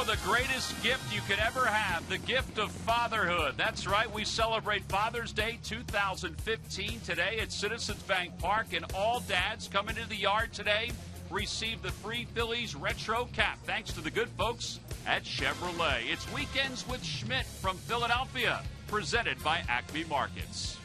know, the greatest gift you could ever have, the gift of fatherhood. That's right, we celebrate Father's Day 2015 today at Citizens Bank Park, and all dads coming into the yard today receive the free Phillies retro cap, thanks to the good folks at Chevrolet. It's Weekends with Schmidt from Philadelphia, presented by Acme Markets.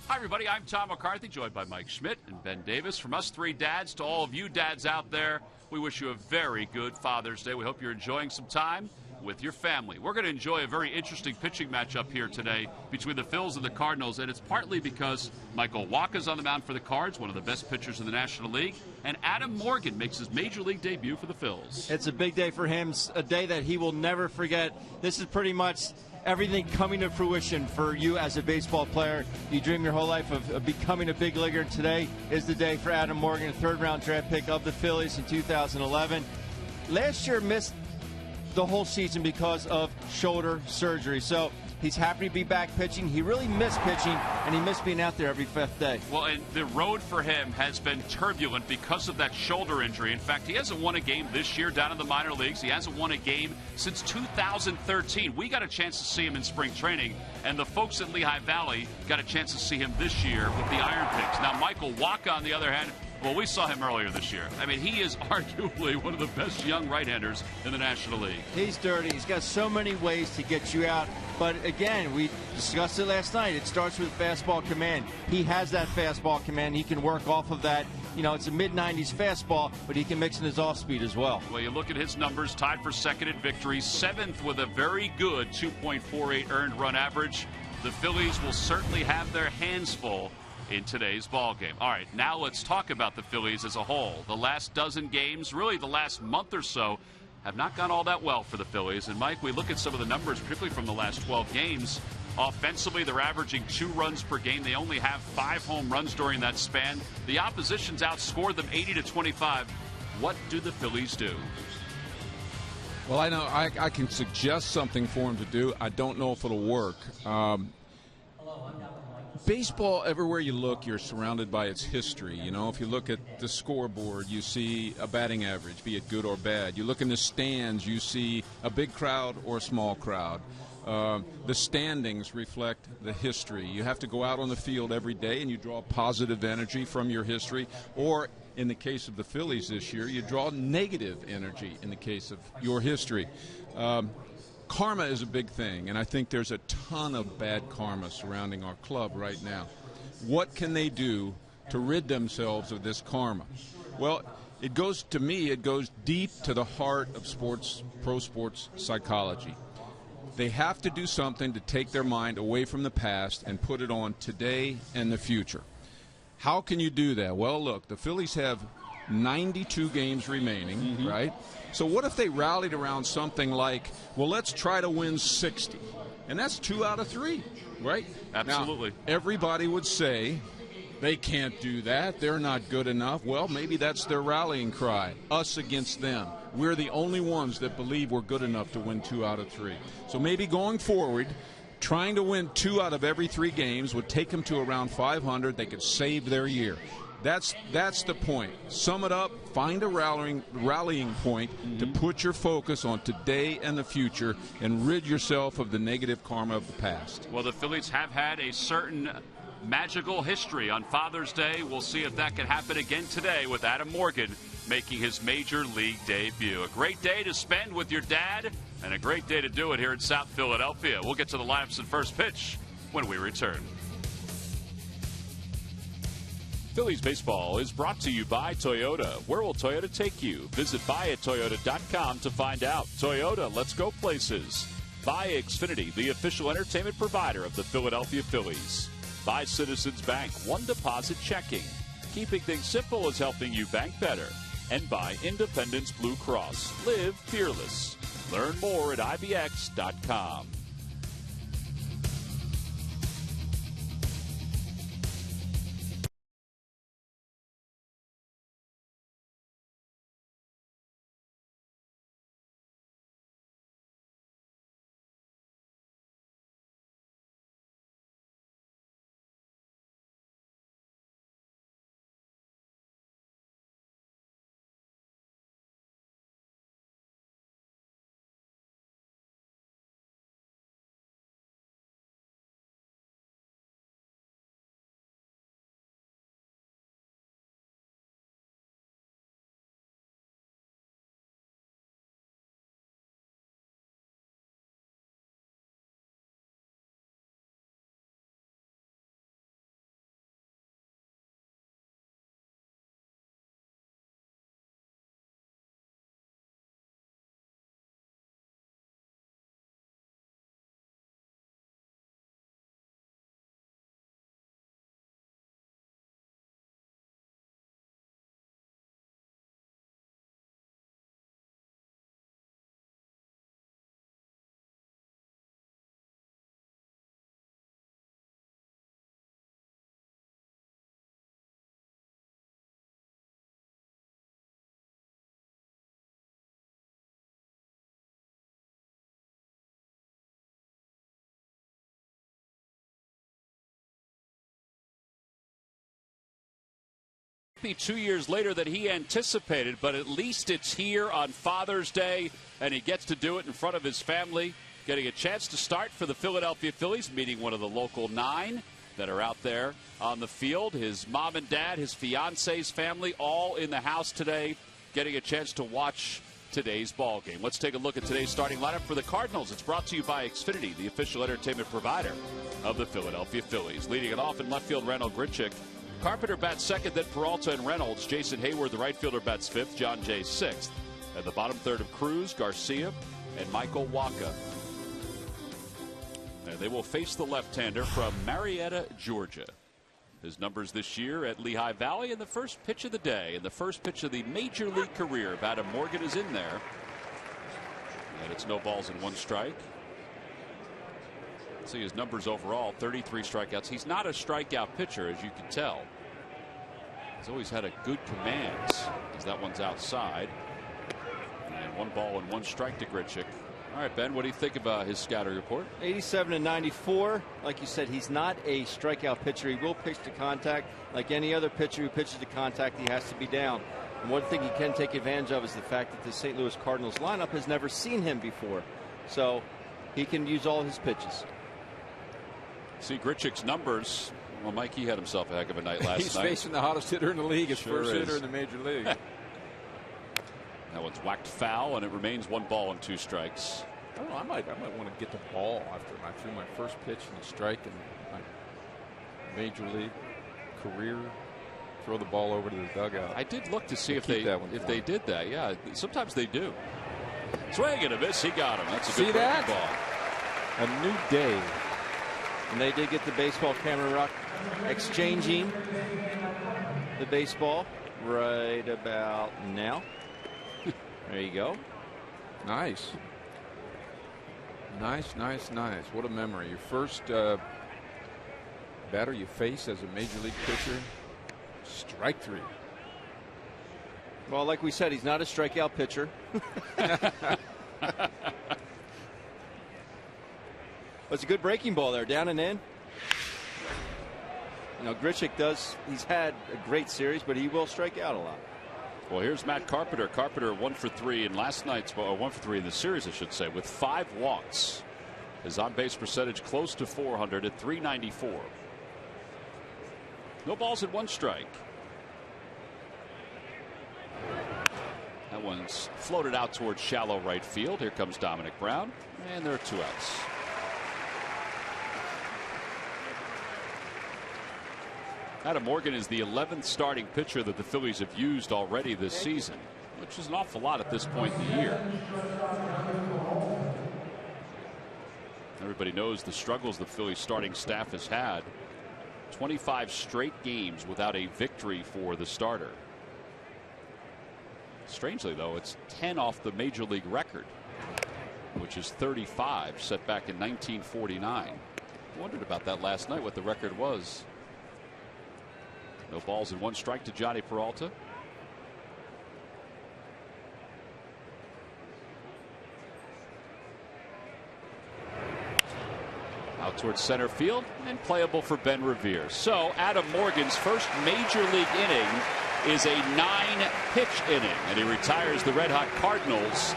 Hi, everybody. I'm Tom McCarthy, joined by Mike Schmidt and Ben Davis. From us three dads to all of you dads out there, we wish you a very good Father's Day. We hope you're enjoying some time with your family. We're going to enjoy a very interesting pitching matchup here today between the Phils and the Cardinals, and it's partly because Michael Wacha's on the mound for the Cards, one of the best pitchers in the National League, and Adam Morgan makes his Major League debut for the Phils. It's a big day for him, a day that he will never forget. This is pretty much everything coming to fruition for you as a baseball player. You dream your whole life of becoming a big leaguer. Today is the day for Adam Morgan, a third-round draft pick of the Phillies in 2011. Last year missed the whole season because of shoulder surgery. So he's happy to be back pitching. He really missed pitching, and he missed being out there every fifth day. Well, and the road for him has been turbulent because of that shoulder injury. In fact, he hasn't won a game this year down in the minor leagues. He hasn't won a game since 2013. We got a chance to see him in spring training, and the folks at Lehigh Valley got a chance to see him this year with the Iron Pigs. Now, Michael Wacha, on the other hand, well, we saw him earlier this year. I mean, he is arguably one of the best young right-handers in the National League. He's dirty. He's got so many ways to get you out. But again, we discussed it last night. It starts with fastball command. He has that fastball command. He can work off of that. You know, it's a mid-90s fastball, but he can mix in his off-speed as well. Well, you look at his numbers, tied for second in victories, seventh with a very good 2.48 earned run average. The Phillies will certainly have their hands full in today's ball game. All right, now let's talk about the Phillies as a whole. The last dozen games, really the last month or so, have not gone all that well for the Phillies. And Mike, we look at some of the numbers, particularly from the last 12 games. Offensively, they're averaging 2 runs per game. They only have 5 home runs during that span. The opposition's outscored them 80-25. What do the Phillies do? Well, I know I can suggest something for him to do. I don't know if it'll work. Baseball, everywhere you look, you're surrounded by its history. You know, if you look at the scoreboard, you see a batting average, be it good or bad. You look in the stands, you see a big crowd or a small crowd. The standings reflect the history. You have to go out on the field every day and you draw positive energy from your history, or in the case of the Phillies this year, you draw negative energy in the case of your history. Karma is a big thing, and I think there's a ton of bad karma surrounding our club right now. What can they do to rid themselves of this karma? Well, it goes deep to the heart of pro sports psychology. They have to do something to take their mind away from the past and put it on today and the future. How can you do that? Well, look, the Phillies have 92 games remaining, right? So what if they rallied around something like, well, let's try to win 60? And that's 2 out of 3, right? Absolutely. Now, everybody would say they can't do that. They're not good enough. Well, maybe that's their rallying cry, us against them. We're the only ones that believe we're good enough to win 2 out of 3. So maybe going forward, trying to win 2 out of every 3 games would take them to around 500. They could save their year. That's the point. Sum it up, find a rallying point to put your focus on today and the future and rid yourself of the negative karma of the past. Well, the Phillies have had a certain magical history on Father's Day. We'll see if that can happen again today with Adam Morgan making his Major League debut. A great day to spend with your dad and a great day to do it here in South Philadelphia. We'll get to the lineups and first pitch when we return. Phillies baseball is brought to you by Toyota. Where will Toyota take you? Visit buyattoyota.com to find out. Toyota, let's go places. Buy Xfinity, the official entertainment provider of the Philadelphia Phillies. Buy Citizens Bank, one deposit checking. Keeping things simple is helping you bank better. And buy Independence Blue Cross. Live fearless. Learn more at IBX.com. be 2 years later than he anticipated, but at least it's here on Father's Day, and he gets to do it in front of his family, getting a chance to start for the Philadelphia Phillies, meeting one of the local 9 that are out there on the field. His mom and dad, his fiance's family, all in the house today, getting a chance to watch today's ball game. Let's take a look at today's starting lineup for the Cardinals. It's brought to you by Xfinity, the official entertainment provider of the Philadelphia Phillies. Leading it off in left field, Randall Grichuk. Carpenter bats second, then Peralta and Reynolds. Jason Hayward, the right fielder, bats fifth. John Jay sixth. At the bottom third of Cruz, Garcia, and Michael Wacha. And they will face the left-hander from Marietta, Georgia. His numbers this year at Lehigh Valley, and the first pitch of the day, and the first pitch of the major league career of Adam Morgan is in there. And it's no balls and 1 strike. See his numbers overall, 33 strikeouts. He's not a strikeout pitcher, as you can tell. He's always had a good command, as that one's outside. And 1 ball and 1 strike to Grichuk. All right, Ben, what do you think about his scouting report? 87 and 94. Like you said, he's not a strikeout pitcher. He will pitch to contact. Like any other pitcher who pitches to contact, he has to be down. And one thing he can take advantage of is the fact that the St. Louis Cardinals lineup has never seen him before. So he can use all his pitches. See Grichuk's numbers. Well, Mike, he had himself a heck of a night last He's night. facing the hottest hitter in the league, his Sure first is. hitter in the major league. That one's whacked foul, and it remains 1 ball and 2 strikes. I don't know. I might want to get the ball after I threw my first pitch and a strike in my major league career. Throw the ball over to the dugout. I did look to see if Keep they did that. Yeah, sometimes they do. Swing and a miss. He got him. That's a good See that? ball. A new day. And they did get the baseball camera rock exchanging the baseball right about now. There you go. Nice. Nice, nice, nice. What a memory. Your first batter you face as a major league pitcher. Strike 3. Well, like we said, he's not a strikeout pitcher. It's a good breaking ball there, down and in. You know, Grichuk he's had a great series, but he will strike out a lot. Well, here's Matt Carpenter. Carpenter 1 for 3 in last night's, or 1 for 3 in the series, I should say, with 5 walks. His on-base percentage close to 400 at .394. No balls and 1 strike. That one's floated out towards shallow right field. Here comes Dominic Brown, and there are 2 outs. Adam Morgan is the 11th starting pitcher that the Phillies have used already this season, which is an awful lot at this point in the year. Everybody knows the struggles the Phillies starting staff has had. 25 straight games without a victory for the starter. Strangely, though, it's 10 off the major league record, which is 35 set back in 1949. I wondered about that last night, what the record was. No balls and 1 strike to Johnny Peralta. Out towards center field and playable for Ben Revere. So Adam Morgan's first major league inning is a 9-pitch inning, and he retires the red hot Cardinals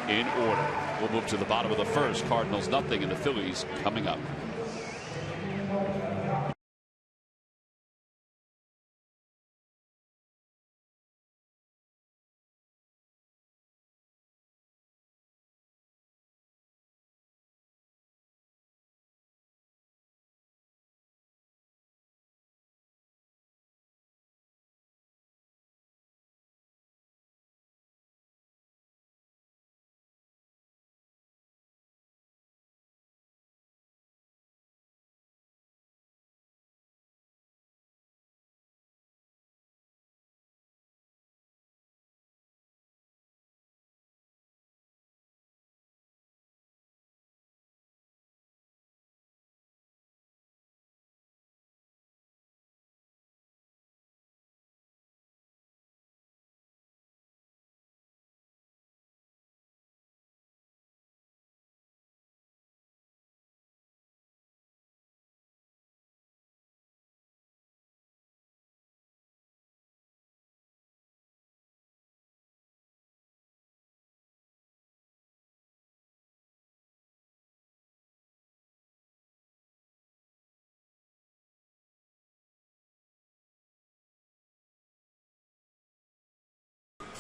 in order. We'll move to the bottom of the first. Cardinals nothing, and the Phillies coming up.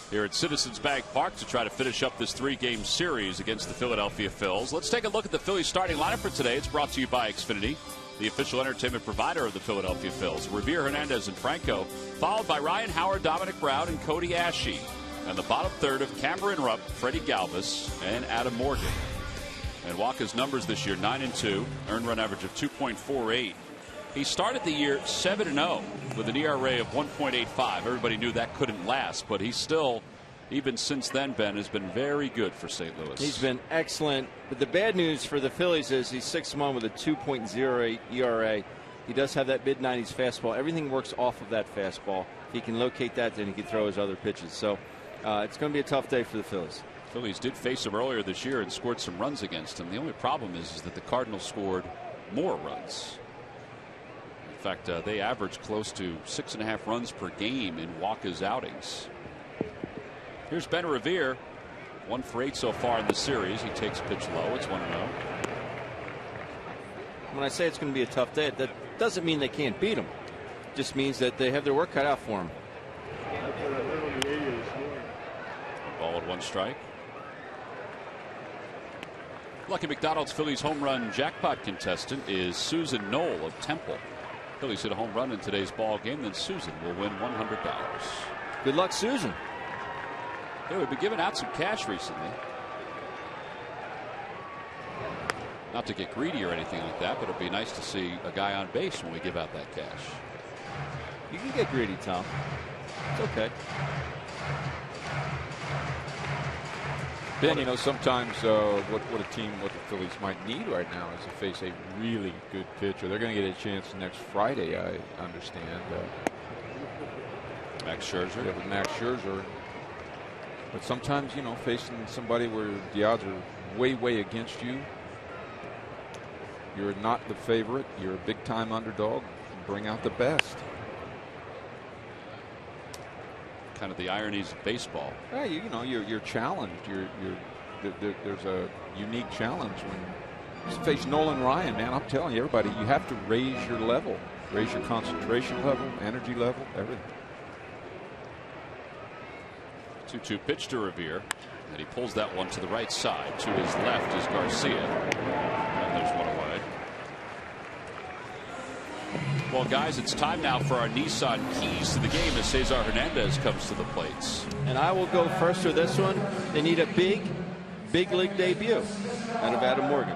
here at Citizens Bank Park to try to finish up this 3-game series against the Philadelphia Phils. Let's take a look at the Phillies starting lineup for today. It's brought to you by Xfinity, the official entertainment provider of the Philadelphia Phils. Revere, Hernandez, and Franco, followed by Ryan Howard, Dominic Brown, and Cody Ashe. And the bottom third of Cameron Rupp, Freddie Galvis, and Adam Morgan. And Walker's numbers this year, 9-2, earned run average of 2.48. He started the year 7-0 with an ERA of 1.85. Everybody knew that couldn't last, but he's still, even since then, Ben, has been very good for St. Louis. He's been excellent. But the bad news for the Phillies is he's 6-1 with a 2.08 ERA. He does have that mid-90s fastball. Everything works off of that fastball. If he can locate that, then he can throw his other pitches. So it's going to be a tough day for the Phillies. Phillies did face him earlier this year and scored some runs against him. The only problem is that the Cardinals scored more runs. In fact, they averaged close to 6.5 runs per game in Walker's outings. Here's Ben Revere, 1 for 8 so far in the series. He takes pitch low. It's 1-0. When I say it's going to be a tough day, that doesn't mean they can't beat them. It just means that they have their work cut out for them. Ball at 1 strike. Lucky McDonald's Phillies home run jackpot contestant is Susan Knoll of Temple. Phillies hit a home run in today's ball game, then Susan will win $100. Good luck, Susan. Yeah, we've been giving out some cash recently. Not to get greedy or anything like that, but it'd be nice to see a guy on base when we give out that cash. You can get greedy, Tom. It's okay. Ben, you know, sometimes what the Phillies might need right now is to face a really good pitcher. They're going to get a chance next Friday, I understand. Max Scherzer. Yeah, with Max Scherzer. But sometimes, you know, facing somebody where the odds are way, way against you, you're not the favorite. You're a big-time underdog. Bring out the best. Kind of the ironies of baseball. Yeah, you know, you're challenged. There's a unique challenge when you face Nolan Ryan, man. I'm telling you, everybody, you have to raise your level, raise your concentration level, energy level, everything. 2-2 pitch to Revere, and he pulls that one to the right side. To his left is Garcia, and there's one away. Well, guys, it's time now for our Nissan keys to the game as Cesar Hernandez comes to the plates. And I will go first for this one. They need a big league debut out of Adam Morgan.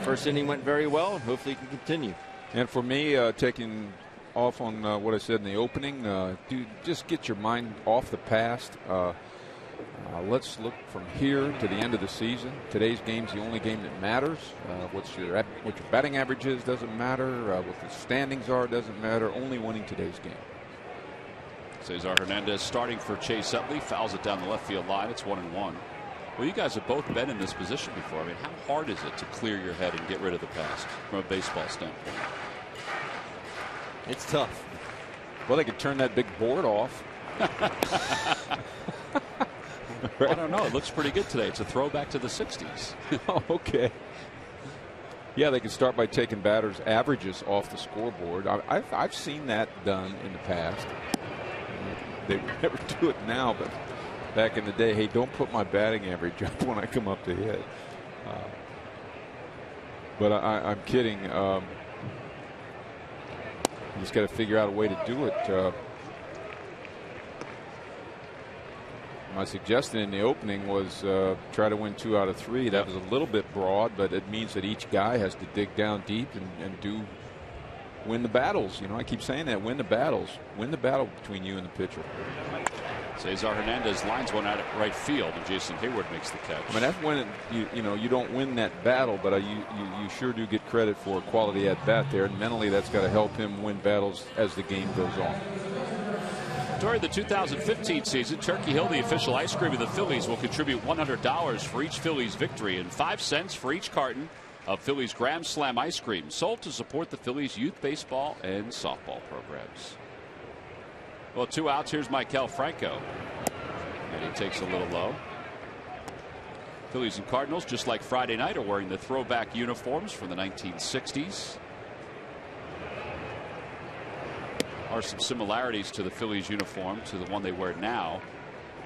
First inning went very well, and hopefully he can continue. And for me, taking off on what I said in the opening, just get your mind off the past. Let's look from here to the end of the season. Today's game's the only game that matters. What your batting average is doesn't matter. What the standings are doesn't matter. Only winning today's game. Cesar Hernandez starting for Chase Utley, fouls it down the left field line. It's 1-1. Well, you guys have both been in this position before. I mean, how hard is it to clear your head and get rid of the past from a baseball standpoint? It's tough. Well, they could turn that big board off. I don't know. It looks pretty good today. It's a throwback to the 60s. Oh, okay. Yeah, they can start by taking batters' averages off the scoreboard. I've seen that done in the past. They would never do it now, but back in the day, hey, don't put my batting average up when I come up to hit. But I'm kidding. You just got to figure out a way to do it. My suggestion in the opening was try to win 2 out of 3. That was a little bit broad, but it means that each guy has to dig down deep and win the battles. You know, I keep saying that, win the battles. Win the battle between you and the pitcher. Cesar Hernandez lines one out at right field, and Jason Hayward makes the catch. I mean, that's when you don't win that battle, but you sure do get credit for a quality at bat there, and mentally that's got to help him win battles as the game goes on. During the 2015 season, Turkey Hill, the official ice cream of the Phillies, will contribute $100 for each Phillies victory and 5 cents for each carton of Phillies Grand Slam ice cream, sold to support the Phillies youth baseball and softball programs. Well, 2 outs. Here's Maikel Franco, and he takes a little low. Phillies and Cardinals, just like Friday night, are wearing the throwback uniforms from the 1960s. Are some similarities to the Phillies uniform to the one they wear now.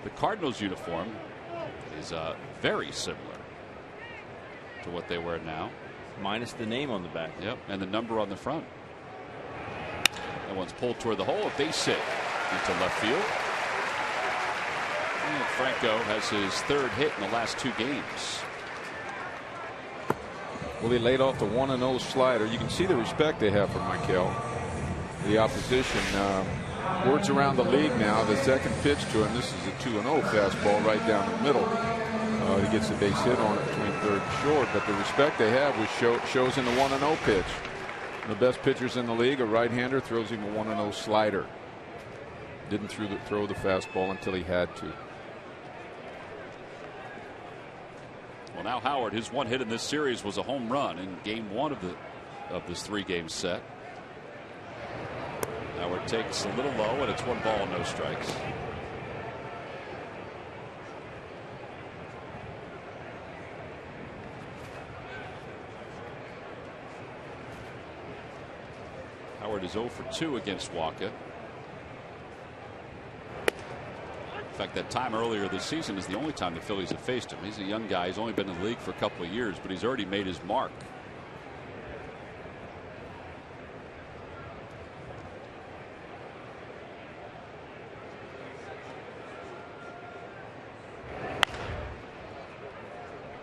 The Cardinals uniform is very similar to what they wear now. Minus the name on the back. Yep, and the number on the front. That one's pulled toward the hole. A base hit into left field. And Franco has his 3rd hit in the last 2 games. Well, he laid off the 1-0 slider. You can see the respect they have for Michael, the opposition. Words around the league now. The second pitch to him. This is a 2-0 fastball right down the middle. He gets a base hit on it between 3rd and short. But the respect they have shows in the 1-0 pitch. The best pitchers in the league, a right-hander, throws him a 1-0 slider. Didn't throw the fastball until he had to. Well, now Howard, his 1 hit in this series was a home run in game 1 of this 3-game set. Howard takes a little low, and it's 1 ball, no strikes. Howard is 0 for 2 against Walker. In fact, that time earlier this season is the only time the Phillies have faced him. He's a young guy. He's only been in the league for a couple of years, but he's already made his mark.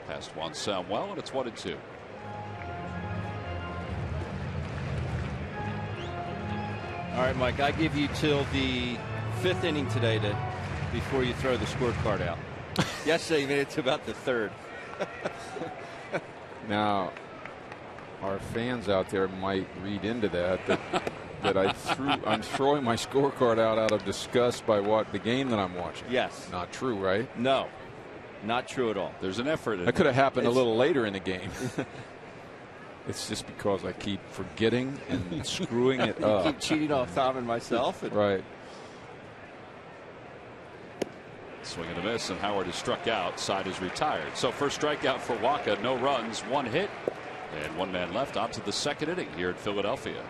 Past one sound well, and it's 1-2. All right, Mike, I give you till the 5th inning today before you throw the scorecard out. Yesterday you made it to about the 3rd. Now, our fans out there might read into that I'm throwing my scorecard out of disgust by the game that I'm watching. Yes. Not true, right? No, not true at all. There's an effort. That could have happened a little later in the game. It's just because I keep forgetting and screwing it up. You keep cheating off Tom and myself. Right. Swing and a miss, and Howard is struck out. Side is retired. So first strikeout for Waka. No runs, 1 hit, and 1 man left. On to the 2nd inning here at Philadelphia.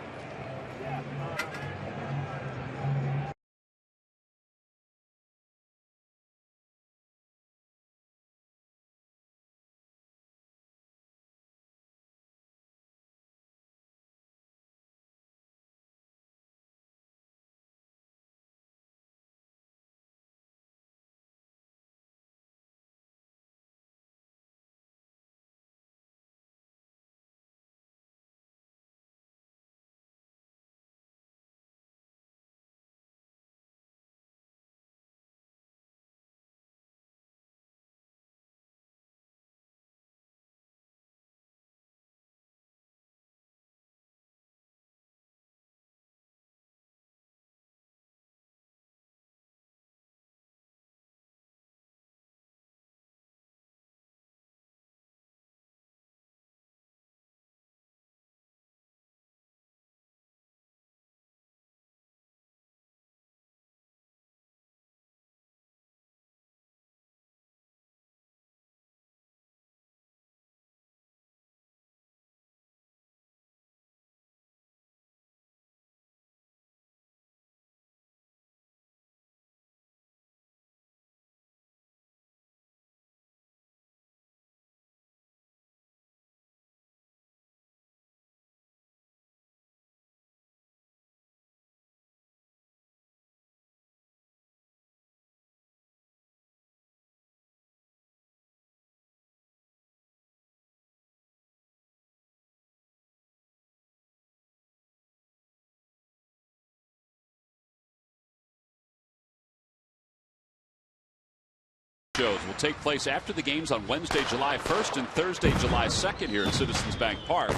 Shows will take place after the games on Wednesday, July 1st and Thursday, July 2nd here at Citizens Bank Park.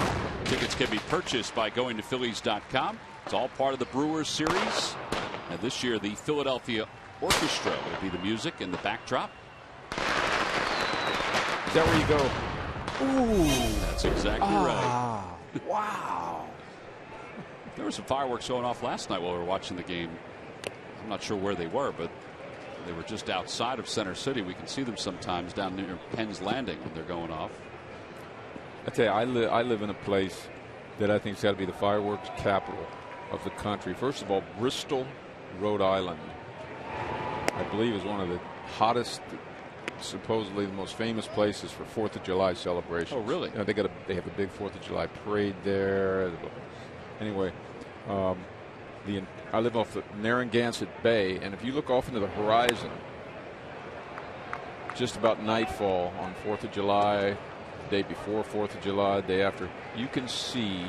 Tickets can be purchased by going to Phillies.com. It's all part of the Brewers series. And this year, the Philadelphia Orchestra will be the music and the backdrop. Is that where you go? Ooh. That's exactly right. Wow. There were some fireworks going off last night while we were watching the game. I'm not sure where they were, but they were just outside of Center City. We can see them sometimes down near Penn's Landing when they're going off. I tell you, I live in a place that I think's got to be the fireworks capital of the country. First of all, Bristol, Rhode Island, I believe, is one of the hottest, supposedly the most famous places for 4th of July celebrations. Oh, really? They have a big 4th of July parade there. Anyway, I live off the Narragansett Bay, and if you look off into the horizon, just about nightfall on 4th of July, the day before 4th of July, the day after, you can see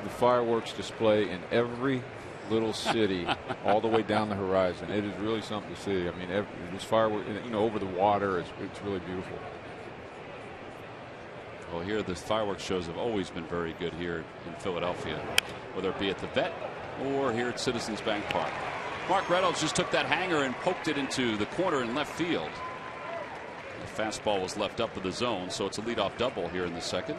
the fireworks display in every little city all the way down the horizon. It is really something to see. I mean, this firework, over the water, it's really beautiful. Well, here the fireworks shows have always been very good here in Philadelphia, whether it be at the Vet or here at Citizens Bank Park. Mark Reynolds just took that hanger and poked it into the corner in left field. The fastball was left up of the zone, so it's a leadoff double here in the second.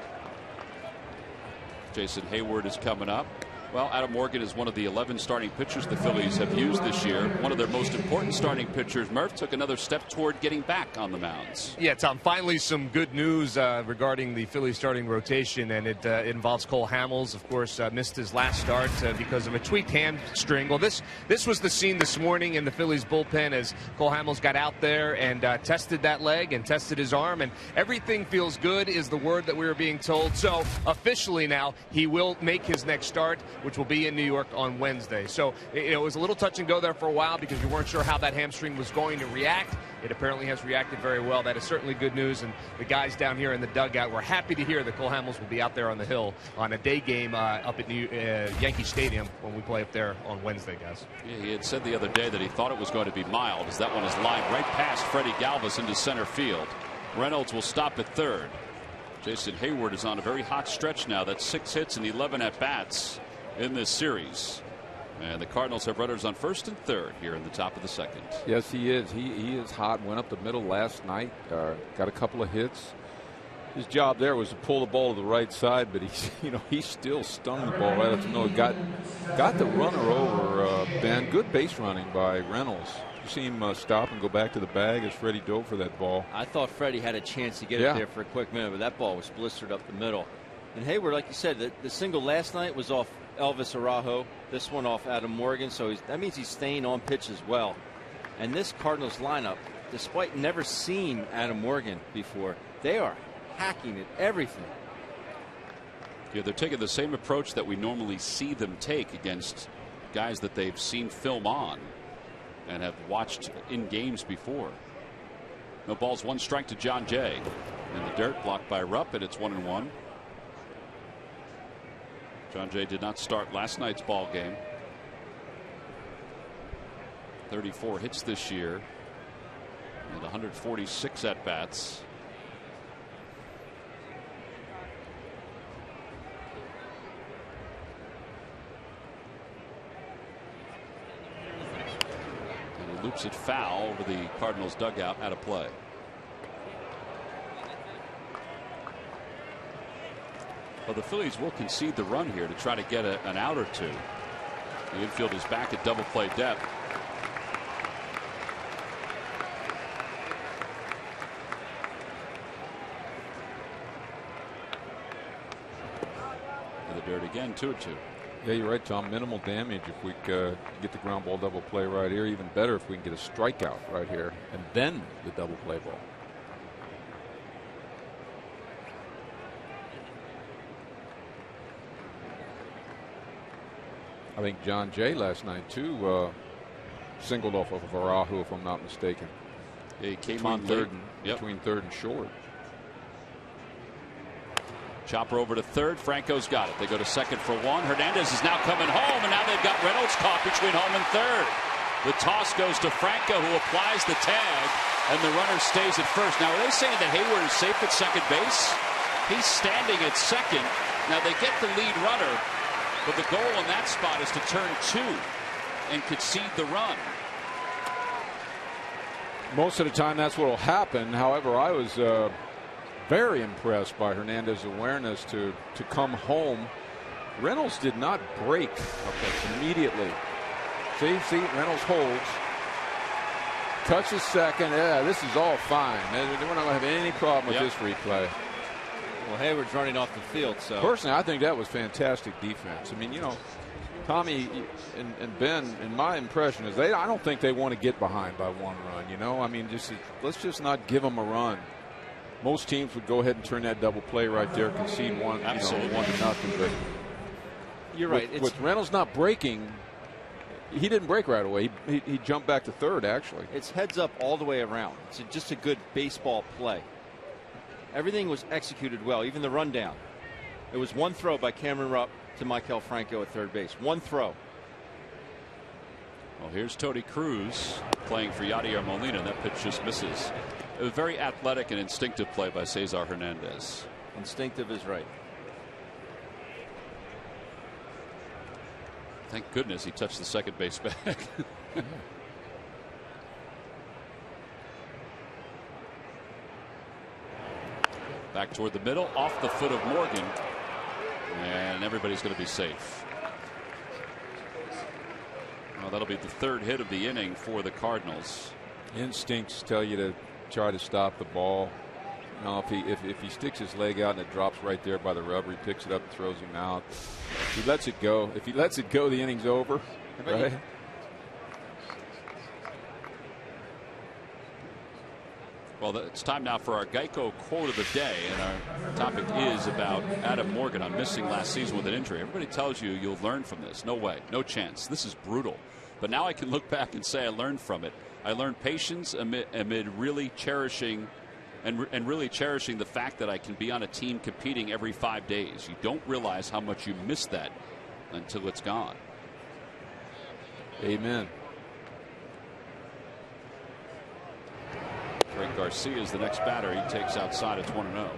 Jason Hayward is coming up. Well, Adam Morgan is one of the 11 starting pitchers the Phillies have used this year. One of their most important starting pitchers, Murph, took another step toward getting back on the mounds. Yeah, Tom, finally some good news regarding the Phillies starting rotation, and it involves Cole Hamels. Of course, missed his last start because of a tweaked hamstring. Well, this was the scene this morning in the Phillies bullpen as Cole Hamels got out there and tested that leg and tested his arm, and everything feels good is the word that we were being told. So officially now he will make his next start, which will be in New York on Wednesday. So it was a little touch and go there for a while because you weren't sure how that hamstring was going to react. It apparently has reacted very well. That is certainly good news, and the guys down here in the dugout were happy to hear that Cole Hamels will be out there on the hill on a day game up at Yankee Stadium when we play up there on Wednesday, guys. Yeah, he had said the other day that he thought it was going to be mild, as that one is lined right past Freddie Galvis into center field. Reynolds will stop at third. Jason Hayward is on a very hot stretch now. That's 6 hits and 11 at-bats in this series. And the Cardinals have runners on first and third here in the top of the second. Yes, he is. He is hot. Went up the middle last night. Got a couple of hits. His job there was to pull the ball to the right side, but he still stung the ball right up the middle. Got the runner over. Ben, good base running by Reynolds. You see him stop and go back to the bag as Freddie dove for that ball. I thought Freddie had a chance to get it there for a quick minute, but that ball was blistered up the middle. And Hayward, like you said, the single last night was off Elvis Araujo. This one off Adam Morgan. So that means he's staying on pitch as well. And this Cardinals lineup, despite never seeing Adam Morgan before, they are hacking at everything. Yeah, they're taking the same approach that we normally see them take against guys that they've seen film on and have watched in games before. No balls, 1 strike to John Jay. In the dirt, blocked by Rupp, and it's 1-1. John Jay did not start last night's ball game. 34 hits this year and 146 at bats. And he loops it foul over the Cardinals dugout, out of play. Well, the Phillies will concede the run here to try to get an out or two. The infield is back at double play depth. In the dirt again, 2-2. Yeah, you're right, Tom. Minimal damage if we get the ground ball double play right here. Even better if we can get a strikeout right here and then the double play ball. I think John Jay last night too singled off of Araujo, if I'm not mistaken. Yeah, he came between on third late. Between third and short. Chopper over to third. Franco's got it. They go to second for 1. Hernandez is now coming home, and now they've got Reynolds caught between home and third. The toss goes to Franco, who applies the tag, and the runner stays at first. Now, are they saying that Hayward is safe at second base? He's standing at second. Now they get the lead runner, but the goal in that spot is to turn 2 and concede the run. Most of the time that's what will happen. However, I was very impressed by Hernandez's awareness to come home. Reynolds did not break immediately. See, Reynolds holds. Touches second. Yeah, this is all fine. We're not going to have any problem with this replay. Well, Hayward's running off the field. So personally, I think that was fantastic defense. I mean, Tommy and Ben, and my impression is I don't think they want to get behind by 1 run. You know, I mean, let's just not give them a run. Most teams would go ahead and turn that double play right there, concede one, Absolutely. 1-0. But you're right. With Reynolds not breaking, he didn't break right away. He jumped back to third, actually. It's heads up all the way around. It's just a good baseball play. Everything was executed well, even the rundown. It was one throw by Cameron Rupp to Maikel Franco at third base. One throw. Well, here's Tony Cruz playing for Yadier Molina. That pitch just misses. A very athletic and instinctive play by Cesar Hernandez. Instinctive is right. Thank goodness he touched the second base bag. Back toward the middle, off the foot of Morgan, and everybody's going to be safe. Well, that'll be the third hit of the inning for the Cardinals. Instincts tell you to try to stop the ball. You know, if he sticks his leg out and it drops right there by the rubber, he picks it up and throws him out. If he lets it go, the inning's over. Right? Well, it's time now for our Geico quote of the day, and our topic is about Adam Morgan on missing last season with an injury. Everybody tells you you'll learn from this. No way, no chance. This is brutal. But now I can look back and say I learned from it. I learned patience amid really cherishing and really cherishing the fact that I can be on a team competing every 5 days. You don't realize how much you miss that until it's gone. Amen. Greg Garcia is the next batter. He takes outside. It's 1-0.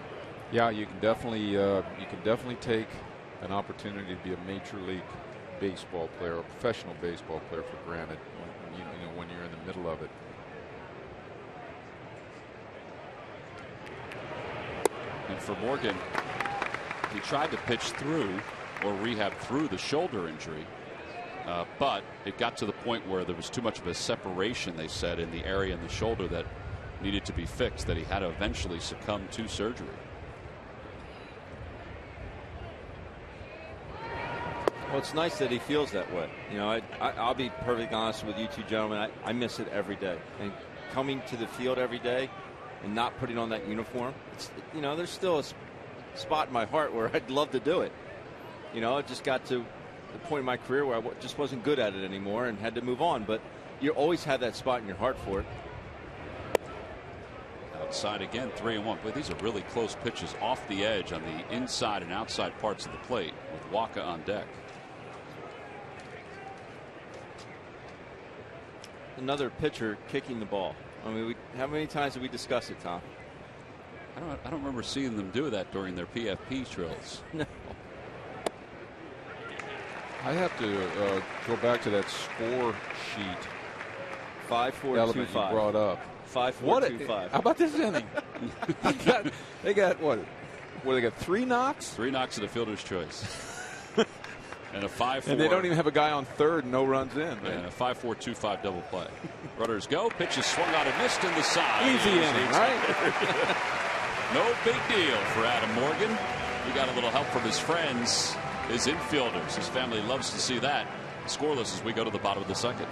Yeah, you can definitely take an opportunity to be a major league baseball player, a professional baseball player, for granted when you're in the middle of it. And for Morgan, he tried to pitch through or rehab through the shoulder injury, but it got to the point where there was too much of a separation, they said, in the area in the shoulder that needed to be fixed, that he had to eventually succumb to surgery. Well, it's nice that he feels that way. You know, I'll be perfectly honest with you two gentlemen. I miss it every day. And coming to the field every day and not putting on that uniform, there's still a spot in my heart where I'd love to do it. You know, it just got to the point in my career where I just wasn't good at it anymore and had to move on. But you always have that spot in your heart for it. Outside again, 3-1. But these are really close pitches off the edge on the inside and outside parts of the plate with Waka on deck. Another pitcher kicking the ball. I mean, how many times have we discussed it, Tom? I don't remember seeing them do that during their PFP drills. No. I have to go back to that score sheet. 5-4-2-5. You brought up. 5-4-2-5. How about this inning? they got what? They got 3 knocks? 3 knocks and a fielder's choice. And a 5-4. And they don't even have a guy on third, no runs in. Right? And a 5-4-2-5 double play. Runners go. Pitch is swung out and missed in the side. Easy inning, right? No big deal for Adam Morgan. He got a little help from his friends, his infielders. His family loves to see that. Scoreless as we go to the bottom of the second.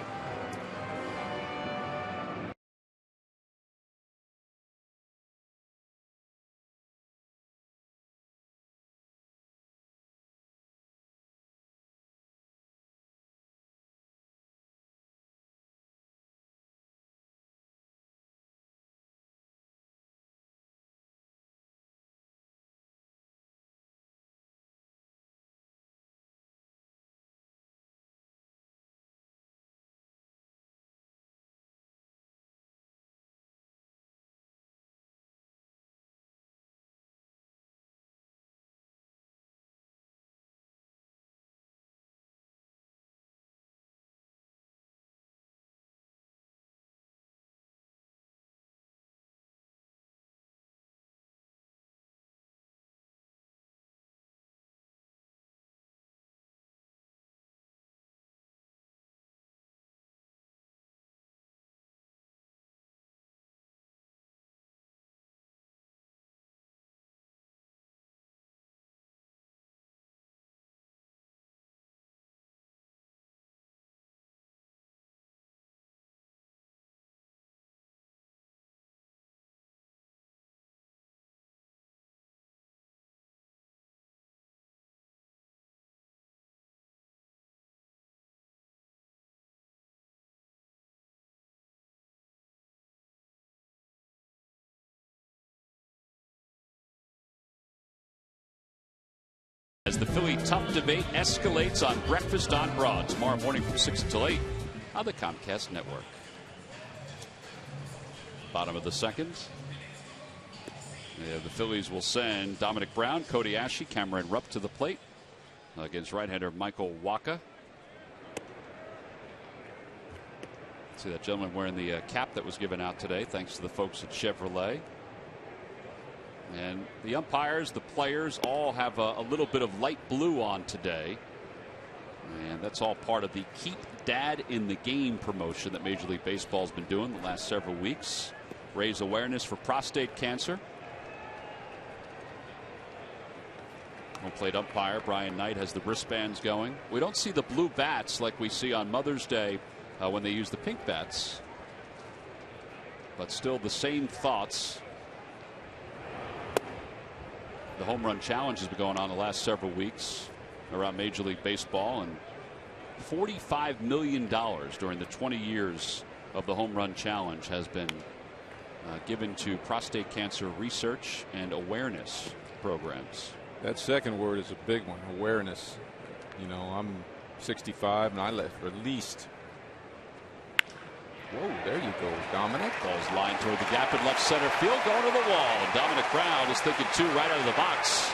As the Philly tough debate escalates on Breakfast on Broad tomorrow morning from 6 until 8 on the Comcast Network. Bottom of the second. The Phillies will send Dominic Brown, Cody Ashley, Cameron Rupp to the plate against right-hander Michael Wacha. See that gentleman wearing the cap that was given out today, thanks to the folks at Chevrolet. And the umpires, the players all have a little bit of light blue on today. And that's all part of the Keep Dad in the Game promotion that Major League Baseball has been doing the last several weeks. Raise awareness for prostate cancer. Home plate umpire Brian Knight has the wristbands going. We don't see the blue bats like we see on Mother's Day when they use the pink bats. But still the same thoughts. The home run challenge has been going on the last several weeks around Major League Baseball, and $45 million during the 20 years of the home run challenge has been given to prostate cancer research and awareness programs. That second word is a big one, awareness. You know, I'm 65 and I left at least. Whoa, there you go, Dominic. Ball's lined toward the gap in left center field, going to the wall. Dominic Brown is thinking two right out of the box.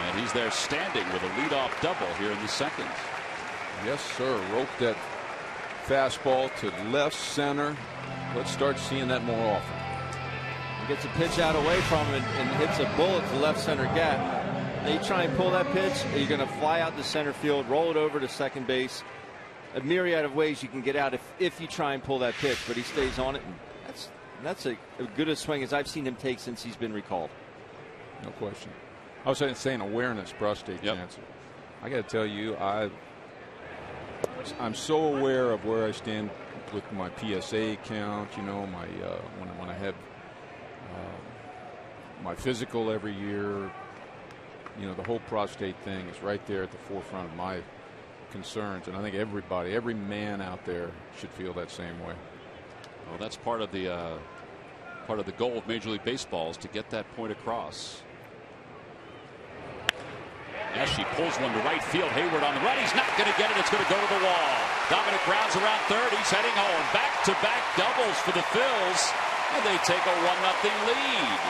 And he's there standing with a leadoff double here in the second. Yes, sir. Roped that fastball to left center. Let's start seeing that more often. He gets a pitch out away from him and hits a bullet to left center gap. Now you try and pull that pitch, you're going to fly out to center field, roll it over to second base. A myriad of ways you can get out if you try and pull that pitch, but he stays on it, and that's as good a swing as I've seen him take since he's been recalled. No question. I was saying awareness, prostate cancer. I got to tell you, I'm so aware of where I stand with my PSA count. You know, my when I have my physical every year. You know, the whole prostate thing is right there at the forefront of my concerns, and I think every man out there should feel that same way. Well, that's part of the goal of Major League Baseball is to get that point across. Ashley pulls one to right field. Hayward on the run. He's not going to get it. It's going to go to the wall. Dominic Brown's around third. He's heading home. Back-to-back doubles for the Phils, and they take a 1-0 lead.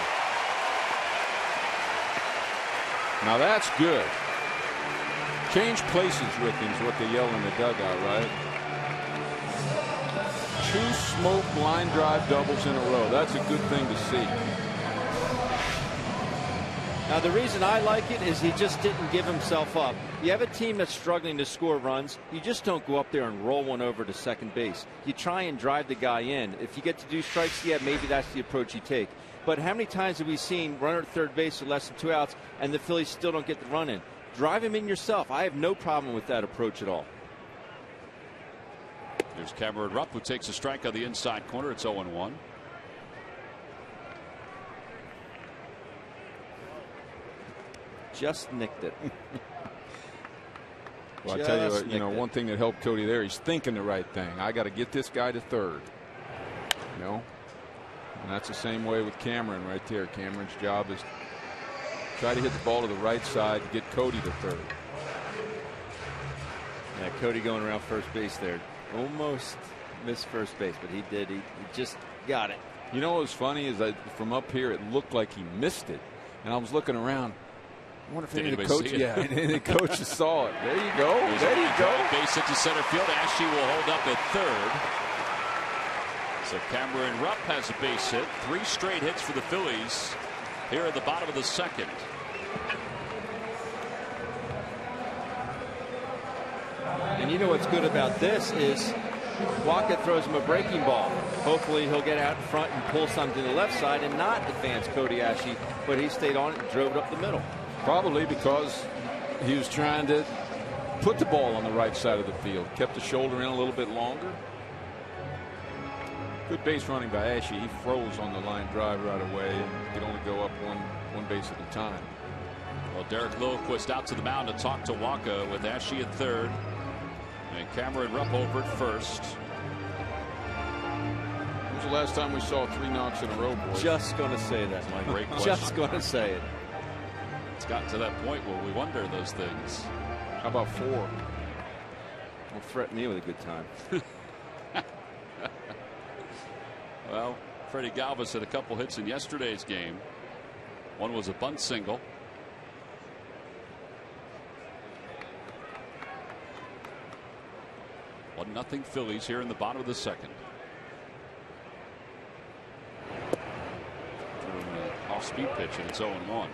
Now that's good. Change places, Rickens, what they yell in the dugout, right? 2 smoke line drive doubles in a row. That's a good thing to see. Now the reason I like it is he just didn't give himself up. You have a team that's struggling to score runs, you just don't go up there and roll one over to second base. You try and drive the guy in. If you get to do strikes, yeah, maybe that's the approach you take. But how many times have we seen runner at third base with less than 2 outs and the Phillies still don't get the run in? Drive him in yourself. I have no problem with that approach at all. There's Cameron Rupp, who takes a strike on the inside corner. It's 0-1. Just nicked it. Well, I tell you what, one thing that helped Cody there, he's thinking the right thing. I got to get this guy to third. You know? And that's the same way with Cameron right there. Cameron's job is try to hit the ball to the right side to get Cody to third. Yeah, Cody going around first base there. Almost missed first base, but he did. He just got it. You know what was funny is that from up here it looked like he missed it. And I was looking around. I wonder if any of the coaches, any of the coaches saw it. There you go. There you go. Base hit to center field. Ashley will hold up at third. So Cameron Rupp has a base hit. 3 straight hits for the Phillies here at the bottom of the second. And you know what's good about this is Wacha throws him a breaking ball. Hopefully he'll get out in front and pull something to the left side and not advance Cody Ashley, but he stayed on it and drove it up the middle. Probably because he was trying to put the ball on the right side of the field. Kept the shoulder in a little bit longer. Good base running by Ashley. He froze on the line drive right away and could only go up one base at a time. Well, Derek Lilliquist out to the mound to talk to Wacha with Ashley at third and Cameron Rupp over at first. When was the last time we saw 3 knocks in a row, boys? Just going to say that, Mike. Great question. Just going to say it. It's gotten to that point where we wonder those things. How about 4? Don't threaten me with a good time. Well, Freddie Galvis had a couple hits in yesterday's game. One was a bunt single. One nothing Phillies here in the bottom of the second. Off-speed pitch, and it's 0-1.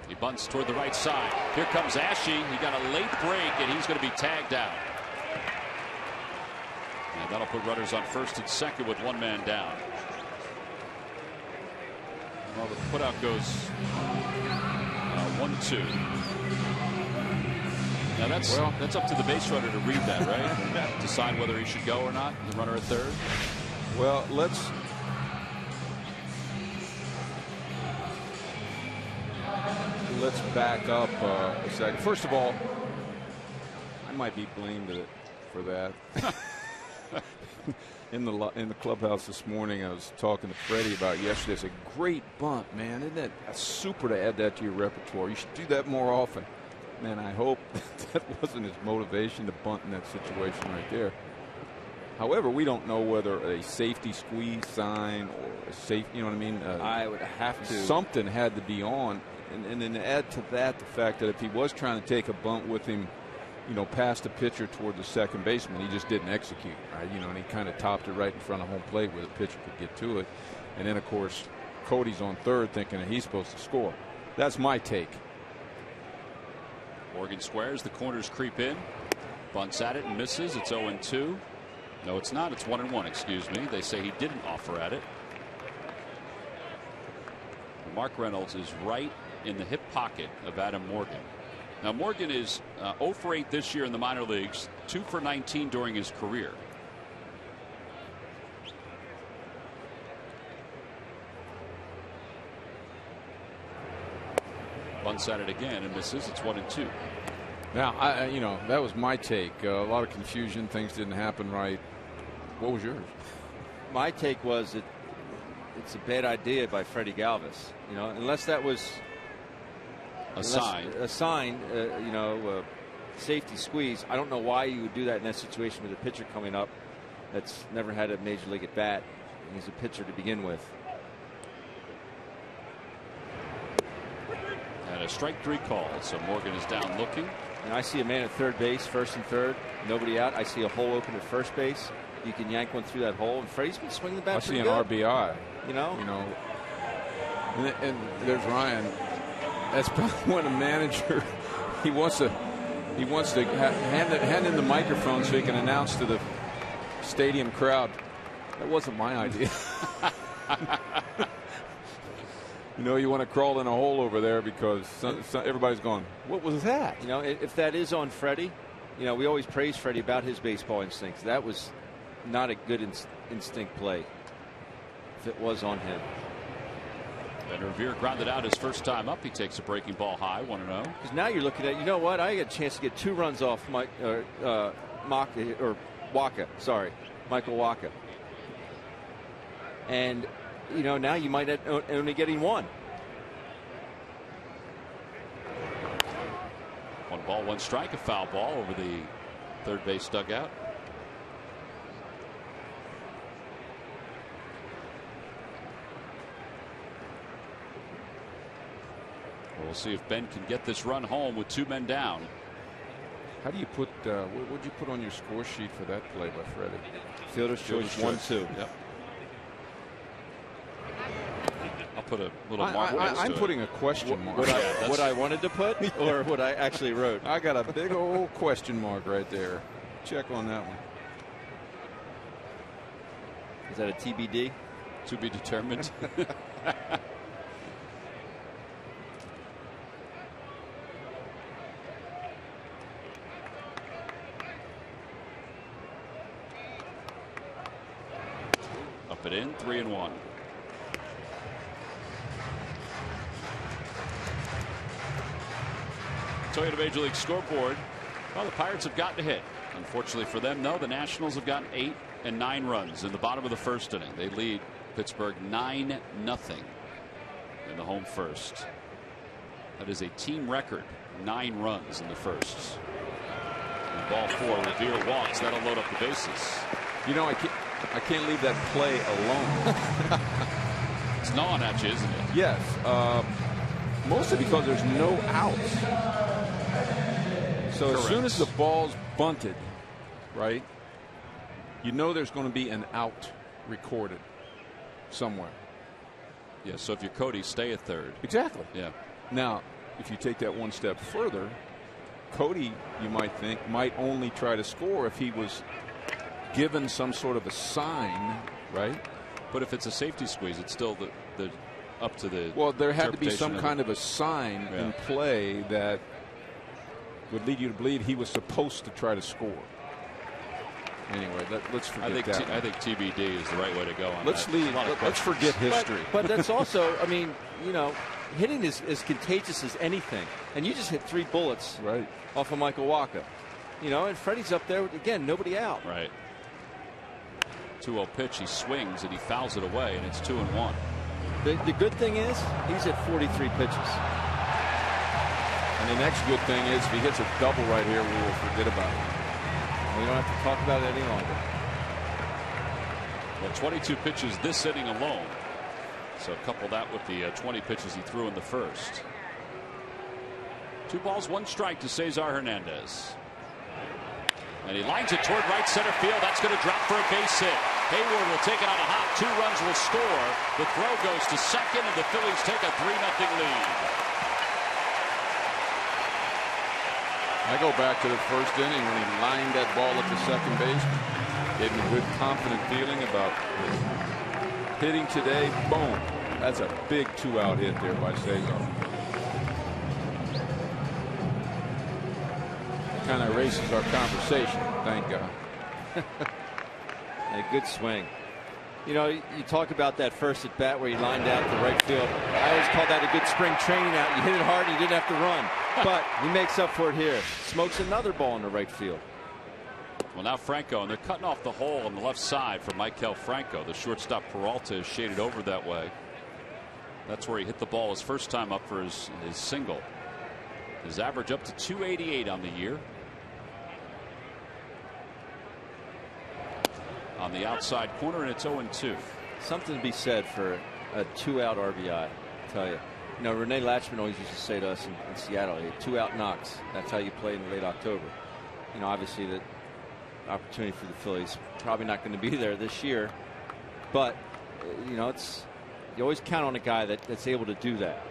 He bunts toward the right side. Here comes Ashe. He got a late break, and he's going to be tagged out. And that'll put runners on first and second with one man down. Well, the putout goes 1-2. Now that's up to the base runner to read that, right? Decide whether he should go or not. The runner at third. Well, let's back up a second. First of all, I might be blamed for that. In the clubhouse this morning, I was talking to Freddie about yesterday. It's a great bunt, man. Isn't it super to add that to your repertoire? You should do that more often. Man, I hope that wasn't his motivation to bunt in that situation right there. However, we don't know whether a safety squeeze sign or a safe, you know what I mean? I would have to. Something had to be on. And then add to that the fact that if he was trying to take a bunt with him, you know, past the pitcher toward the second baseman, he just didn't execute, right? You know, and he kind of topped it right in front of home plate where the pitcher could get to it. And then, of course, Cody's on third thinking that he's supposed to score. That's my take. Morgan squares. The corners creep in. Bunts at it and misses. It's 0-2. No, it's not. It's 1-1, excuse me. They say he didn't offer at it. Mark Reynolds is right in the hip pocket of Adam Morgan. Now, Morgan is 0 for 8 this year in the minor leagues, 2 for 19 during his career. Bunts at it again and misses. It's 1-2. Now, you know, that was my take. A lot of confusion. Things didn't happen right. What was yours? My take was that it's a bad idea by Freddie Galvis. You know, unless that was a sign, you know, safety squeeze. I don't know why you would do that in that situation with a pitcher coming up that's never had a major league at bat. And he's a pitcher to begin with. And a strike 3 call. So Morgan is down looking. And I see a man at third base, first and third, nobody out. I see a hole open at first base. You can yank one through that hole. And Freddie's been swinging the bat. I see an good. RBI. You know. And there's Ryan. That's probably when a manager he wants to hand in the microphone so he can announce to the stadium crowd. That wasn't my idea. You know, you want to crawl in a hole over there because everybody's going, what was that? You know, if that is on Freddie, you know, we always praise Freddie about his baseball instincts. That was not a good instinct play if it was on him. And Revere grounded out his first time up. He takes a breaking ball high, 1-0. Because now you're looking at, you know what? I got a chance to get 2 runs off Michael Wacha. And, you know, now you might only getting 1. 1 ball, 1 strike, a foul ball over the third base dugout. We'll see if Ben can get this run home with 2 men down. How do you put what would you put on your score sheet for that play by Freddie? Fielder's choice 1-2. Yep. I'll put a little mark next to I'm it. putting a question mark. What I wanted to put or what I actually wrote? I got a big old question mark right there. Check on that one. Is that a TBD? To be determined. Up and in, 3-1. Toyota Major League scoreboard. Well, the Pirates have gotten a hit. Unfortunately for them, no. The Nationals have gotten 8 and 9 runs in the bottom of the first inning. They lead Pittsburgh 9-0 in the home first. That is a team record, 9 runs in the first. And ball 4, Revere walks. That'll load up the bases. You know, I can't leave that play alone. It's gnawing at you, isn't it? Yes. Mostly because there's no outs. So as soon as the ball's bunted, right, you know there's going to be an out recorded somewhere. Yeah, so if you're Cody, stay at third. Exactly. Yeah. Now, if you take that one step further, Cody, you might think, might only try to score if he was given some sort of a sign, right? But if it's a safety squeeze, it's still the up to the. Well, there had to be some kind of a sign in play that would lead you to believe he was supposed to try to score. Anyway, let's forget that. I think TBD is the right way to go on let's that. Let's forget history. But that's also, I mean, you know, hitting is as contagious as anything. And you just hit 3 bullets off of Michael Wacha. You know, and Freddie's up there again, nobody out. Right. 2-0 pitch. He swings and he fouls it away, and it's 2-1. The good thing is he's at 43 pitches. And the next good thing is if he hits a double right here, we will forget about it. We don't have to talk about it any longer. Well, 22 pitches this inning alone. So couple that with the 20 pitches he threw in the first. 2 balls, 1 strike to Cesar Hernandez. And he lines it toward right center field. That's going to drop for a base hit. Hayward will take it on a hop. 2 runs will score. The throw goes to second, and the Phillies take a 3-0 lead. I go back to the first inning when he lined that ball up to second base. Gave him a good, confident feeling about hitting today. Boom. That's a big 2-out hit there by Cesar. Kind of erases our conversation. Thank God. A good swing. You know, you talk about that first at bat where he lined out to right field. I always call that a good spring training out. You hit it hard and you didn't have to run. But he makes up for it here. Smokes another ball in the right field. Well, now Franco, and they're cutting off the hole on the left side for Maikel Franco. The shortstop Peralta is shaded over that way. That's where he hit the ball his first time up for his single. His average up to 288 on the year. On the outside corner, and it's 0-2. Something to be said for a 2-out RBI, I tell you. You know, Renee Latchman always used to say to us in Seattle, 2-out knocks. That's how you play in late October. You know, obviously the opportunity for the Phillies probably not going to be there this year. But, you know, you always count on a guy that's able to do that.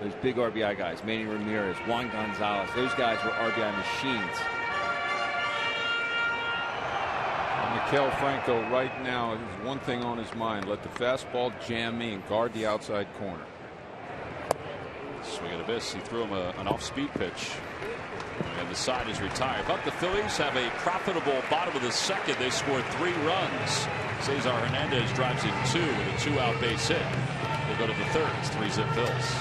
Those big RBI guys, Manny Ramirez, Juan Gonzalez, those guys were RBI machines. Maikel Franco right now has one thing on his mind. Let the fastball jam me and guard the outside corner. Swing and a miss. He threw him an off-speed pitch. And the side is retired. But the Phillies have a profitable bottom of the second. They scored 3 runs. Cesar Hernandez drives in 2 with a 2-out base hit. We'll go to the third. It's 3-zip Phillies.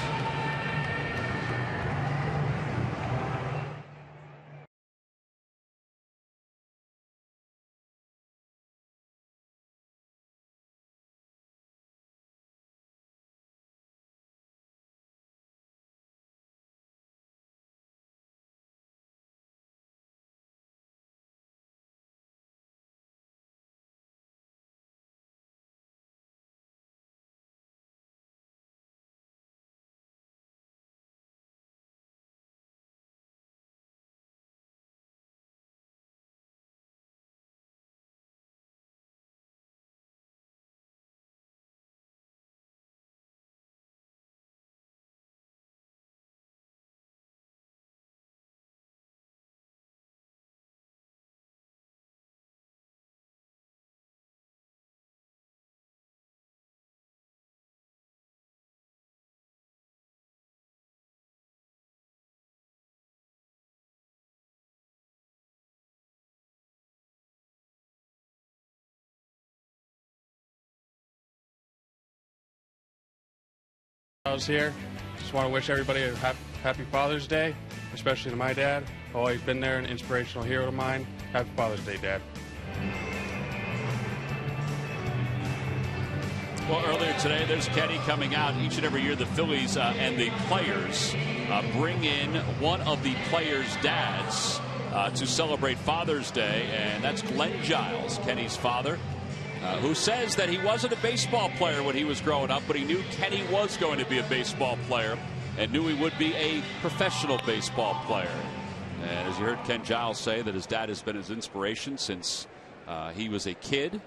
I was here. Just want to wish everybody a happy Father's Day, especially to my dad. Always been there, an inspirational hero of mine. Happy Father's Day, Dad. Well, earlier today, there's Kenny coming out. Each and every year, the Phillies and the players bring in one of the players' dads to celebrate Father's Day, and that's Glenn Giles, Kenny's father, who says that he wasn't a baseball player when he was growing up, but he knew Kenny was going to be a baseball player and knew he would be a professional baseball player. And as you heard Ken Giles say, that his dad has been his inspiration since he was a kid.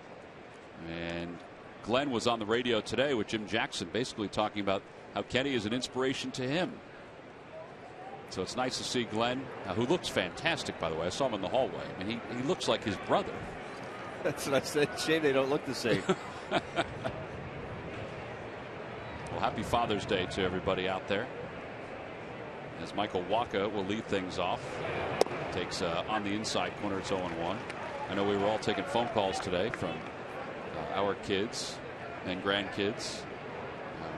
And Glenn was on the radio today with Jim Jackson, basically talking about how Kenny is an inspiration to him. So it's nice to see Glenn, who looks fantastic, by the way. I saw him in the hallway. I mean, he looks like his brother. That's what I said. Shame they don't look the same. Well, happy Father's Day to everybody out there. As Michael Wacha will lead things off. Takes on the inside corner. It's 0-1. I know we were all taking phone calls today from our kids and grandkids,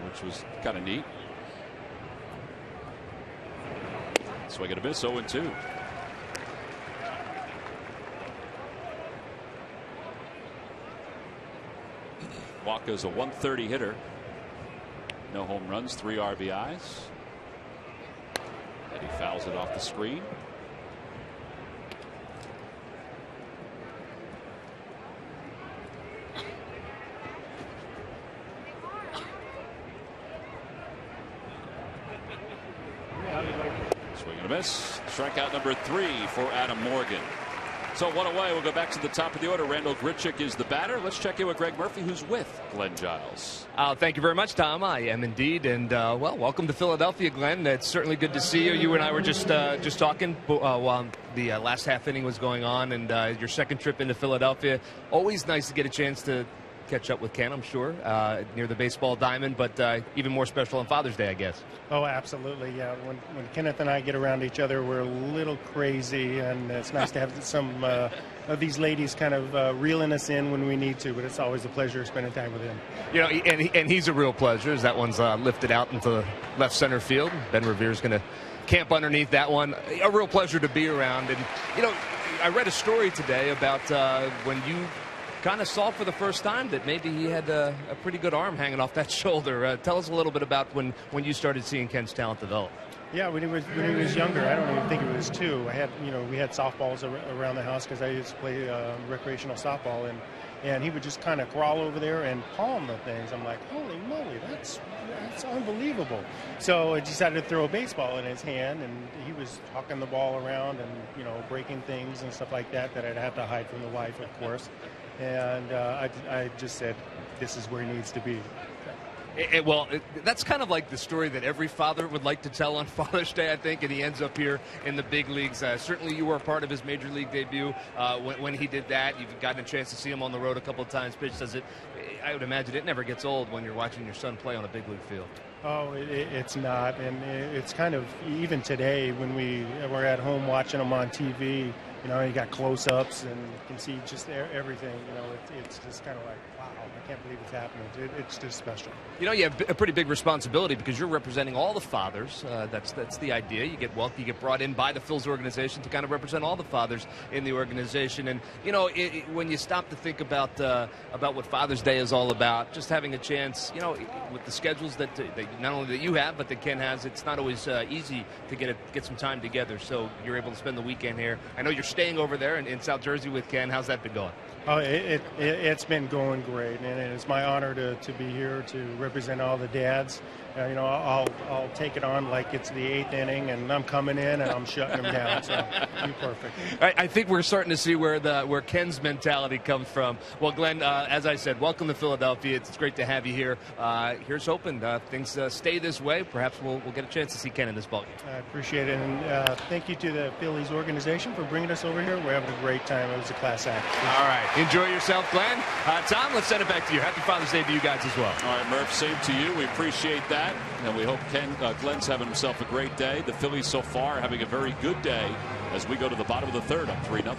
which was kind of neat. Swing and a miss, 0-2. Wacha's a 130 hitter. No home runs, 3 RBIs. And he fouls it off the screen. Swing and a miss. Strikeout number 3 for Adam Morgan. So 1 away. We'll go back to the top of the order. Randall Grichuk is the batter. Let's check in with Greg Murphy, who's with Glenn Giles. Thank you very much, Tom. I am indeed. And, well, welcome to Philadelphia, Glenn. It's certainly good to see you. You and I were just talking while the last half inning was going on, and your second trip into Philadelphia. Always nice to get a chance to catch up with Ken, I'm sure, near the baseball diamond, but even more special on Father's Day, I guess. Oh, absolutely, yeah. When Kenneth and I get around each other, we're a little crazy, and it's nice to have some of these ladies kind of reeling us in when we need to, but it's always a pleasure spending time with him. You know, and he's a real pleasure, as that one's lifted out into left center field. Ben Revere's going to camp underneath that one. A real pleasure to be around. And, you know, I read a story today about when you kind of saw for the first time that maybe he had a pretty good arm hanging off that shoulder. Tell us a little bit about when you started seeing Ken's talent develop. Yeah, when he was younger, I don't even think it was 2. We had softballs around the house because I used to play recreational softball, and he would just kind of crawl over there and palm the things. I'm like, holy moly, that's unbelievable. So I decided to throw a baseball in his hand, and he was hucking the ball around and, you know, breaking things and stuff like that I'd have to hide from the wife, of course. And I just said, this is where he needs to be. That's kind of like the story that every father would like to tell on Father's Day, I think, and he ends up here in the big leagues. Certainly you were a part of his major league debut when he did that. You've gotten a chance to see him on the road a couple of times. Pitch does it. I would imagine it never gets old when you're watching your son play on a big league field. Oh, it's not, and it's kind of, even today when we're at home watching him on TV, you know, you got close-ups and you can see just everything. You know, it's just kind of like, wow, I can't believe it's happening. It's just special. You know, you have a pretty big responsibility because you're representing all the fathers. That's the idea. You get brought in by the Phillies organization to kind of represent all the fathers in the organization. And you know, when you stop to think about what Father's Day is all about, just having a chance, you know, with the schedules that not only that you have but that Ken has, it's not always easy to get some time together. So you're able to spend the weekend here. I know you're staying over there in South Jersey with Ken. How's that been going? Oh, it's been going great, and it's my honor to be here to represent all the dads. You know, I'll take it on like it's the 8th inning, and I'm coming in and I'm shutting them down. So be perfect. I think we're starting to see where Ken's mentality comes from. Well, Glenn, as I said, welcome to Philadelphia. It's great to have you here. Here's hoping things stay this way. Perhaps we'll get a chance to see Ken in this ballgame. I appreciate it, and thank you to the Phillies organization for bringing us over here. We're having a great time. It was a class act. All right, enjoy yourself, Glenn. Tom, let's send it back to you. Happy Father's Day to you guys as well. All right, Murph, same to you. We appreciate that. And we hope Glenn's having himself a great day. The Phillies so far having a very good day as we go to the bottom of the 3rd up 3-0.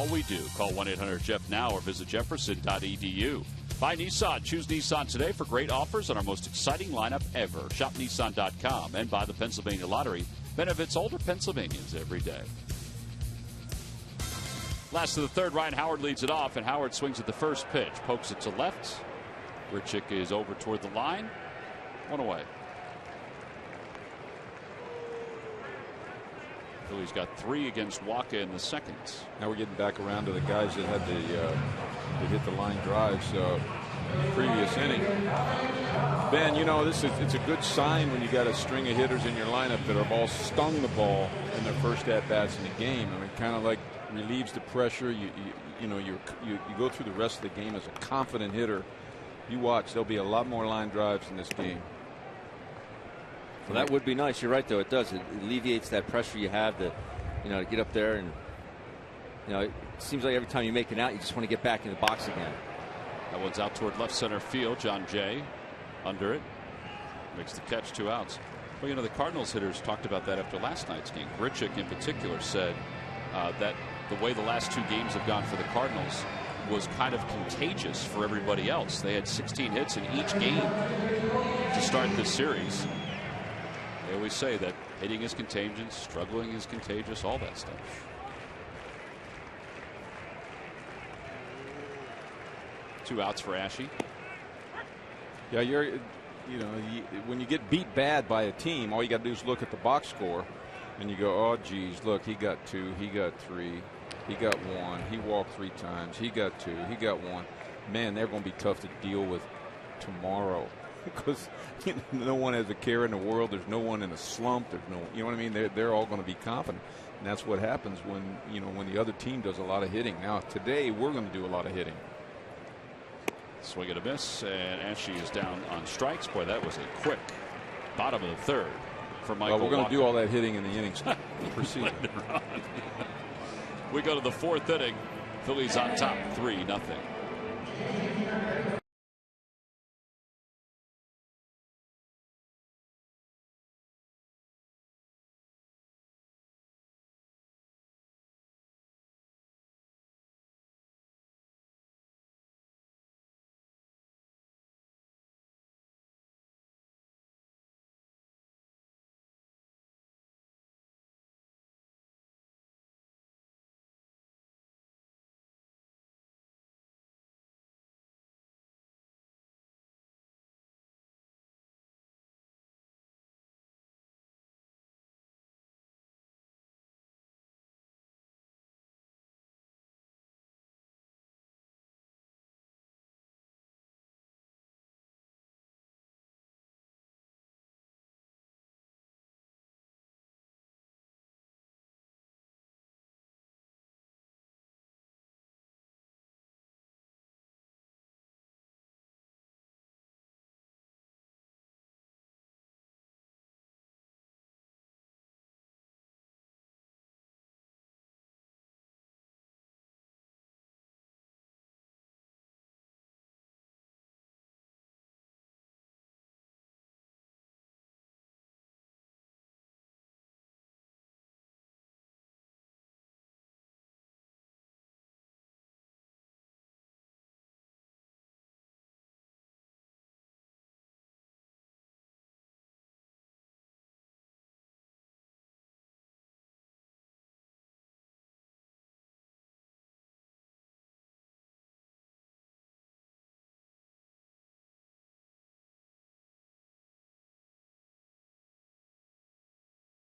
all we do. Call 1-800-JEFF-NOW or visit jefferson.edu. Buy Nissan. Choose Nissan today for great offers on our most exciting lineup ever. Shop Nissan.com and buy the Pennsylvania Lottery. Benefits older Pennsylvanians every day. Last of the third, Ryan Howard leads it off, and Howard swings at the first pitch. Pokes it to left. Grichuk is over toward the line. 1 away. Phillies got 3 against Waka in the second. Now we're getting back around to the guys that had the hit the line drives previous inning. Ben, you know, it's a good sign when you got a string of hitters in your lineup that have all stung the ball in their first at bats in the game. I mean, kind of like relieves the pressure. You go through the rest of the game as a confident hitter. You watch, there'll be a lot more line drives in this game. Well, that would be nice. You're right, though. It does. It alleviates that pressure you have to get up there, and it seems like every time you make an out, you just want to get back in the box again. That one's out toward left center field. John Jay under it makes the catch. 2 outs. Well, the Cardinals hitters talked about that after last night's game. Grichuk in particular said that the way the last 2 games have gone for the Cardinals was kind of contagious for everybody else. They had 16 hits in each game to start this series. They always say that hitting is contagious, struggling is contagious, all that stuff. 2 outs for Ashe. Yeah, when you get beat bad by a team, all you got to do is look at the box score, and you go, oh, geez, look, he got 2, he got 3, he got 1, he walked 3 times, he got 2, he got 1. Man, they're going to be tough to deal with tomorrow. Because no one has a care in the world. There's no one in a slump. There's no, you know what I mean? They're all going to be confident, and that's what happens when when the other team does a lot of hitting. Now today we're going to do a lot of hitting. Swing and a miss, and Ashe is down on strikes. Boy, that was a quick bottom of the third for Michael. Well, we're going Walker. to do all that hitting in the innings. Proceed. We go to the 4th inning. Phillies on top, 3-0.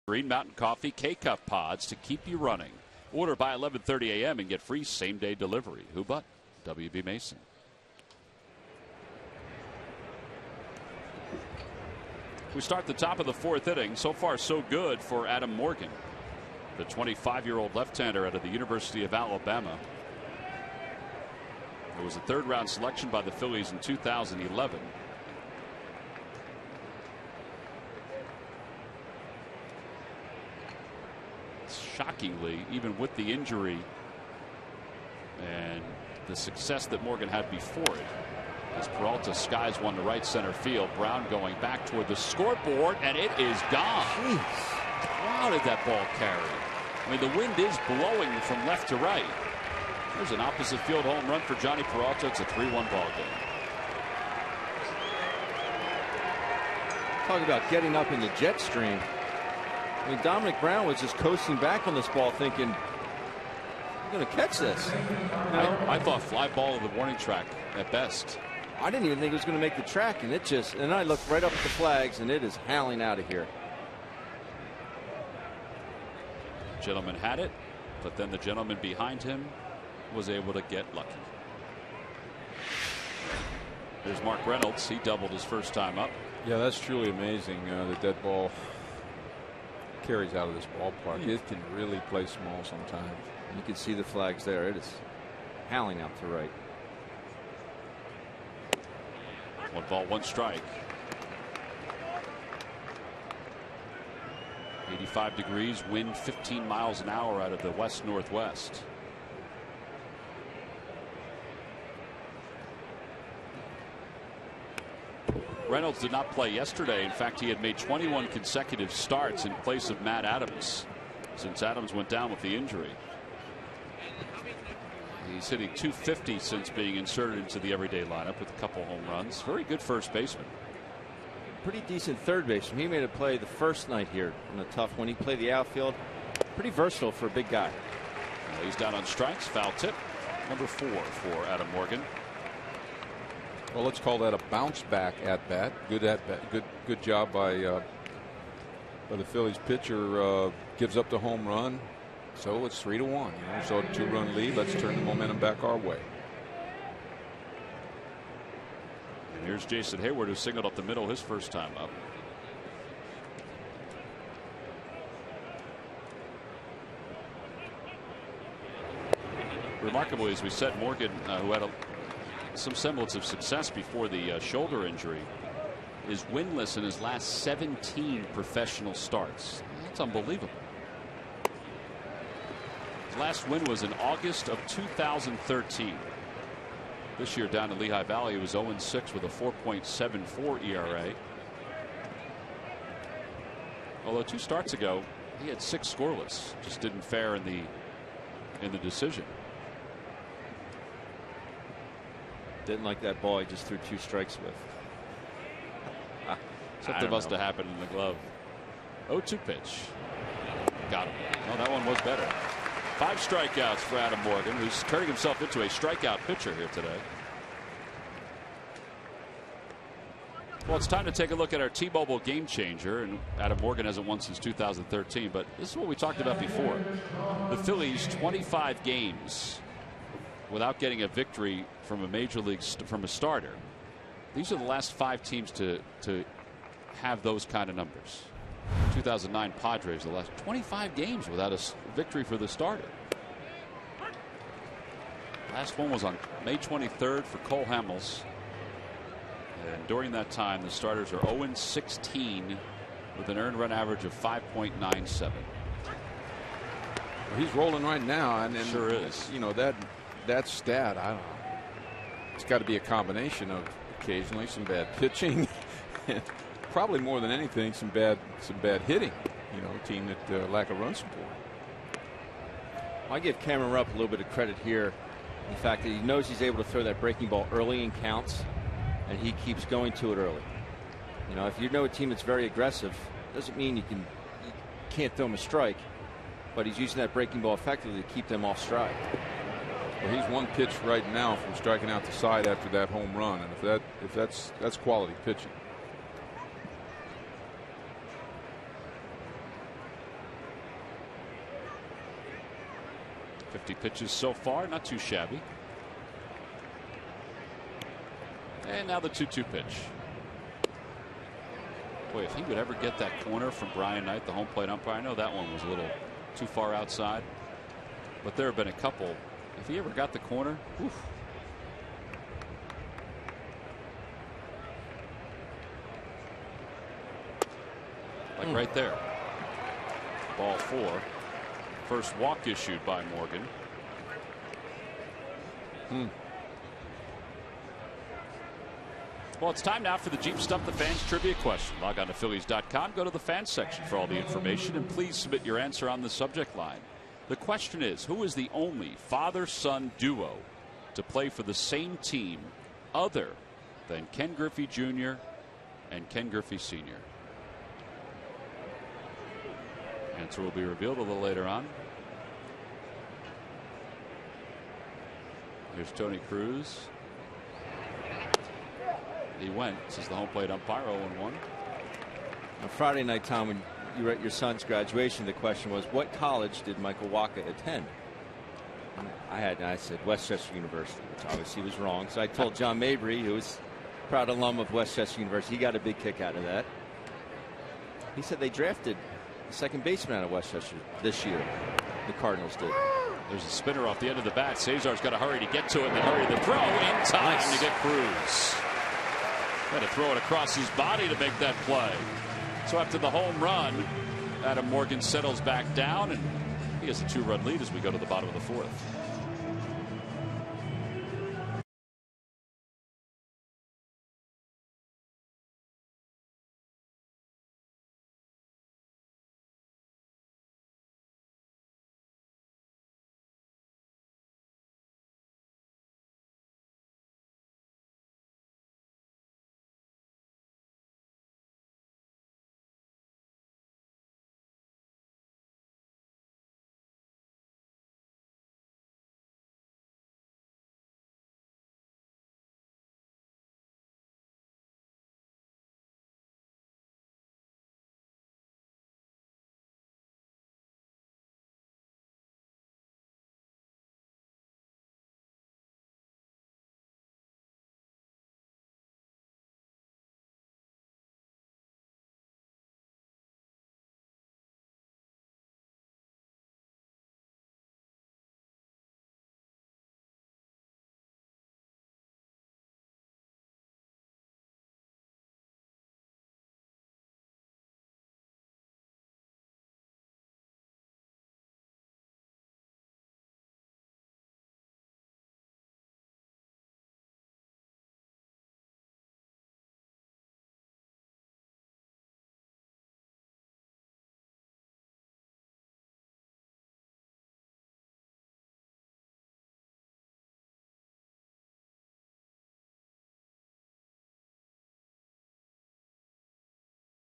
Green Mountain Coffee K-Cup pods to keep you running. Order by 11:30 a.m. and get free same-day delivery. Who but W.B. Mason. We start the top of the 4th inning. So far, so good for Adam Morgan, the 25-year-old left-hander out of the University of Alabama. It was a 3rd-round selection by the Phillies in 2011. Shockingly, even with the injury and the success that Morgan had before it, as Peralta skies one to right center field. Brown going back toward the scoreboard, and it is gone. Jeez. How did that ball carry? I mean, the wind is blowing from left to right. There's an opposite field home run for Johnny Peralta. It's a 3-1 ball game. Talk about getting up in the jet stream. I mean, Dominic Brown was just coasting back on this ball thinking, I'm going to catch this. You know? I thought fly ball of the warning track at best. I didn't even think it was going to make the track, and and I looked right up at the flags, and it is howling out of here. Gentleman had it, but then the gentleman behind him was able to get lucky. There's Mark Reynolds. He doubled his first time up. Yeah, that's truly amazing that that ball carries out of this ballpark. It can really play small sometimes. You can see the flags there. It is howling out to right. 1 ball, 1 strike. 85 degrees, wind 15 miles an hour out of the west northwest. Reynolds did not play yesterday. In fact, he had made 21 consecutive starts in place of Matt Adams since Adams went down with the injury. He's hitting .250 since being inserted into the everyday lineup with a couple home runs. Very good first baseman. Pretty decent third baseman. He made a play the first night here in a tough one. He played the outfield. Pretty versatile for a big guy. He's down on strikes. Foul tip. Number 4 for Adam Morgan. Well, let's call that a bounce back at bat. Good at bat. Good job by the Phillies pitcher. Gives up the home run. So it's 3-1. You know, so a 2-run lead. Let's turn the momentum back our way. And here's Jason Hayward, who singled up the middle his first time up. Remarkably, as we said, Morgan, who had some semblance of success before the shoulder injury, is winless in his last 17 professional starts. That's unbelievable. His last win was in August of 2013. This year down in Lehigh Valley, he was 0-6 with a 4.74 ERA. Although 2 starts ago, he had 6 scoreless. Just didn't fare in the decision. Didn't like that ball he just threw 2 strikes with. Something must have happened in the glove. 0-2 pitch. Got him. Oh, that one was better. 5 strikeouts for Adam Morgan, who's turning himself into a strikeout pitcher here today. Well, it's time to take a look at our T-Mobile game changer, and Adam Morgan hasn't won since 2013, but this is what we talked about before. The Phillies 25 games without getting a victory from a major league from a starter. These are the last 5 teams to have those kind of numbers. 2009 Padres, the last 25 games without a victory for the starter. Last one was on May 23rd for Cole Hamels. And during that time, the starters are 0-16 with an earned run average of 5.97. Well, he's rolling right now, and sure is. You know that stat. I don't know. It's got to be a combination of occasionally some bad pitching. Probably more than anything, some bad hitting. You know, a team that lack of run support. I give Cameron Rupp a little bit of credit here. The fact that he knows he's able to throw that breaking ball early in counts, and he keeps going to it early. You know, if you know a team that's very aggressive, doesn't mean you can't throw him a strike, but he's using that breaking ball effectively to keep them off stride. Well, he's 1 pitch right now from striking out the side after that home run, and if that's quality pitching. Pitches so far, not too shabby. And now the 2-2 pitch. Boy, if he would ever get that corner from Brian Knight, the home plate umpire, I know that one was a little too far outside, but there have been a couple. If he ever got the corner, oof. Like right there. Ball 4. First walk issued by Morgan. Well, it's time now for the Jeep Stump the Fans trivia question. Log on to Phillies.com, go to the fans section for all the information, and please submit your answer on the subject line. The question is, who is the only father-son duo to play for the same team other than Ken Griffey Jr. and Ken Griffey Sr.? Answer will be revealed a little later on. Here's Tony Cruz. He went. This is the home plate umpire, 0-1. On Friday night, Tom, when you were at your son's graduation, the question was, what college did Michael Wacha attend? I said Westchester University, which obviously was wrong. So I told John Mabry, who was a proud alum of Westchester University, he got a big kick out of that. He said they drafted the second baseman out of Westchester this year. The Cardinals did. There's a spinner off the end of the bat. Cesar's got to hurry to get to it and then hurry to throw in time to get Cruz. Got to throw it across his body to make that play. So after the home run, Adam Morgan settles back down, and he has a 2-run lead as we go to the bottom of the fourth.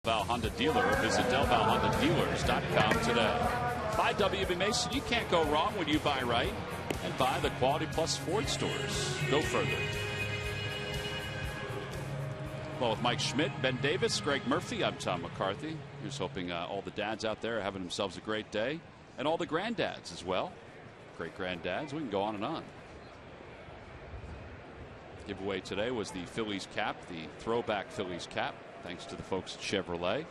Val Honda dealer. Visit DelValHondaDealers.com today. Buy WB Mason. You can't go wrong when you buy right and buy the Quality Plus Ford stores. Go further. Well, with Mike Schmidt, Ben Davis, Greg Murphy, I'm Tom McCarthy. Here's hoping all the dads out there are having themselves a great day, and all the granddads as well. Great granddads. We can go on and on. Giveaway today was the Phillies cap, the throwback Phillies cap, thanks to the folks at Chevrolet.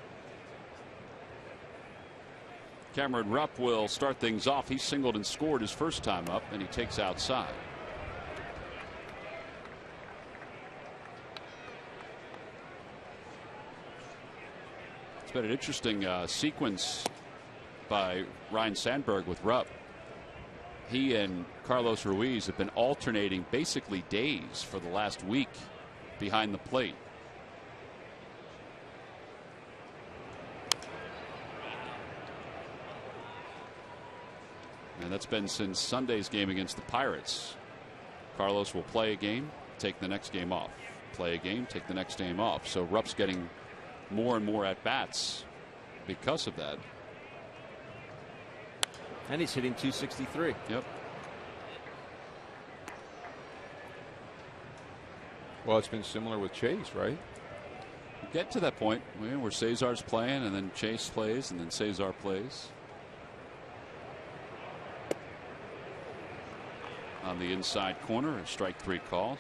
Cameron Rupp will start things off. He singled and scored his first time up, and he takes outside. It's been an interesting sequence by Ryan Sandberg with Rupp. He and Carlos Ruiz have been alternating basically days for the last week behind the plate. And that's been since Sunday's game against the Pirates. Carlos will play a game, take the next game off. Play a game, take the next game off. So Rupp's getting more and more at bats because of that. And he's hitting .263. Yep. Well, it's been similar with Chase, right? Get to that point where Cesar's playing, and then Chase plays, and then Cesar plays. On the inside corner, a strike 3 call.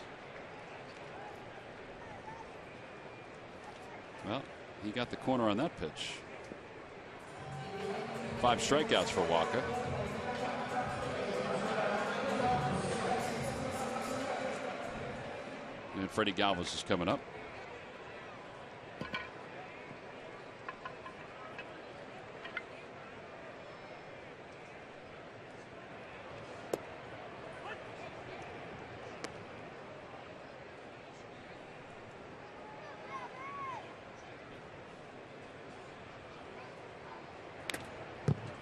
Well, he got the corner on that pitch. 5 strikeouts for Wacha. And Freddie Galvis is coming up.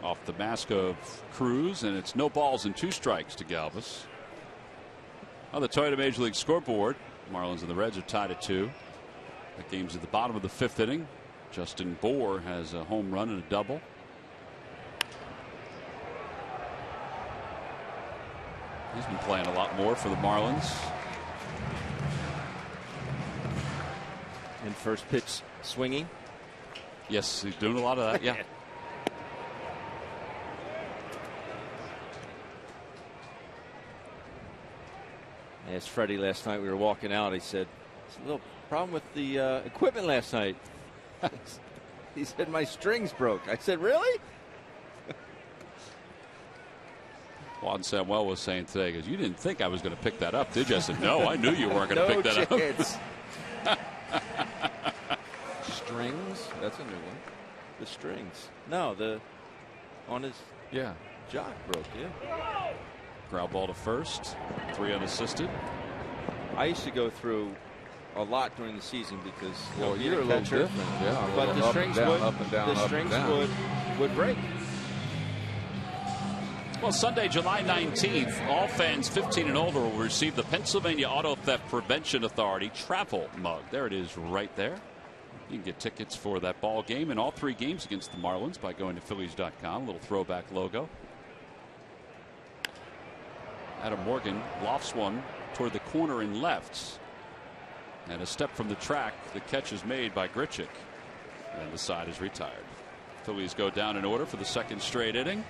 off the mask of Cruz, and it's no balls and 2 strikes to Galvis. On the Toyota Major League scoreboard, Marlins and the Reds are tied at 2. That game's at the bottom of the 5th inning. Justin Bour has a home run and a double. He's been playing a lot more for the Marlins. And first pitch swinging. Yes, he's doing a lot of that. Yeah. As Freddie last night, we were walking out. He said, "There's a little problem with the equipment last night." He said, "My strings broke." I said, "Really?" Juan Samuel was saying today, because you didn't think I was going to pick that up, did you? I said, no, I knew you weren't going to pick that up. Strings? That's a new one. The strings. No, on his jock broke. Yeah. Ground ball to first. 3 unassisted. I used to go through a lot during the season because you're a little different. Yeah, but the strings would break. Well, Sunday, July 19th, all fans 15 and older will receive the Pennsylvania Auto Theft Prevention Authority travel mug. There it is right there. You can get tickets for that ball game and all 3 games against the Marlins by going to Phillies.com. A little throwback logo. Adam Morgan lofts one toward the corner and left. And a step from the track. The catch is made by Grichuk. And the side is retired. Phillies go down in order for the 2nd straight inning.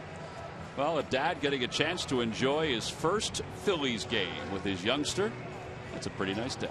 Well, a dad getting a chance to enjoy his first Phillies game with his youngster. That's a pretty nice day.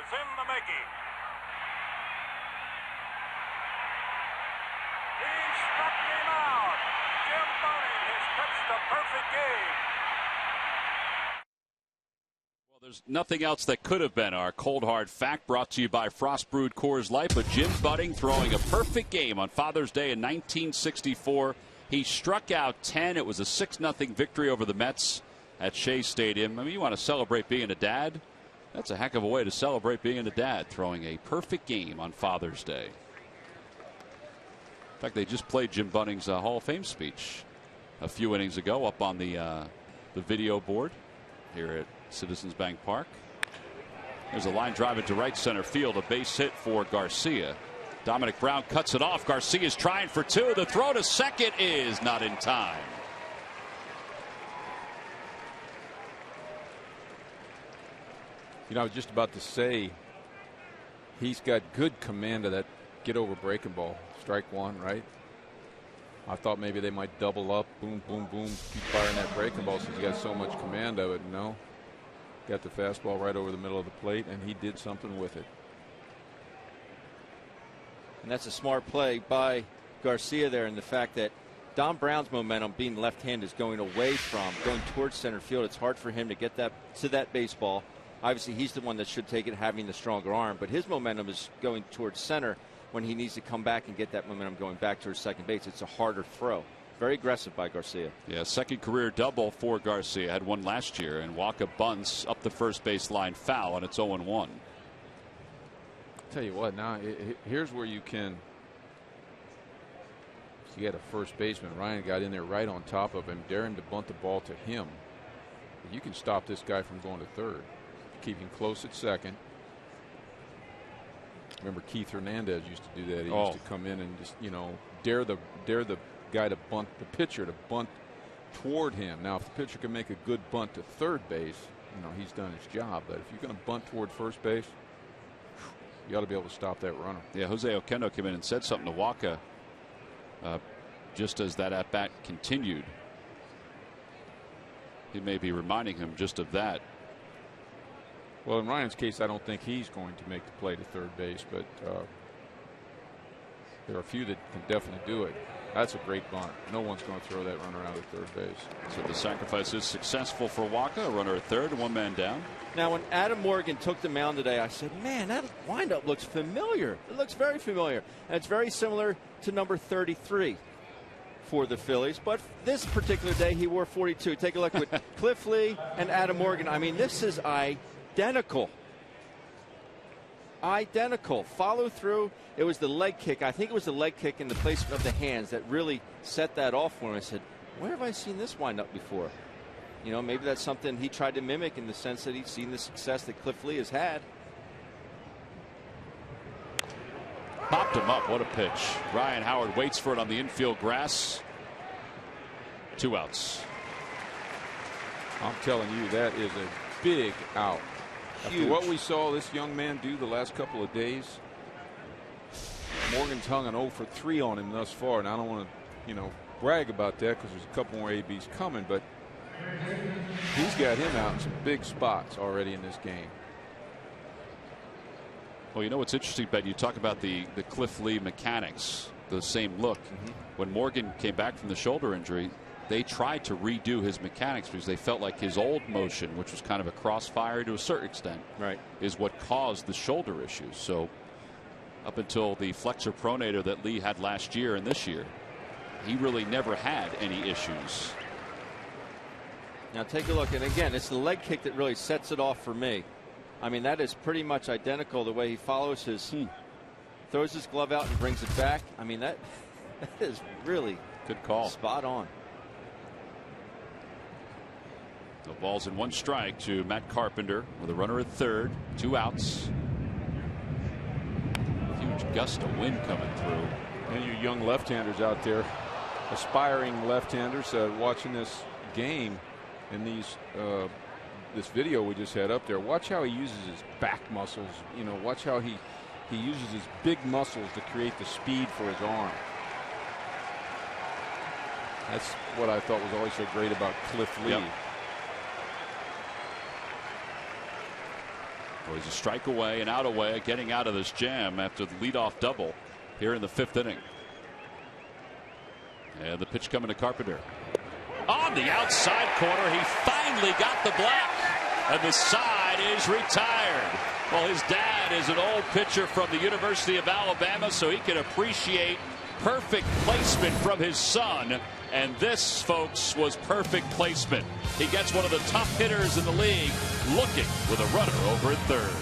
It's in the making. He struck him out. Jim Bunning has pitched a perfect game. Well, there's nothing else that could have been our cold hard fact, brought to you by Frost Brewed Coors Light. But Jim Bunning throwing a perfect game on Father's Day in 1964. He struck out 10. It was a 6-0 victory over the Mets at Shea Stadium. I mean, you want to celebrate being a dad? That's a heck of a way to celebrate being a dad, throwing a perfect game on Father's Day. In fact, they just played Jim Bunning's Hall of Fame speech a few innings ago up on the video board here at Citizens Bank Park. There's a line drive into right center field, a base hit for Garcia. Dominic Brown cuts it off. Garcia's trying for 2. The throw to second is not in time. You know, I was just about to say, he's got good command of that get over breaking ball. Strike 1, right? I thought maybe they might double up, boom, boom, boom, keep firing that breaking ball since he got so much command of it. No, got the fastball right over the middle of the plate, and he did something with it. And that's a smart play by Garcia there, and the fact that Don Brown's momentum, being left-handed, is going towards center field. It's hard for him to get to that baseball. Obviously, he's the one that should take it, having the stronger arm, but his momentum is going towards center when he needs to come back and get that momentum going back towards second base. It's a harder throw. Very aggressive by Garcia. Yeah, second career double for Garcia. Had one last year, and Walker bunts up the first base line foul, and it's 0-1. Tell you what, now here's where you can. You got a first baseman. Ryan got in there right on top of him, daring to bunt the ball to him. You can stop this guy from going to third. Keep him close at second. Remember Keith Hernandez used to do that. He used to come in and just, dare the guy to bunt, the pitcher to bunt toward him. Now, if the pitcher can make a good bunt to third base, he's done his job. But if you're going to bunt toward first base, you ought to be able to stop that runner. Yeah, Jose Oquendo came in and said something to Walker just as that at bat continued. He may be reminding him just of that. Well, in Ryan's case, I don't think he's going to make the play to third base, but there are a few that can definitely do it. That's a great bunt. No one's going to throw that runner out at third base. So the sacrifice is successful for Walker. A runner at third, one man down. Now, when Adam Morgan took the mound today, I said, man, that windup looks familiar. It looks very familiar. And it's very similar to number 33 for the Phillies. But this particular day, he wore 42. Take a look with Cliff Lee and Adam Morgan. I mean, this is identical. Identical. Follow through. It was the leg kick. I think it was the leg kick and the placement of the hands that really set that off for him. I said, where have I seen this wind up before? Maybe that's something he tried to mimic in the sense that he's seen the success that Cliff Lee has had. Popped him up. What a pitch. Ryan Howard waits for it on the infield grass. 2 outs. I'm telling you, that is a big out. After what we saw this young man do the last couple of days, Morgan's hung an 0 for 3 on him thus far, and I don't want to, brag about that because there's a couple more ABs coming, but he's got him out in some big spots already in this game. Well, what's interesting, Ben, you talk about the Cliff Lee mechanics, the same look. When Morgan came back from the shoulder injury, they tried to redo his mechanics because they felt like his old motion, which was kind of a crossfire to a certain extent, is what caused the shoulder issues. So up until the flexor pronator that Lee had last year and this year, he really never had any issues. Now take a look, and again, it's the leg kick that really sets it off for me. I mean, that is pretty much identical the way he follows his, throws his glove out and brings it back. I mean, that is really good call. Spot on. The ball's in 1 strike to Matt Carpenter with a runner at third, 2 outs. Huge gust of wind coming through. And you young left-handers out there, aspiring left-handers watching this game and this video we just had up there. Watch how he uses his back muscles. Watch how he uses his big muscles to create the speed for his arm. That's what I thought was always so great about Cliff Lee. Yep. Well, he's a strike away and out away, getting out of this jam after the leadoff double here in the 5th inning. And the pitch coming to Carpenter. On the outside corner, he finally got the black, and the side is retired. Well, his dad is an old pitcher from the University of Alabama, so he can appreciate perfect placement from his son. And this, folks, was perfect placement. He gets one of the top hitters in the league looking with a runner over at third.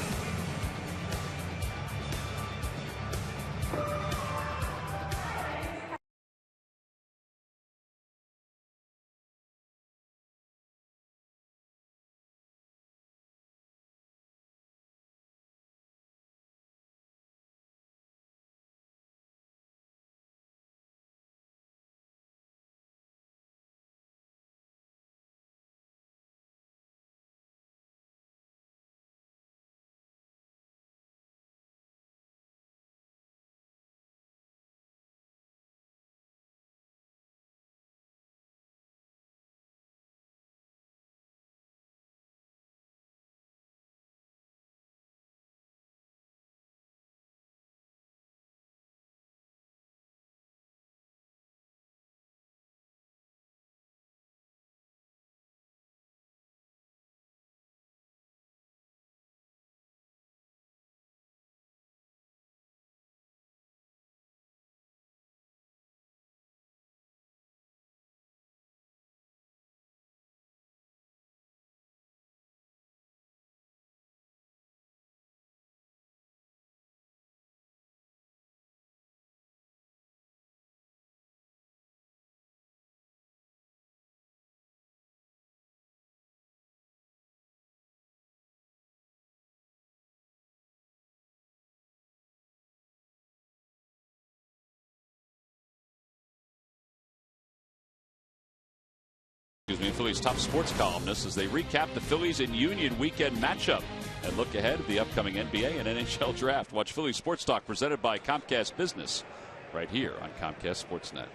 Phillies top sports columnists as they recap the Phillies and Union weekend matchup and look ahead at the upcoming NBA and NHL draft. Watch Phillies Sports Talk presented by Comcast Business right here on Comcast Sportsnet.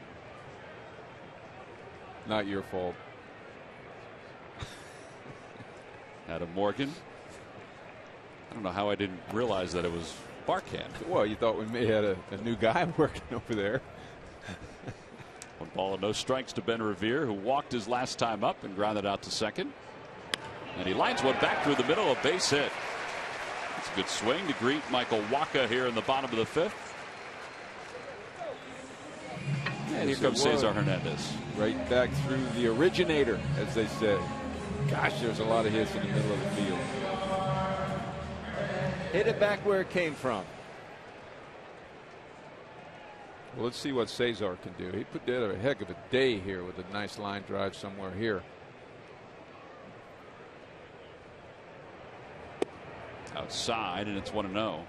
Not your fault. Adam Morgan. I don't know how I didn't realize that it was Barkan. Well, you thought we may have a new guy working over there. 1 ball and no strikes to Ben Revere, who walked his last time up and grounded out to second. And he lines one back through the middle, a base hit. It's a good swing to greet Michael Wacha here in the bottom of the 5th. And here comes Cesar Hernandez. Right back through the originator, as they say. Gosh, there's a lot of hits in the middle of the field. Hit it back where it came from. Well, let's see what Cesar can do. He put together a heck of a day here with a nice line drive somewhere here. Outside, and it's 1-0.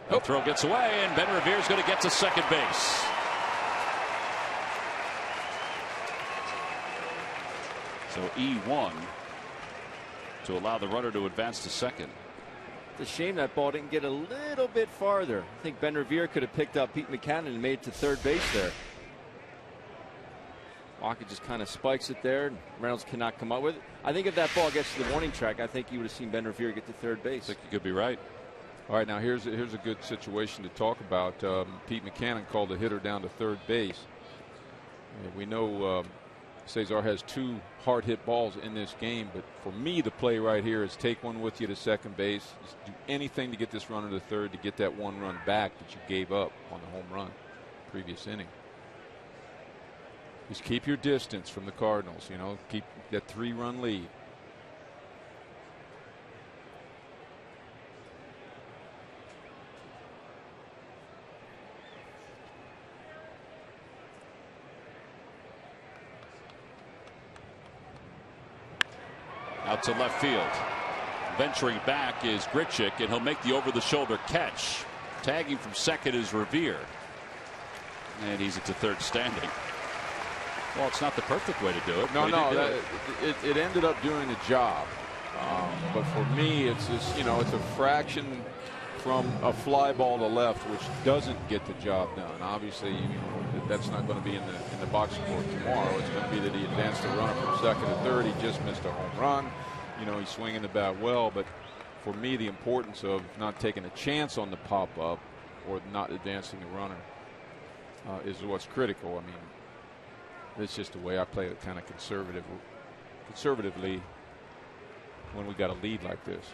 The throw gets away, and Ben Revere's going to get to second base. So E1 to allow the runner to advance to second. It's a shame that ball didn't get a little bit farther. I think Ben Revere could have picked up Pete Mackanin and made it to third base there. Walker just kind of spikes it there. Reynolds cannot come up with it. I think if that ball gets to the warning track, I think you would have seen Ben Revere get to third base. I think you could be right. All right, now here's a good situation to talk about. Pete Mackanin called a hitter down to third base. And we know Cesar has 2 hard hit balls in this game, but for me the play right here is take one with you to second base. Just do anything to get this runner to third to get that 1 run back that you gave up on the home run previous inning. Just keep your distance from the Cardinals, you know, keep that 3-run lead. Out to left field. Venturing back is Grichuk, and he'll make the over-the-shoulder catch. Tagging from second is Revere. And he's at the third standing. Well, it's not the perfect way to do it. No, it ended up doing the job. But for me, it's just, you know, it's a fraction from a fly ball to left, which doesn't get the job done. Obviously, you know, that's not going to be in the box score tomorrow. It's going to be that he advanced the runner from second to third. He just missed a home run. You know, he's swinging the bat well, but for me, the importance of not taking a chance on the pop up or not advancing the runner is what's critical. I mean, it's just the way I play it, kind of conservatively when we got a lead like this.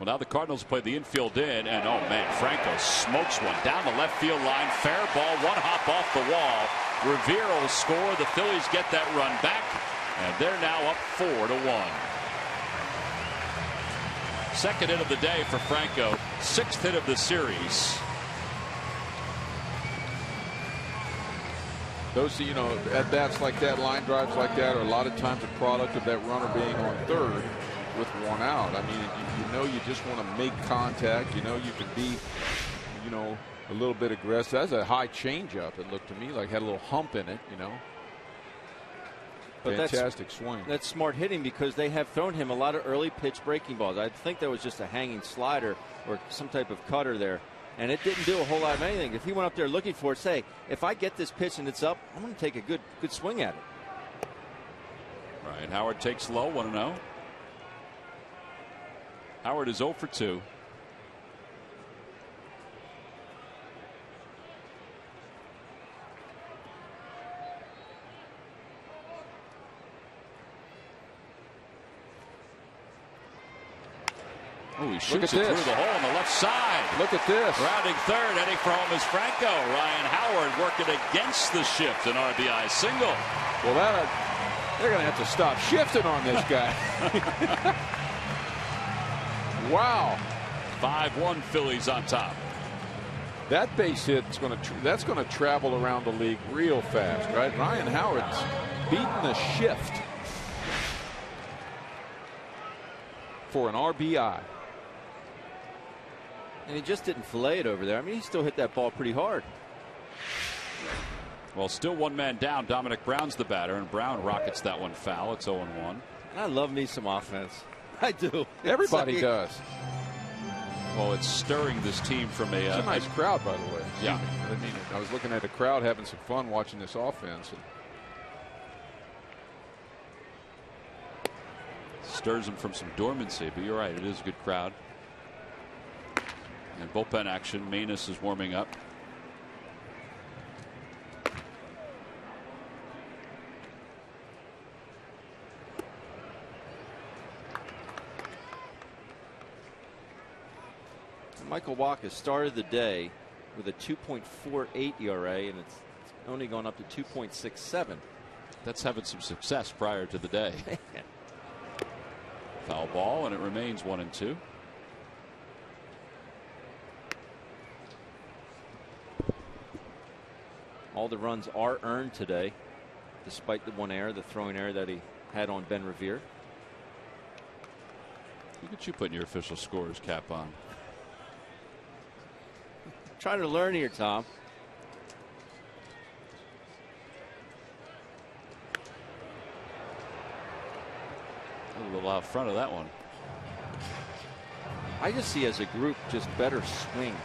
Well, now the Cardinals play the infield in, and oh man, Franco smokes one down the left field line. Fair ball, 1 hop off the wall. Revere will score. The Phillies get that run back, and they're now up 4-1. Second hit of the day for Franco, 6th hit of the series. Those, you know, at bats like that, line drives like that, are a lot of times a product of that runner being on third with 1 out. I mean, you know, you just want to make contact. You know, you can be, you know, a little bit aggressive. That's a high changeup. It looked to me like had a little hump in it. You know, but fantastic swing. That's smart hitting because they have thrown him a lot of early pitch breaking balls. I think that was just a hanging slider or some type of cutter there. And it didn't do a whole lot of anything. If he went up there looking for it, say, if I get this pitch and it's up, I'm going to take a good swing at it. Ryan Howard takes low, 1-0. Howard is 0 for 2. Oh, he shoots it through the hole on the left side. Look at this. Rounding third, heading for home is Franco. Ryan Howard working against the shift, an RBI single. Well, they're going to have to stop shifting on this guy. Wow. 5-1 Phillies on top. That base hit that's going to travel around the league real fast, right? Ryan Howard's beating the shift. for an RBI. And he just didn't fillet it over there. I mean, he still hit that ball pretty hard. Well, still one man down. Dominic Brown's the batter, and Brown rockets that one foul. It's 0-1. I love me some offense. I do. Everybody does. Well, it's stirring this team from a. It's a nice crowd, by the way. Yeah. I mean, I was looking at the crowd having some fun watching this offense. Stirs them from some dormancy, but you're right. It is a good crowd. And bullpen action. Manus is warming up. Michael Wacha started the day with a 2.48 ERA, and it's only gone up to 2.67. That's having some success prior to the day. Foul ball, and it remains 1-2. All the runs are earned today, despite the one error, the throwing error that he had on Ben Revere. Look at you putting your official scorer's cap on. Trying to learn here, Tom. A little out front of that one. I just see as a group just better swings.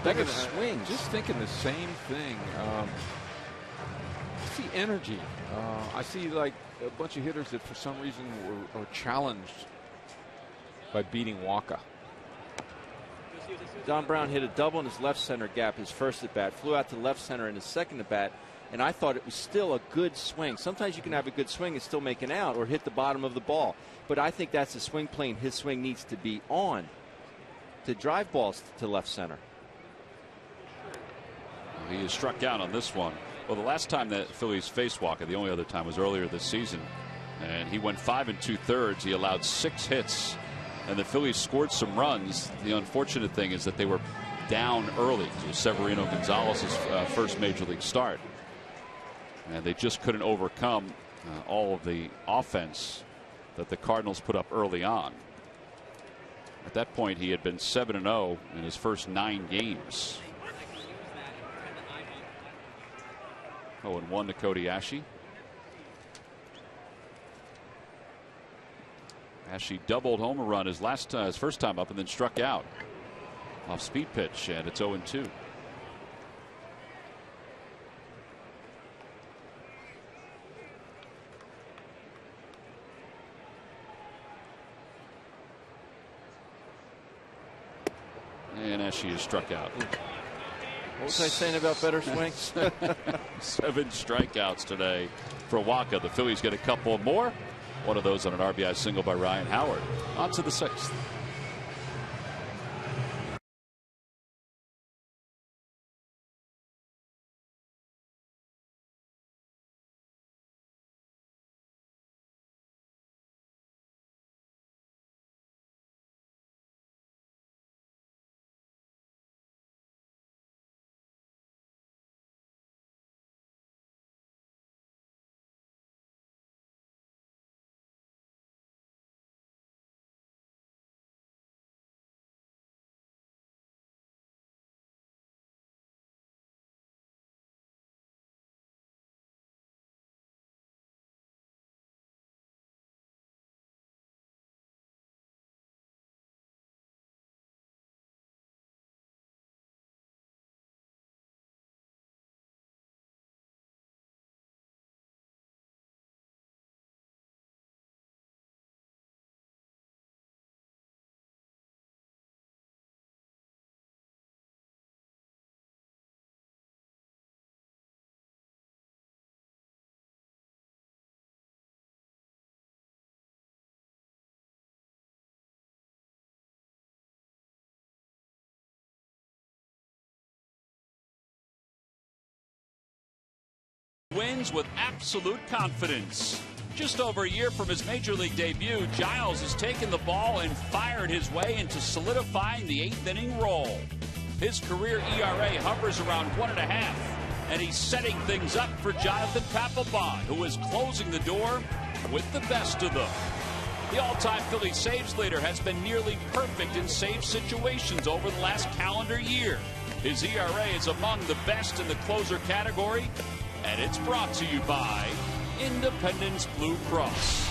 Better swings. Just thinking the same thing. I see energy. I see like a bunch of hitters that for some reason are challenged by beating Wacha. Don Brown hit a double in his left center gap his first at bat, flew out to left center in his second at bat, and I thought it was still a good swing. Sometimes you can have a good swing and still make an out or hit the bottom of the ball, but I think that's the swing plane his swing needs to be on to drive balls to left center. He is struck out on this one. Well, the last time that Phillies faced Wacha, the only other time was earlier this season, and he went 5 2/3. He allowed 6 hits. And the Phillies scored some runs. The unfortunate thing is that they were down early. It was Severino Gonzalez's first major league start. And they just couldn't overcome all of the offense that the Cardinals put up early on. At that point, he had been 7-0 in his first 9 games. 0-1 to Cody Ashe. Ashe doubled home a run his first time up and then struck out off speed pitch, and it's 0-2. And Ashe is struck out. What was I saying about better swings? 7 strikeouts today for Wacha. The Phillies get a couple more. One of those on an RBI single by Ryan Howard. On to the 6th. Wins with absolute confidence. Just over a year from his major league debut, Giles has taken the ball and fired his way into solidifying the 8th inning role. His career ERA hovers around 1.5, and he's setting things up for Jonathan Papelbon, who is closing the door with the best of them. The all-time Phillies saves leader has been nearly perfect in save situations over the last calendar year. His ERA is among the best in the closer category, and it's brought to you by Independence Blue Cross.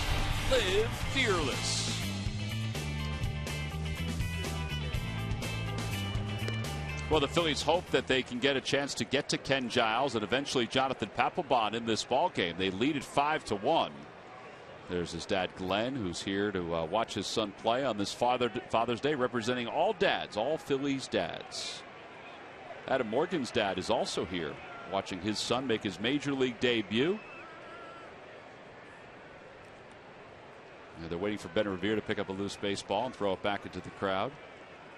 Live fearless. Well, the Phillies hope that they can get a chance to get to Ken Giles and eventually Jonathan Papelbon in this ball game. They lead it 5-1. There's his dad, Glenn, who's here to watch his son play on this Father's Day, representing all dads, all Phillies dads. Adam Morgan's dad is also here, watching his son make his major league debut. And they're waiting for Ben Revere to pick up a loose baseball and throw it back into the crowd.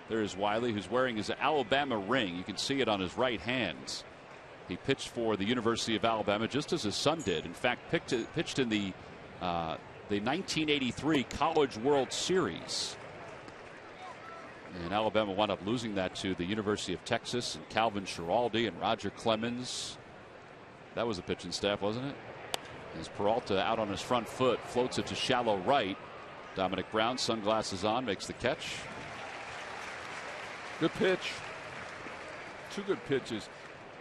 There's Wiley, who's wearing his Alabama ring. You can see it on his right hand. He pitched for the University of Alabama just as his son did. In fact, pitched in the 1983 College World Series. And Alabama wound up losing that to the University of Texas, and Calvin Schiraldi and Roger Clemens. That was the pitching staff, wasn't it? As Peralta out on his front foot, floats it to shallow right. Dominic Brown, sunglasses on, makes the catch. Good pitch. Two good pitches.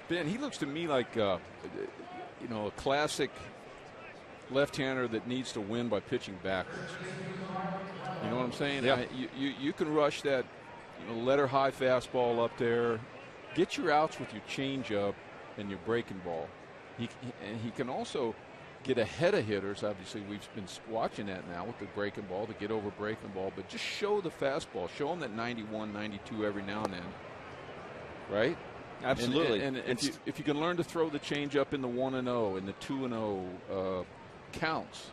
Ben, he looks to me like a classic left-hander that needs to win by pitching backwards. You know what I'm saying? Yeah. You can rush that, letter high fastball up there, get your outs with your changeup and your breaking ball. He can also get ahead of hitters. Obviously, we've been watching that now with the breaking ball to get over breaking ball, but just show the fastball. Show them that 91, 92 every now and then. Right? Absolutely. And if you can learn to throw the changeup in the 1-0 and the 2-0 counts,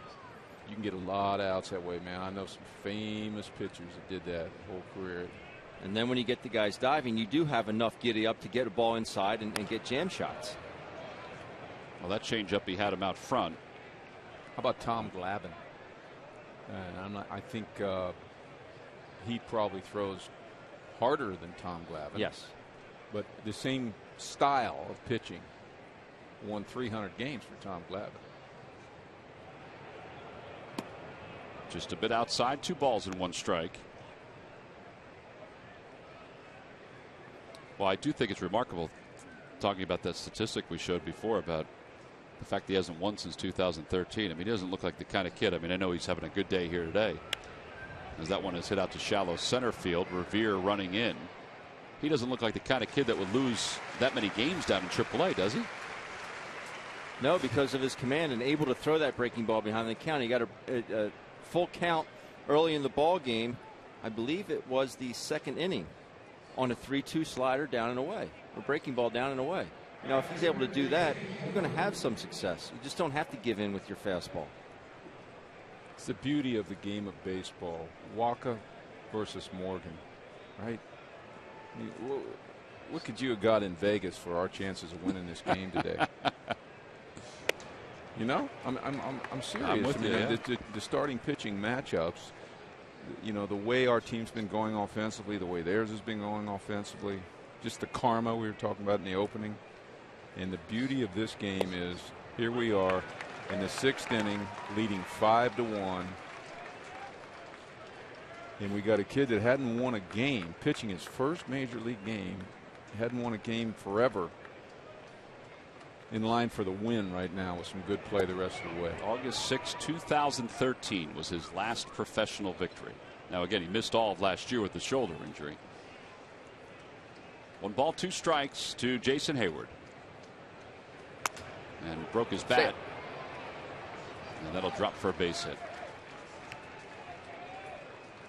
you can get a lot of outs that way, man. I know some famous pitchers that did that whole career. And then when you get the guys diving, you do have enough giddy up to get a ball inside and get jam shots. Well, that changeup, he had him out front. How about Tom Glavine? I think he probably throws harder than Tom Glavine. Yes. But the same style of pitching. Won 300 games for Tom Glavine. Just a bit outside, 2 balls and 1 strike. Well, I do think it's remarkable, talking about that statistic we showed before about the fact that he hasn't won since 2013. I mean, he doesn't look like the kind of kid. I mean, I know he's having a good day here today, as that one is hit out to shallow center field. Revere running in. He doesn't look like the kind of kid that would lose that many games down in AAA, does he? No, because of his command and able to throw that breaking ball behind the count. He got a full count early in the ball game. I believe it was the 2nd inning on a 3-2 slider down and away, or breaking ball down and away. If he's able to do that, you're going to have some success. You just don't have to give in with your fastball. It's the beauty of the game of baseball. Walker versus Morgan, right? I mean, what could you have got in Vegas for our chances of winning this game today? I'm serious. I'm with you, the starting pitching matchups, the way our team's been going offensively, the way theirs has been going offensively, just the karma we were talking about in the opening. And the beauty of this game is here we are in the 6th inning, leading 5-1. And we got a kid that hadn't won a game, pitching his first major league game, hadn't won a game forever, in line for the win right now with some good play the rest of the way. August 6, 2013 was his last professional victory. Now, again, he missed all of last year with the shoulder injury. 1 ball, 2 strikes to Jason Hayward. And broke his bat. And that'll drop for a base hit.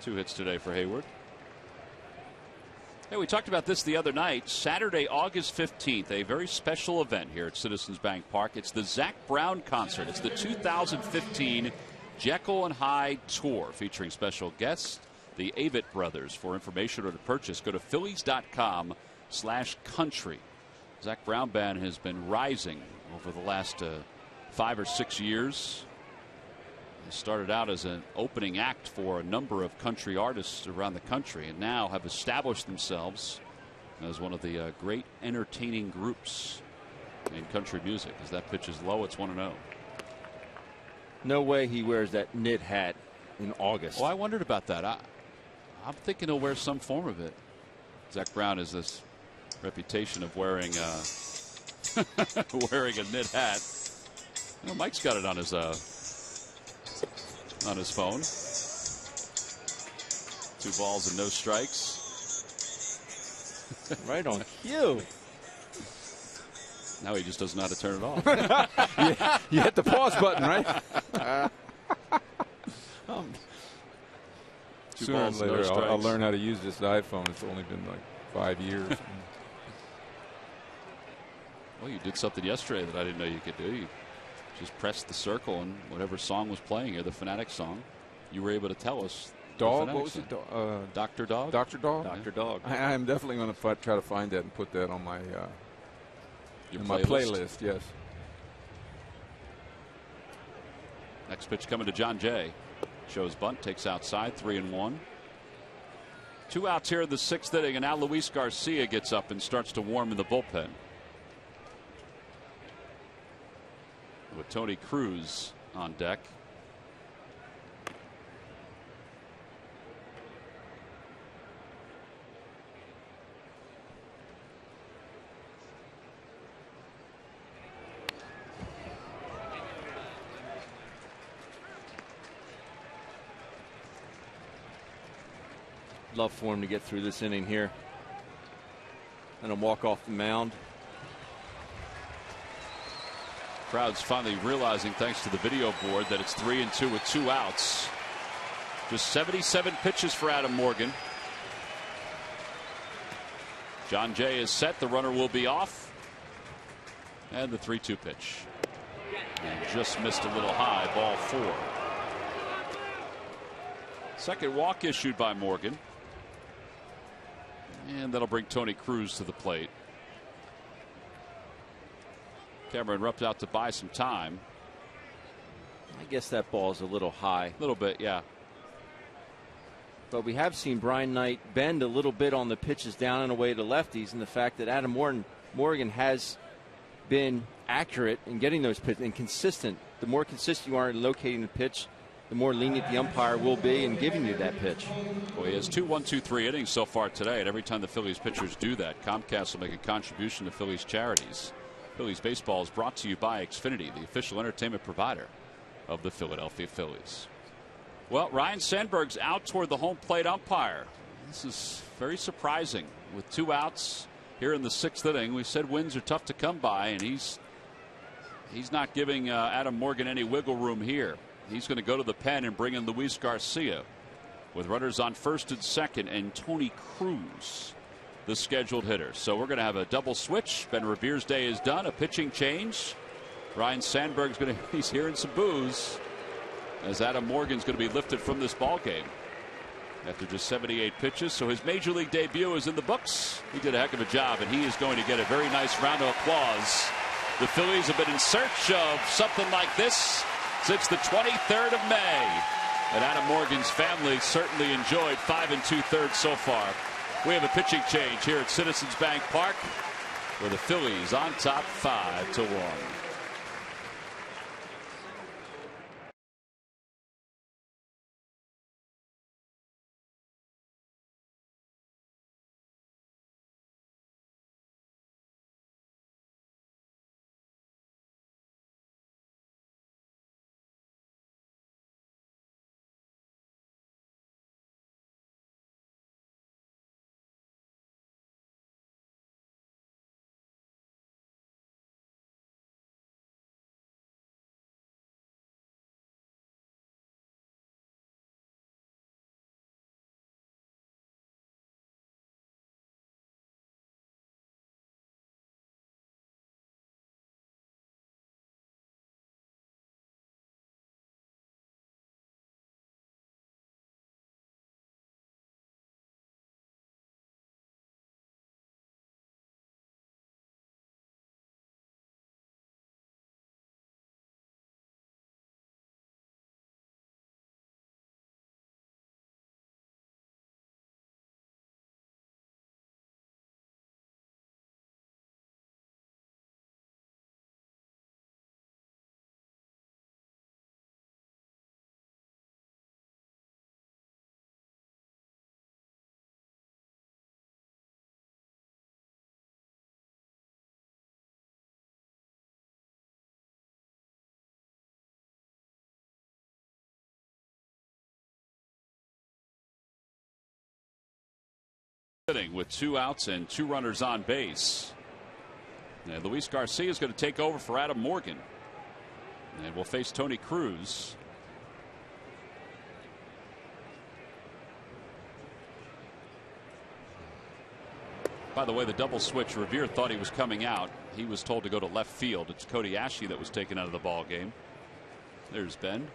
2 hits today for Hayward. Hey, we talked about this the other night. Saturday, August 15th, a very special event here at Citizens Bank Park. It's the Zach Brown concert. It's the 2015 Jekyll and Hyde Tour, featuring special guests, the Avett Brothers. For information or to purchase, go to Phillies.com/country. Zach Brown Band has been rising over the last 5 or 6 years. They started out as an opening act for a number of country artists around the country, and now have established themselves as one of the great entertaining groups in country music. As that pitch is low, it's 1-0. No way he wears that knit hat in August. Well, I wondered about that. I'm thinking he'll wear some form of it. Zach Brown has this reputation of wearing wearing a knit hat. Mike's got it on his phone. 2 balls and no strikes. Right on cue. Now he just doesn't know how to turn it off. You hit the pause button, right? Two Sooner or balls, no later, I'll strikes. learn how to use this iPhone. It's only been like 5 years. Well, you did something yesterday that I didn't know you could do. You just pressed the circle, and whatever song was playing here, the Fanatic song, you were able to tell us. Dog? What was it? Dr. Dog? Dr. Dog? Dr. Dog. I'm definitely going to try to find that and put that on my Your playlist. Yes. Next pitch coming to John Jay. Shows bunt, takes outside, 3-1. 2 outs here in the 6th inning, and now Luis Garcia gets up and starts to warm in the bullpen. With Tony Cruz on deck. Love for him to get through this inning here. And a walk off the mound. Crowd's finally realizing, thanks to the video board, that it's 3-2 with 2 outs. Just 77 pitches for Adam Morgan. John Jay is set. The runner will be off. And the 3-2 pitch. And just missed a little high. Ball 4. Second walk issued by Morgan. And that'll bring Tony Cruz to the plate. Cameron Rupp's out to buy some time. I guess that ball is a little high. A little bit, yeah. But we have seen Brian Knight bend a little bit on the pitches down and away to lefties, and the fact that Adam Morgan has been accurate in getting those pitches and consistent. The more consistent you are in locating the pitch, the more lenient the umpire will be in giving you that pitch. Well, he has 2 1-2-3 innings so far today, and every time the Phillies pitchers do that, Comcast will make a contribution to Phillies charities. Phillies baseball is brought to you by Xfinity, the official entertainment provider of the Philadelphia Phillies. Well, Ryan Sandberg's out toward the home plate umpire. This is very surprising. With 2 outs here in the 6th inning, we said wins are tough to come by, and he's not giving Adam Morgan any wiggle room here. He's going to go to the pen and bring in Luis Garcia with runners on first and second, and Tony Cruz, the scheduled hitter. So we're going to have a double switch. Ben Revere's day is done. A pitching change. Ryan Sandberg's he's hearing some boos as Adam Morgan's going to be lifted from this ball game after just 78 pitches. So his major league debut is in the books. He did a heck of a job, and he is going to get a very nice round of applause. The Phillies have been in search of something like this since the 23rd of May. And Adam Morgan's family certainly enjoyed 5 2/3 so far. We have a pitching change here at Citizens Bank Park, where the Phillies on top 5-1. Sitting with 2 outs and 2 runners on base. And Luis Garcia is going to take over for Adam Morgan. And we'll face Tony Cruz. By the way, the double switch, Revere thought he was coming out. He was told to go to left field. It's Cody Ashley that was taken out of the ball game. There's Ben.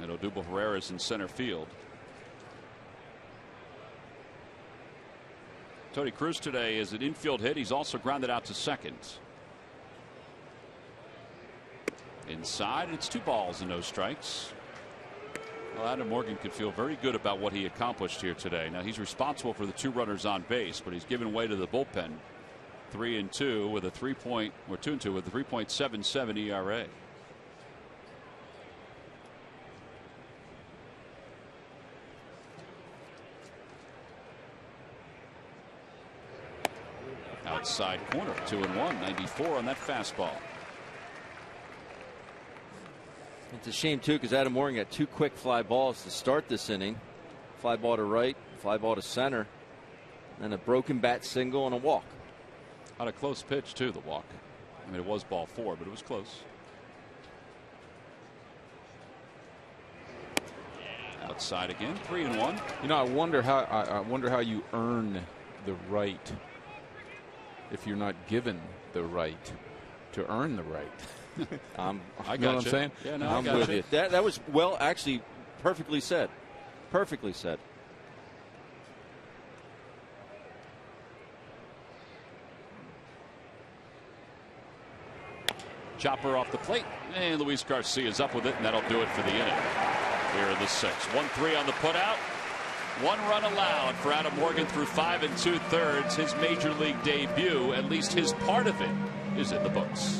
And Odubel Herrera's in center field. Tony Cruz today is an infield hit. He's also grounded out to second. Inside, it's 2 balls and no strikes. Well, Adam Morgan could feel very good about what he accomplished here today. Now he's responsible for the 2 runners on base, but he's given way to the bullpen. 3-2 with a 2-2 with a 3.77 ERA. Outside corner, 2-1, 94 on that fastball. It's a shame too, because Adam Morgan got 2 quick fly balls to start this inning. Fly ball to right, fly ball to center, and a broken bat single and a walk. On a close pitch too, the walk. I mean, it was ball 4, but it was close. Outside again, 3-1. You know, I wonder how you earn the right if you're not given the right to earn the right. I got know what I'm saying? Yeah, no, I'm with you. That was, well, actually perfectly said. Perfectly said. Chopper off the plate, and Luis Garcia is up with it, and that'll do it for the inning. Here in the 6th. 1-3 on the putout. 1 run allowed for Adam Morgan through 5 2/3. His major league debut, at least his part of it, is in the books.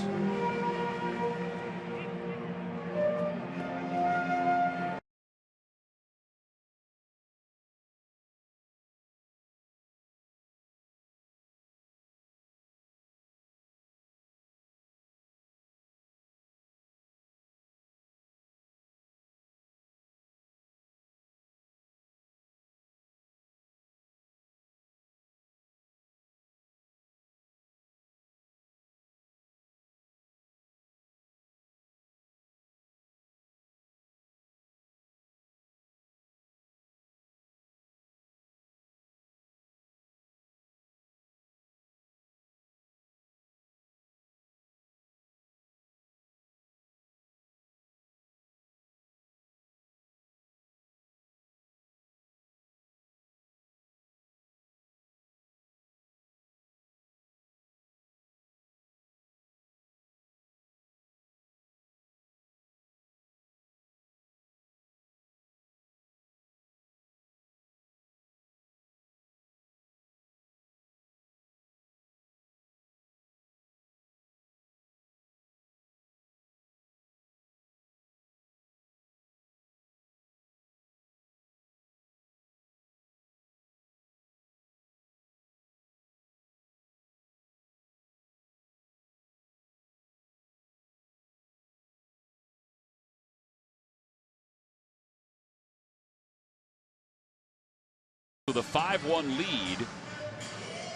With a 5-1 lead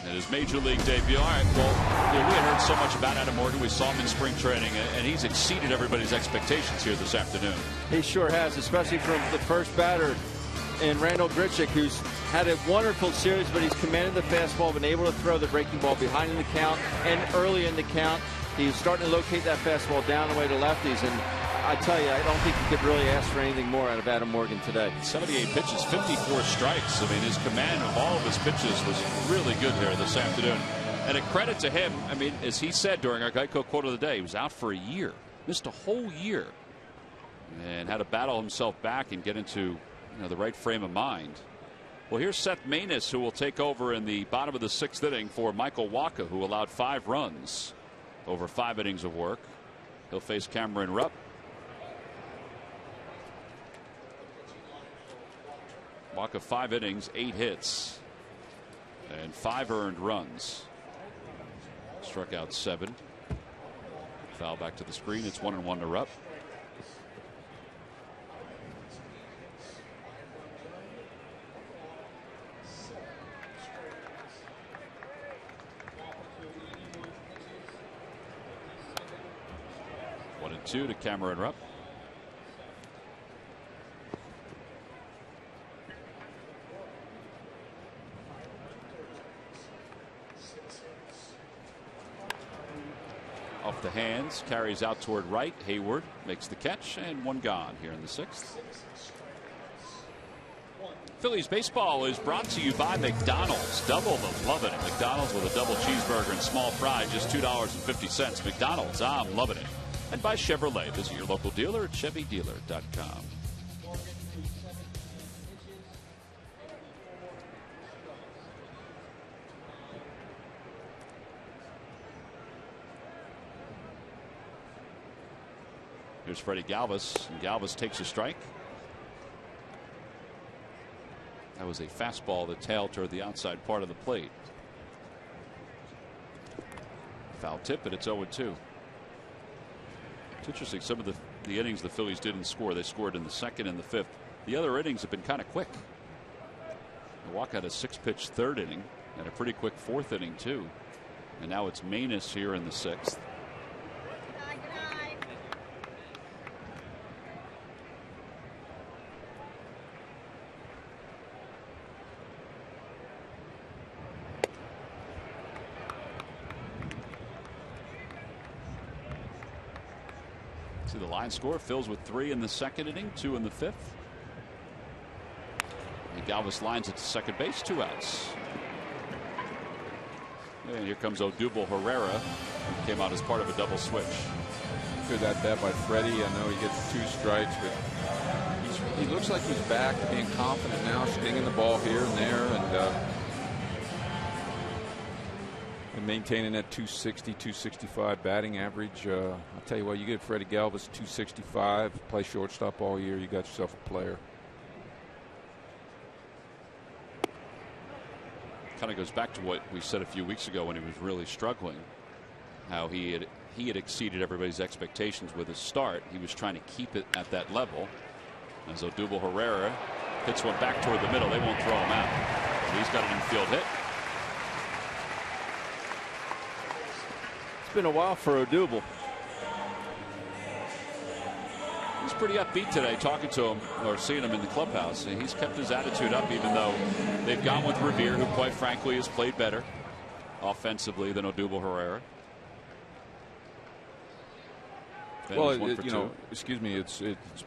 in his major league debut. All right, well, we had heard so much about Adam Morgan. We saw him in spring training, and he's exceeded everybody's expectations here this afternoon. He sure has, especially from the first batter in Randall Grichuk, who's had a wonderful series, but he's commanded the fastball, been able to throw the breaking ball behind in the count and early in the count. He's starting to locate that fastball down the way to lefties, and I tell you, I don't think you could really ask for anything more out of Adam Morgan today. 78 pitches, 54 strikes. I mean, his command of all of his pitches was really good here this afternoon. And a credit to him, I mean, as he said during our Geico quote of the day, he was out for a year, missed a whole year, and had to battle himself back and get into the right frame of mind. Well, here's Seth Maness, who will take over in the bottom of the 6th inning for Michael Wacha, who allowed 5 runs over 5 innings of work. He'll face Cameron Rupp. Wacha 5 innings, 8 hits, and 5 earned runs. Struck out 7. Foul back to the screen. It's 1-1 to Rupp. 2 to Cameron Rupp. Off the hands, carries out toward right. Hayward makes the catch, and one gone here in the 6th. Phillies baseball is brought to you by McDonald's. Double the lovin' at McDonald's with a double cheeseburger and small fry, just $2.50. McDonald's, I'm loving it. And by Chevrolet. Visit your local dealer at ChevyDealer.com. Here's Freddie Galvis, and Galvis takes a strike. That was a fastball that tailed toward the outside part of the plate. Foul tip, and it's 0-2. It's interesting, some of the innings the Phillies didn't score. They scored in the 2nd and the 5th. The other innings have been kind of quick. Milwaukee had a 6-pitch 3rd inning and a pretty quick 4th inning too. And now it's Manus here in the 6th. See the line score. Phil's with 3 in the 2nd inning, 2 in the 5th. And Galvis lines it to second base, 2 outs. And here comes Odubel Herrera, who came out as part of a double switch. Good at that by Freddie. I know he gets 2 strikes, but he looks like he's back, being confident now, stinging the ball here and there, and maintaining that 260, 265 batting average. I'll tell you what, you get Freddie Galvis 265, play shortstop all year, you got yourself a player. Kind of goes back to what we said a few weeks ago when he was really struggling, how he had exceeded everybody's expectations with his start. He was trying to keep it at that level. As Odubel Herrera hits one back toward the middle, they won't throw him out. So he's got an infield hit. It's been a while for Odubel. He's pretty upbeat today, talking to him or seeing him in the clubhouse. And he's kept his attitude up, even though they've gone with Revere, who quite frankly has played better offensively than Odubel Herrera. Well, excuse me, it's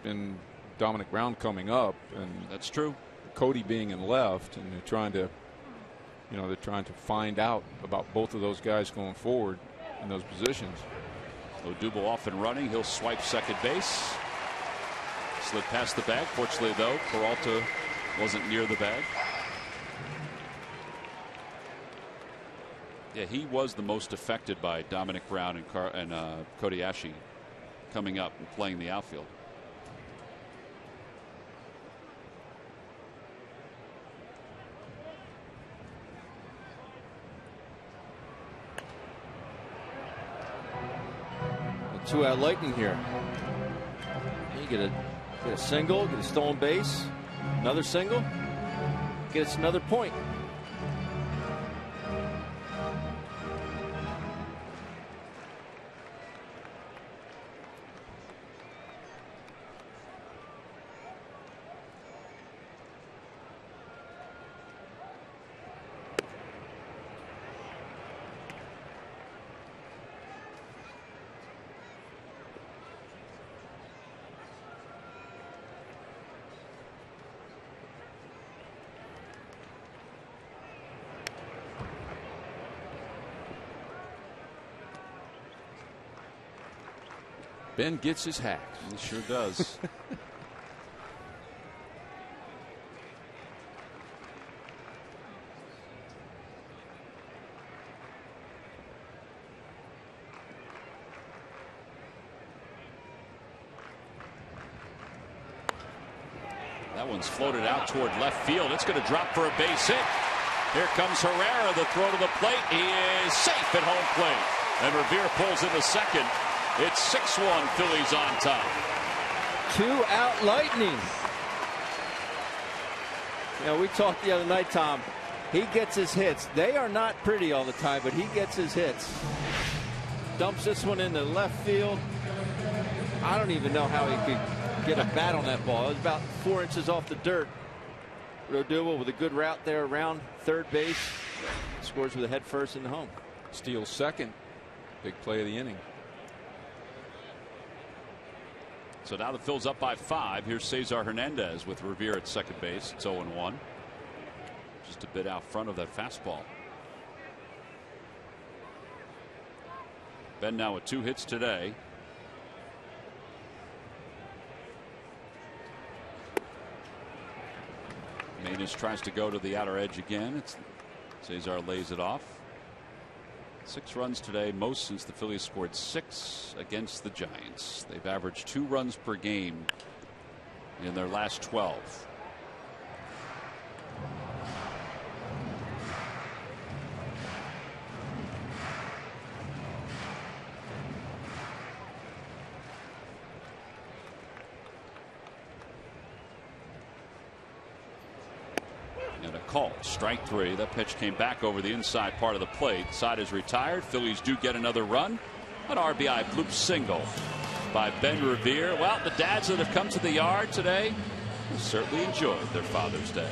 been Dominic Brown coming up, and that's true. Cody being in left, and they're trying to find out about both of those guys going forward in those positions. Odubel off and running. He'll swipe second base. Slid past the bag. Fortunately, though, Peralta wasn't near the bag. Yeah, he was the most affected by Dominic Brown and Cody Ashe coming up and playing the outfield. A 2-out Lightning here. You get a single, get a stolen base, another single, get us another point. Ben gets his hack. He sure does. That one's floated out toward left field. It's going to drop for a base hit. Here comes Herrera, the throw to the plate. He is safe at home plate. And Revere pulls in the second. It's 6-1 Phillies on top. 2-out Lightning. You know, we talked the other night, Tom. He gets his hits. They are not pretty all the time, but he gets his hits. Dumps this one into left field. I don't even know how he could get a bat on that ball. It was about 4 inches off the dirt. Rodua with a good route there around third base. Scores with a head first in the home. Steals second. Big play of the inning. So now the Phil's up by 5. Here's Cesar Hernandez with Revere at second base. It's 0-1. Just a bit out front of that fastball. Ben now with 2 hits today. Manis tries to go to the outer edge again. Cesar lays it off. 6 runs today, most since the Phillies scored 6 against the Giants. They've averaged 2 runs per game in their last 12. And a call, strike 3. That pitch came back over the inside part of the plate. Side is retired. Phillies do get another run. An RBI bloop single by Ben Revere. Well, the dads that have come to the yard today certainly enjoyed their Father's Day.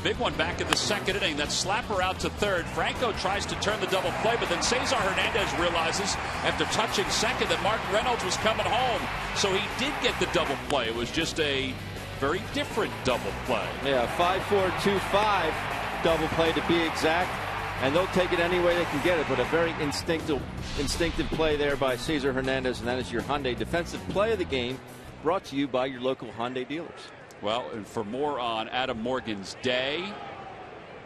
Big one back in the second inning. That slapper out to third. Franco tries to turn the double play, but then Cesar Hernandez realizes after touching second that Mark Reynolds was coming home. So he did get the double play. It was just a very different double play. Yeah, 5-4-2-5 double play to be exact. And they'll take it any way they can get it, but a very instinctive play there by Cesar Hernandez, and that is your Hyundai Defensive Play of the Game, brought to you by your local Hyundai dealers. Well, and for more on Adam Morgan's day,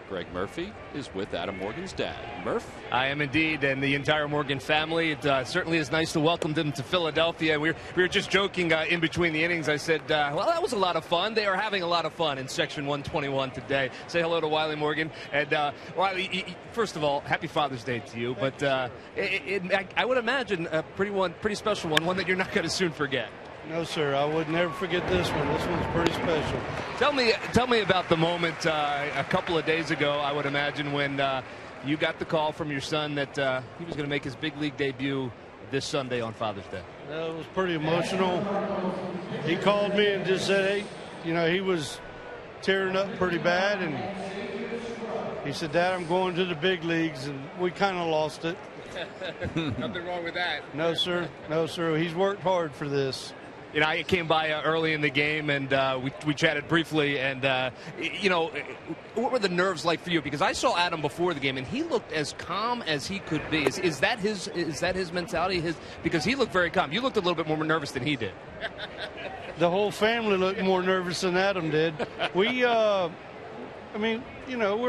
Greg Murphy is with Adam Morgan's dad. Murph? I am indeed, and the entire Morgan family. It certainly is nice to welcome them to Philadelphia. We were just joking in between the innings. I said, well, that was a lot of fun. They are having a lot of fun in Section 121 today. Say hello to Wiley Morgan. And Wiley, first of all, happy Father's Day to you. But I would imagine a pretty special one that you're not going to soon forget. No, sir. I would never forget this one. This one's pretty special. Tell me about the moment a couple of days ago, I would imagine, when you got the call from your son that he was going to make his big league debut this Sunday on Father's Day. It was pretty emotional. He called me and just said, hey, he was tearing up pretty bad. And he said, Dad, I'm going to the big leagues. And we kind of lost it. Nothing wrong with that. No, sir. No, sir. He's worked hard for this. I came by early in the game, and we chatted briefly. And, what were the nerves like for you? Because I saw Adam before the game, and he looked as calm as he could be. Is that his mentality? Because he looked very calm. You looked a little bit more nervous than he did. The whole family looked more nervous than Adam did. We're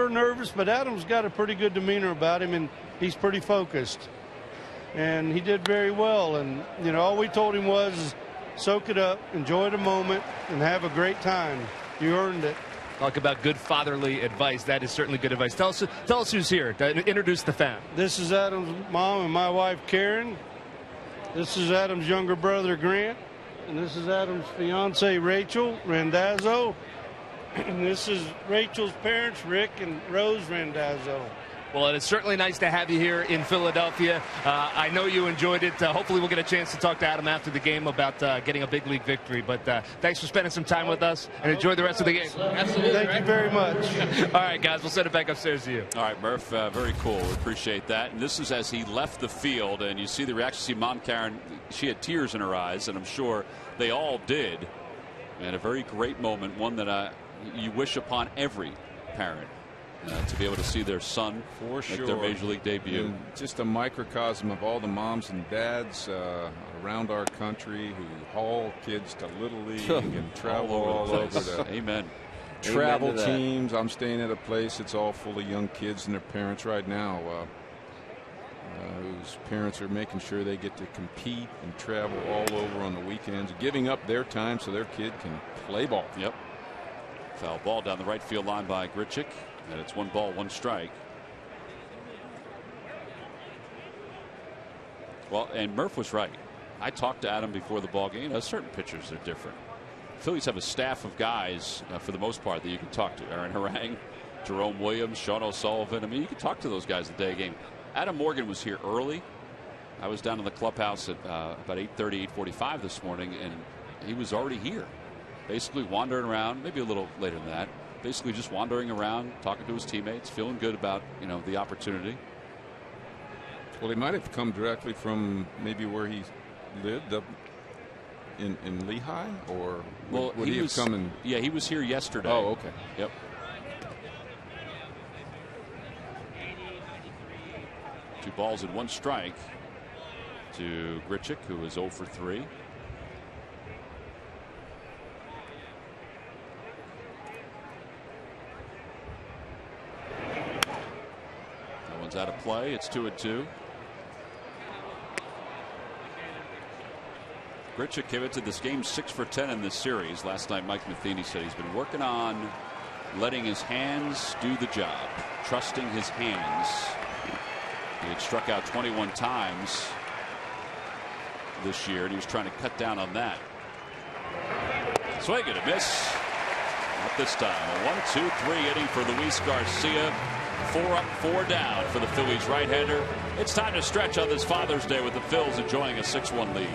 nervous, but Adam's got a pretty good demeanor about him, and he's pretty focused. And he did very well. And, all we told him was, soak it up, enjoy the moment, and have a great time. You earned it. Talk about good fatherly advice. That is certainly good advice. Tell us who's here. Introduce the fam. This is Adam's mom and my wife, Karen. This is Adam's younger brother, Grant. And this is Adam's fiance, Rachel Randazzo. And this is Rachel's parents, Rick and Rose Randazzo. Well, it is certainly nice to have you here in Philadelphia. I know you enjoyed it. Hopefully we'll get a chance to talk to Adam after the game about getting a big league victory. But thanks for spending some time with us, and enjoy the rest of the game. Absolutely. Thank you very much. All right, guys, we'll send it back upstairs to you. All right, Murph, very cool. We appreciate that. And this is as he left the field, and you see the reaction. See Mom Karen, she had tears in her eyes, and I'm sure they all did. And a very great moment, one that you wish upon every parent. To be able to see their son for sure make their major league debut. And just a microcosm of all the moms and dads around our country who haul kids to Little League and travel all over to Amen. Travel teams. I'm staying at a place that's all full of young kids and their parents right now whose parents are making sure they get to compete and travel all over on the weekends, giving up their time so their kid can play ball. Yep. Foul ball down the right field line by Grichuk. And it's 1 ball, 1 strike. Well, and Murph was right. I talked to Adam before the ball game. Certain pitchers are different. Phillies have a staff of guys, for the most part, that you can talk to. Aaron Harang, Jerome Williams, Sean O'Sullivan. I mean, you can talk to those guys the day of game. Adam Morgan was here early. I was down in the clubhouse at about 8:30, 8:45 this morning, and he was already here. Basically wandering around, maybe a little later than that. Basically just wandering around, talking to his teammates, feeling good about, the opportunity. Well, he might have come directly from maybe where he lived up in Lehigh, or would he have come in? Yeah, he was here yesterday. Oh, okay. Yep. Two balls and 1 strike to Grichuk, who is 0 for 3. Out of play. It's 2-2. Grichuk came into this game 6 for 10 in this series. Last night Mike Matheny said he's been working on letting his hands do the job, trusting his hands. He had struck out 21 times this year, and he was trying to cut down on that. Swing and a miss. Not this time. A 1-2-3 inning for Luis Garcia. 4 up, 4 down for the Phillies right-hander. It's time to stretch on this Father's Day with the Phils enjoying a 6-1 lead.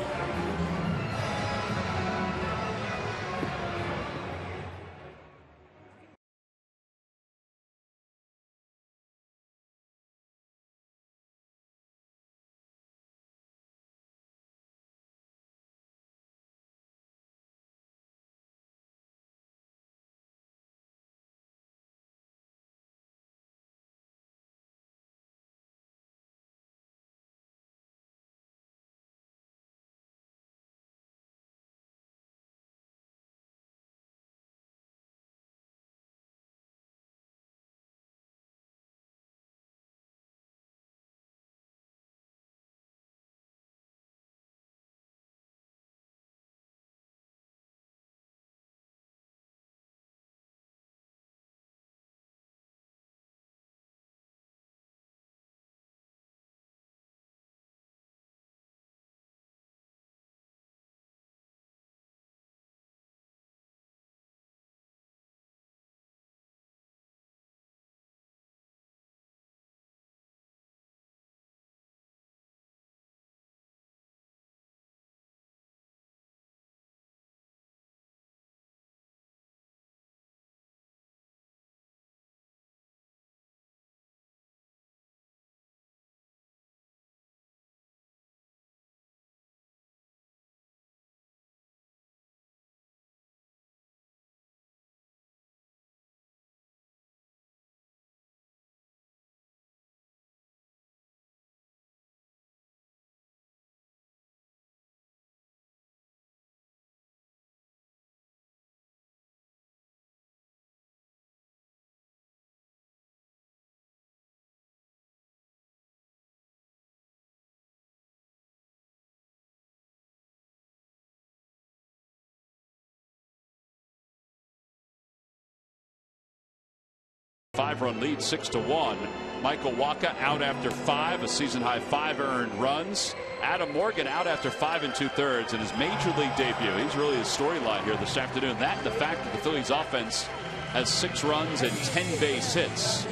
5-run lead, 6-1. Michael Wacha out after 5, a season-high 5 earned runs. Adam Morgan out after 5 2/3 in his major league debut. He's really the storyline here this afternoon. That and the fact that the Phillies offense has 6 runs and 10 base hits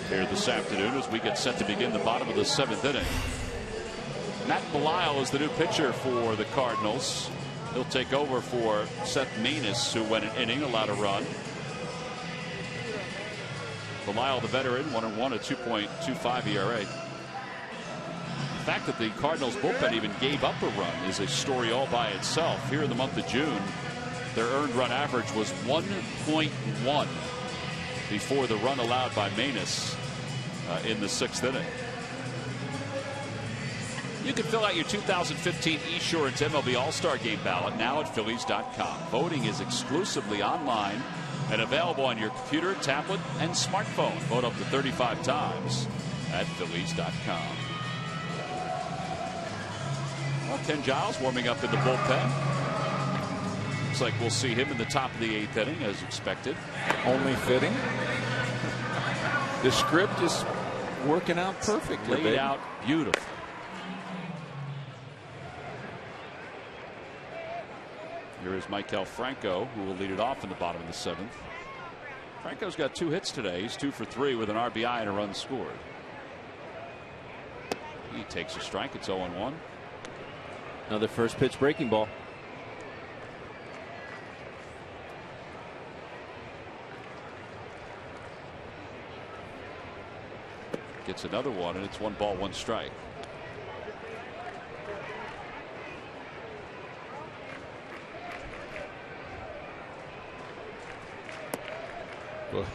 here this afternoon as we get set to begin the bottom of the 7th inning. Matt Belisle is the new pitcher for the Cardinals. He'll take over for Seth Maness, who went an inning, allowed a run. Belisle, the veteran, 1-1 at 2.25 ERA. The fact that the Cardinals bullpen even gave up a run is a story all by itself. Here in the month of June, their earned run average was 1.1 before the run allowed by Maness in the 6th inning. You can fill out your 2015 Esurance MLB All-Star Game ballot now at Phillies.com. Voting is exclusively online and available on your computer, tablet, and smartphone. Vote up to 35 times at Phillies.com. Well, Ken Giles warming up in the bullpen. Looks like we'll see him in the top of the 8th inning as expected. Only fitting. The script is working out perfectly. Laid out beautiful. Here is Maikel Franco, who will lead it off in the bottom of the 7th. Franco's got 2 hits today. He's 2 for 3 with an RBI and a run scored. He takes a strike. It's 0-1. Another first pitch breaking ball. Gets another one, and it's 1 ball, 1 strike. Well,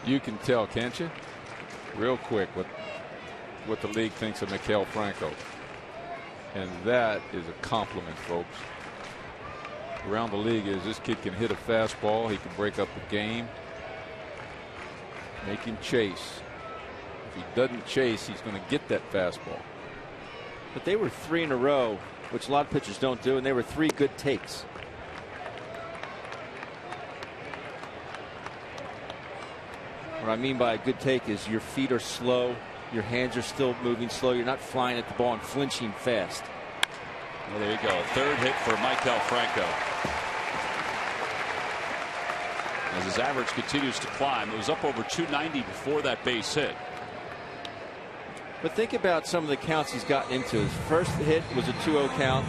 you can tell, can't you? Real quick what the league thinks of Maikel Franco. And that is a compliment, folks. Around the league is this kid can hit a fastball. He can break up the game. Make him chase. If he doesn't chase, he's going to get that fastball. But they were 3 in a row, which a lot of pitchers don't do, and they were 3 good takes. What I mean by a good take is your feet are slow, your hands are still moving slow, you're not flying at the ball and flinching fast. Well, there you go. 3rd hit for Maikel Franco. As his average continues to climb, it was up over 290 before that base hit. But think about some of the counts he's gotten into. His first hit was a 2-0 count.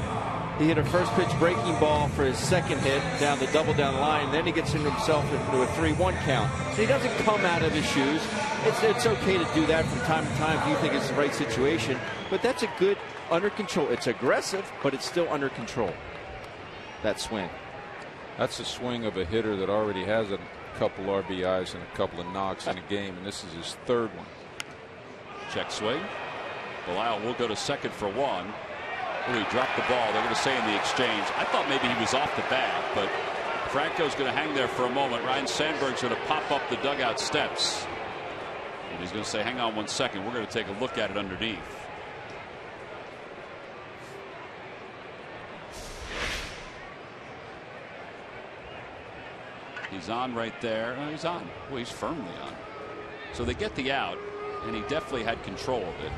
He hit a first pitch breaking ball for his 2nd hit down the double down line. And then he gets into himself into a 3-1 count. So he doesn't come out of his shoes. It's okay to do that from time to time if you think it's the right situation. But that's a good under control. It's aggressive, but it's still under control. That swing. That's the swing of a hitter that already has a couple RBIs and a couple of knocks in a game, and this is his 3rd one. Check swing. Belisle will go to 2nd for 1. Oh, he dropped the ball. They're going to say in the exchange. I thought maybe he was off the bag, but Franco's going to hang there for a moment. Ryan Sandberg's going to pop up the dugout steps. And he's going to say, hang on 1 second. We're going to take a look at it underneath. He's on right there. Oh, he's on. Well, he's firmly on. So they get the out, and he definitely had control of it.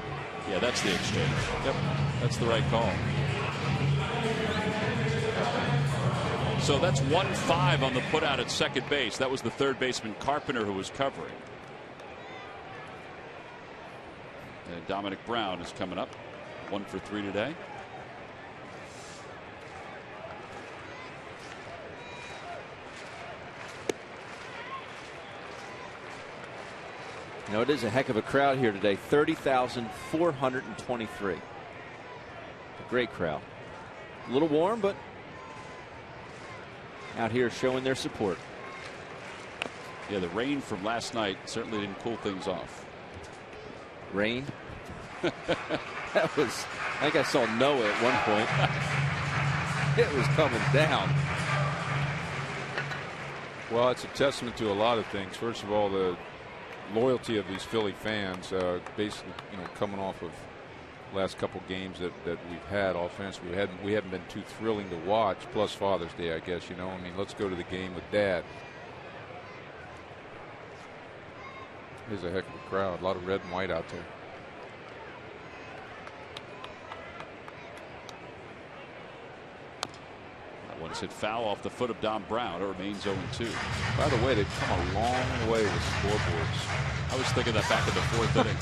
Yeah, that's the exchange. Yep, that's the right call. So that's 1-5 on the putout at 2nd base. That was the 3rd baseman Carpenter who was covering. And Dominic Brown is coming up. 1 for 3 today. You know, it is a heck of a crowd here today. 30,423. A great crowd. A little warm, but out here showing their support. Yeah, the rain from last night certainly didn't cool things off. Rain? That was, I think I saw Noah at one point. It was coming down. Well, it's a testament to a lot of things. First of all, the loyalty of these Philly fans, basically, coming off of last couple games that we've had offensively. We haven't been too thrilling to watch, plus Father's Day, I guess. I mean, let's go to the game with Dad. There's a heck of a crowd. A lot of red and white out there. That one's hit foul off the foot of Dom Brown. It remains 0-2. By the way, they've come a long way with scoreboards. I was thinking that back in the 4th inning.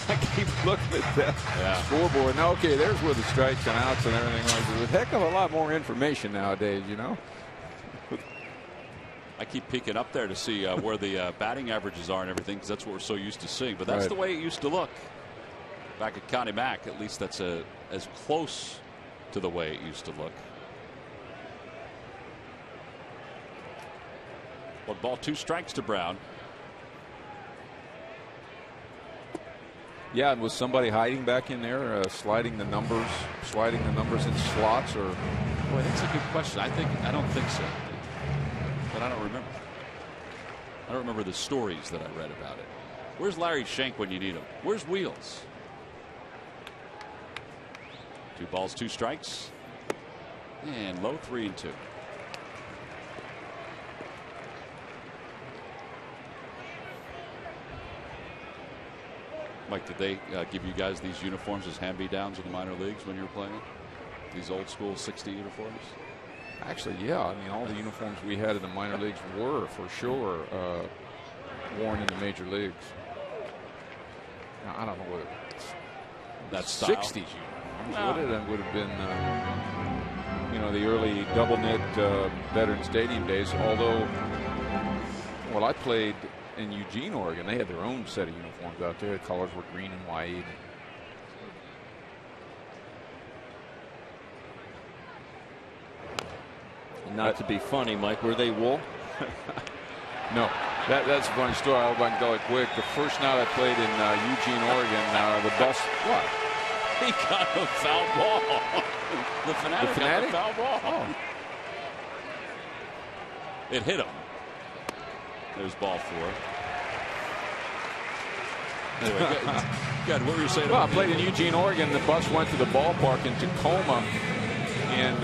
I keep looking at that scoreboard. Now, okay, there's where the strikes and outs and everything like that. There's a heck of a lot more information nowadays, you know. I keep peeking up there to see where the batting averages are and everything, because that's what we're so used to seeing. But that's the way it used to look back at Connie Mack. At least that's as close to the way it used to look. 1 ball, 2 strikes to Brown. Yeah, and was somebody hiding back in there, sliding the numbers in slots, or? Boy, that's a good question. I don't think so. But I don't remember. I don't remember the stories that I read about it. Where's Larry Shank when you need him? Where's Wheels? 2 balls, 2 strikes. And low 3-2. Mike, did they give you guys these uniforms as hand-me-downs in the minor leagues when you were playing? These old school 60 uniforms? Actually, yeah. I mean, all the uniforms we had in the minor leagues were, for sure, worn in the major leagues. Now, I don't know what that's 60s uniforms. What it would have been, you know, the early double knit Veteran Stadium days. Although, well, I played in Eugene, Oregon. They had their own set of uniforms out there. The colors were green and white. Not to be funny, Mike, were they wool? No. That's a funny story. I hope I can tell it quick. The first night I played in Eugene, Oregon, the bus. What? He got a foul ball. The Fanatic got the foul ball. Oh. It hit him. There's ball 4. Anyway, good. What were you saying? Well, I played in Eugene, Oregon. The bus went to the ballpark in Tacoma, and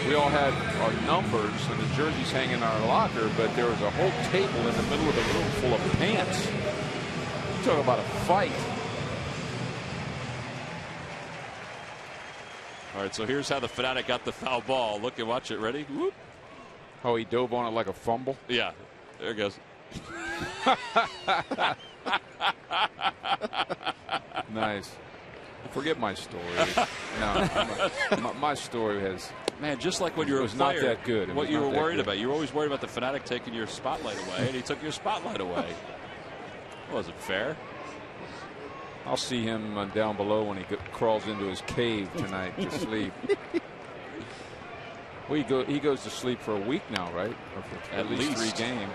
we all had our numbers and the jerseys hanging in our locker, but there was a whole table in the middle of the room full of pants. Talk about a fight. All right, so here's how the Fanatic got the foul ball. Look and watch it. Ready? Whoop. Oh, he dove on it like a fumble? Yeah. There it goes. Nice. Forget my story. No, my story has. Man, just like when you were a not player, that good. What you were worried about. You were always worried about the Fanatic taking your spotlight away, and he took your spotlight away. Wasn't fair. I'll see him down below when he crawls into his cave tonight to sleep. Well, he goes to sleep for a week now, right? Or for at least 3 games.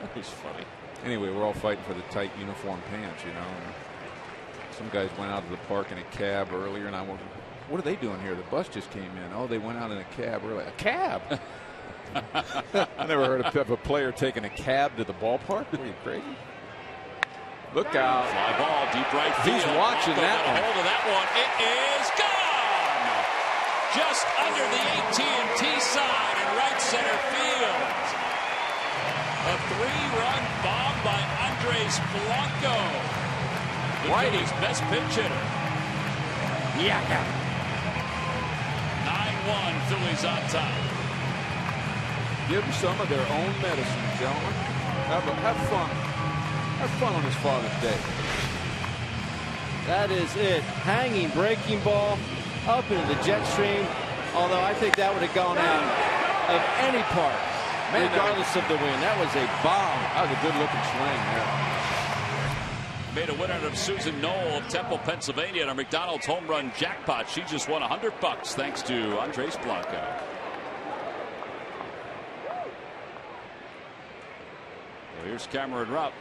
That was funny. Anyway, we're all fighting for the tight uniform pants, you know. And some guys went out to the park in a cab earlier, and I went, what are they doing here? The bus just came in. Oh, they went out in a cab earlier. A cab? I never heard of a player taking a cab to the ballpark. Were you crazy? Look out. Fly ball, deep right field. He's watching that one. Hold of that one. It is gone! Just under the AT&T sign in right center field. A 3-run bomb by Andres Blanco. Whitey's best pitch hitter. Yeah. 9-1, Phillies on top. Give them some of their own medicine, gentlemen. Have fun. Have fun on this Father's Day. That is it. Hanging breaking ball up into the jet stream. Although I think that would have gone out of any park, regardless of the wind. That was a bomb. That was a good looking swing there. Made a winner of Susan Knoll of Temple, Pennsylvania, in a McDonald's home run jackpot. She just won $100 thanks to Andres Blanco. Well, here's Cameron Rupp.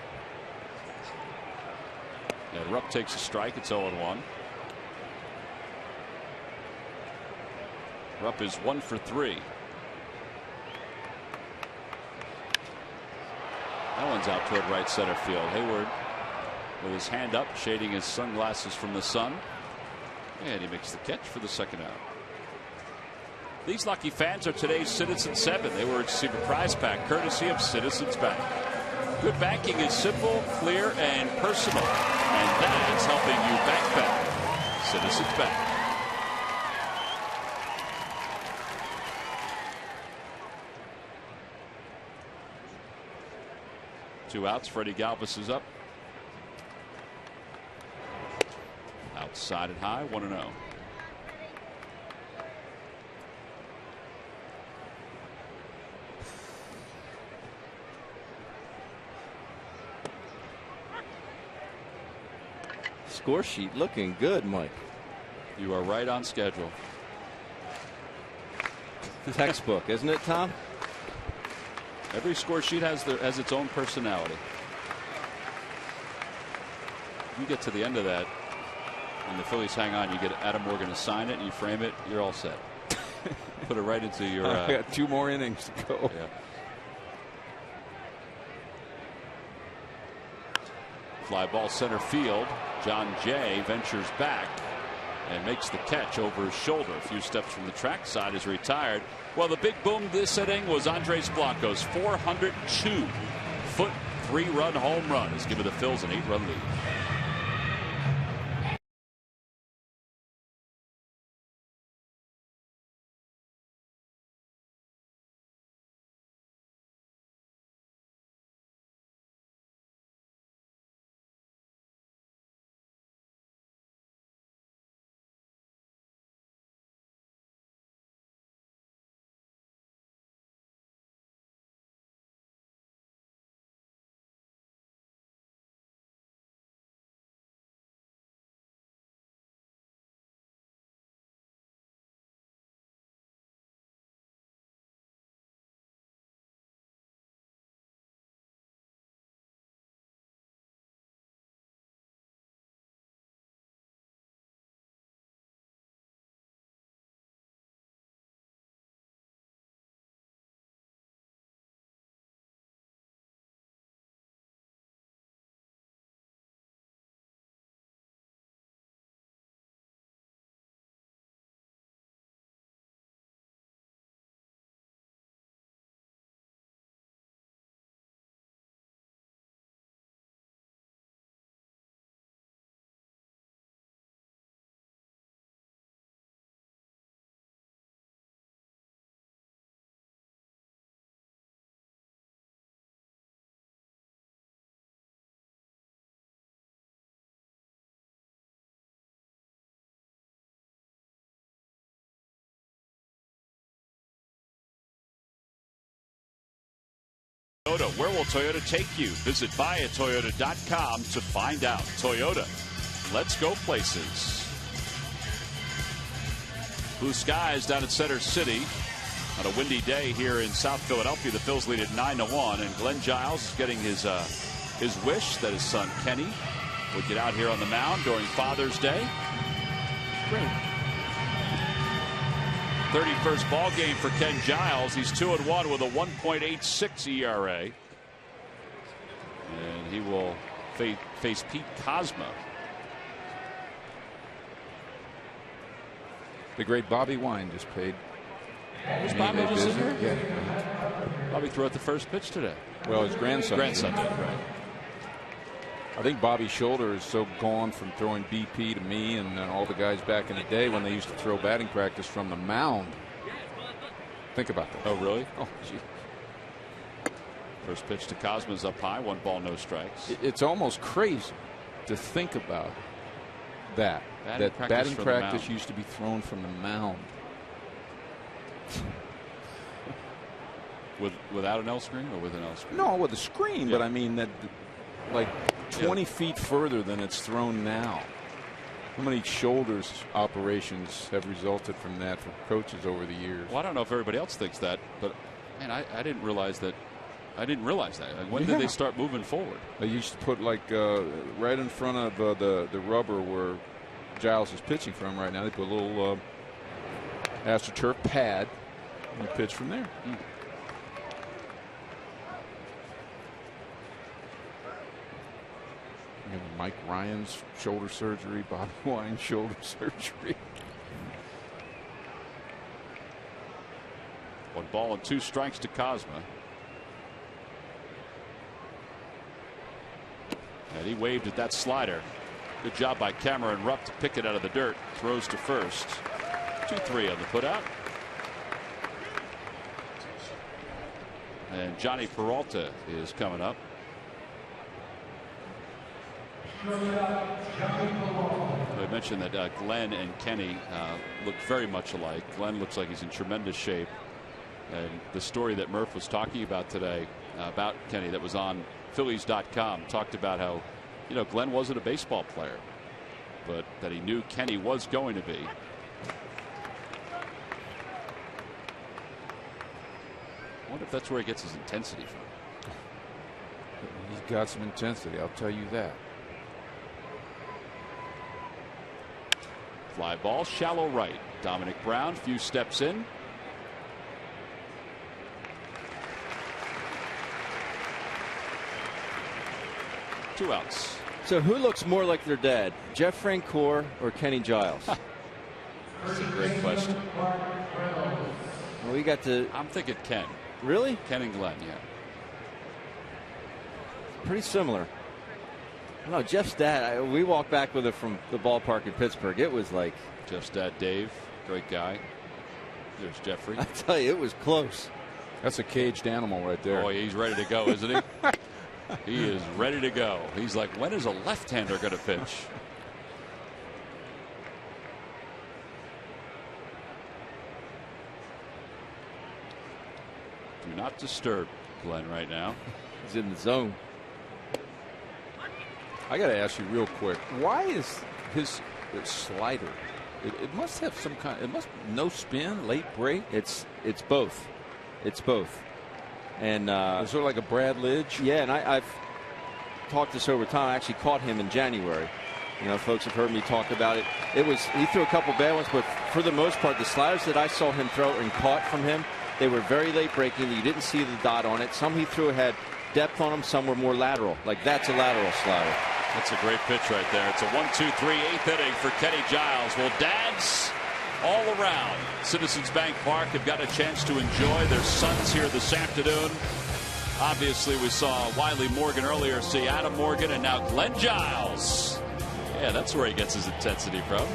And Rupp takes a strike. It's 0-1. Rupp is 1 for 3. That one's out toward right center field. Hayward with his hand up, shading his sunglasses from the sun. And he makes the catch for the second out. These lucky fans are today's Citizens 7. They were at Super Prize Pack, courtesy of Citizens Bank. Good banking is simple, clear, and personal. And that's helping you bank better. Citizens Bank. Two outs. Freddie Galvis is up. Outside and high, 1-0. Score sheet looking good, Mike. You are right on schedule. Textbook, isn't it, Tom? Every score sheet has its own personality. You get to the end of that, and the Phillies hang on. You get Adam Morgan to sign it, and you frame it. You're all set. Put it right into your. I got 2 more innings to go. Yeah. Fly ball center field. John Jay ventures back and makes the catch over his shoulder. A few steps from the track side is retired. Well, the big boom this inning was Andres Blanco's 402-foot 3-run home run has given the Phils an 8-run lead. Toyota, where will Toyota take you? Visit buyatoyota.com to find out. Toyota, let's go places. Blue skies down at Center City on a windy day here in South Philadelphia. The Phils lead at 9-1, and Glenn Giles is getting his wish that his son Kenny would get out here on the mound during Father's Day. Great. 31st ball game for Ken Giles. He's 2-1 with a 1.86 ERA. And he will face Pete Kozma. The great Bobby Wine just paid. Was Bobby just in here? Yeah. Bobby threw out the first pitch today. Well, his grandson. Grandson, right. I think Bobby's shoulder is so gone from throwing BP to me and all the guys back in the day when they used to throw batting practice from the mound. Think about that. Oh, really? Oh, gee. First pitch to Cosma's up high. 1 ball, no strikes. It's almost crazy to think about that. Batting practice used to be thrown from the mound. Without an L screen or with an L screen? No, with a screen, yeah. But I mean that like 20 feet further than it's thrown now. How many shoulders operations have resulted from that for coaches over the years? Well, I don't know if everybody else thinks that, but man, I didn't realize that. When did they start moving forward? They used to put like right in front of the rubber where Giles is pitching from right now. They put a little AstroTurf pad and pitch from there. Mm. Mike Ryan's shoulder surgery, Bobby Wine's shoulder surgery. 1 ball and 2 strikes to Cosma. And he waved at that slider. Good job by Cameron Rupp to pick it out of the dirt. Throws to first. 2-3 on the putout. And Johnny Peralta is coming up. I mentioned that Glenn and Kenny look very much alike. Glenn looks like he's in tremendous shape. And the story that Murph was talking about today about Kenny that was on Phillies.com talked about how, you know, Glenn wasn't a baseball player, but that he knew Kenny was going to be. I wonder if that's where he gets his intensity from. He's got some intensity, I'll tell you that. Fly ball, shallow right. Dominic Brown, few steps in. Two outs. So who looks more like their dad, Jeff Francoeur or Kenny Giles? That's a great question. Well, we got to. I'm thinking Ken. Really? Ken and Glenn, yeah. Pretty similar. No, Jeff's dad, we walked back with it from the ballpark in Pittsburgh. It was like. Jeff's dad, Dave, great guy. There's Jeffrey. I tell you, it was close. That's a caged animal right there. Boy, he's ready to go, isn't he? He is ready to go. He's like, when is a left-hander going to pitch? Do not disturb Glenn right now. He's in the zone. I got to ask you real quick. Why is his slider? It must have some kind. It must no spin, late break. It's both. It's both. And is there like a Brad Lidge? Yeah, and I've talked this over time. I actually caught him in January. You know, folks have heard me talk about it. He threw a couple bad ones, but for the most part, the sliders that I saw him throw and caught from him, they were very late breaking. You didn't see the dot on it. Some he threw had depth on them. Some were more lateral. Like that's a lateral slider. That's a great pitch right there. It's a 1-2-3 8th inning for Kenny Giles. Well, dads all around Citizens Bank Park have got a chance to enjoy their sons here this afternoon. Obviously, we saw Wiley Morgan earlier, see Adam Morgan, and now Glenn Giles. Yeah, that's where he gets his intensity from.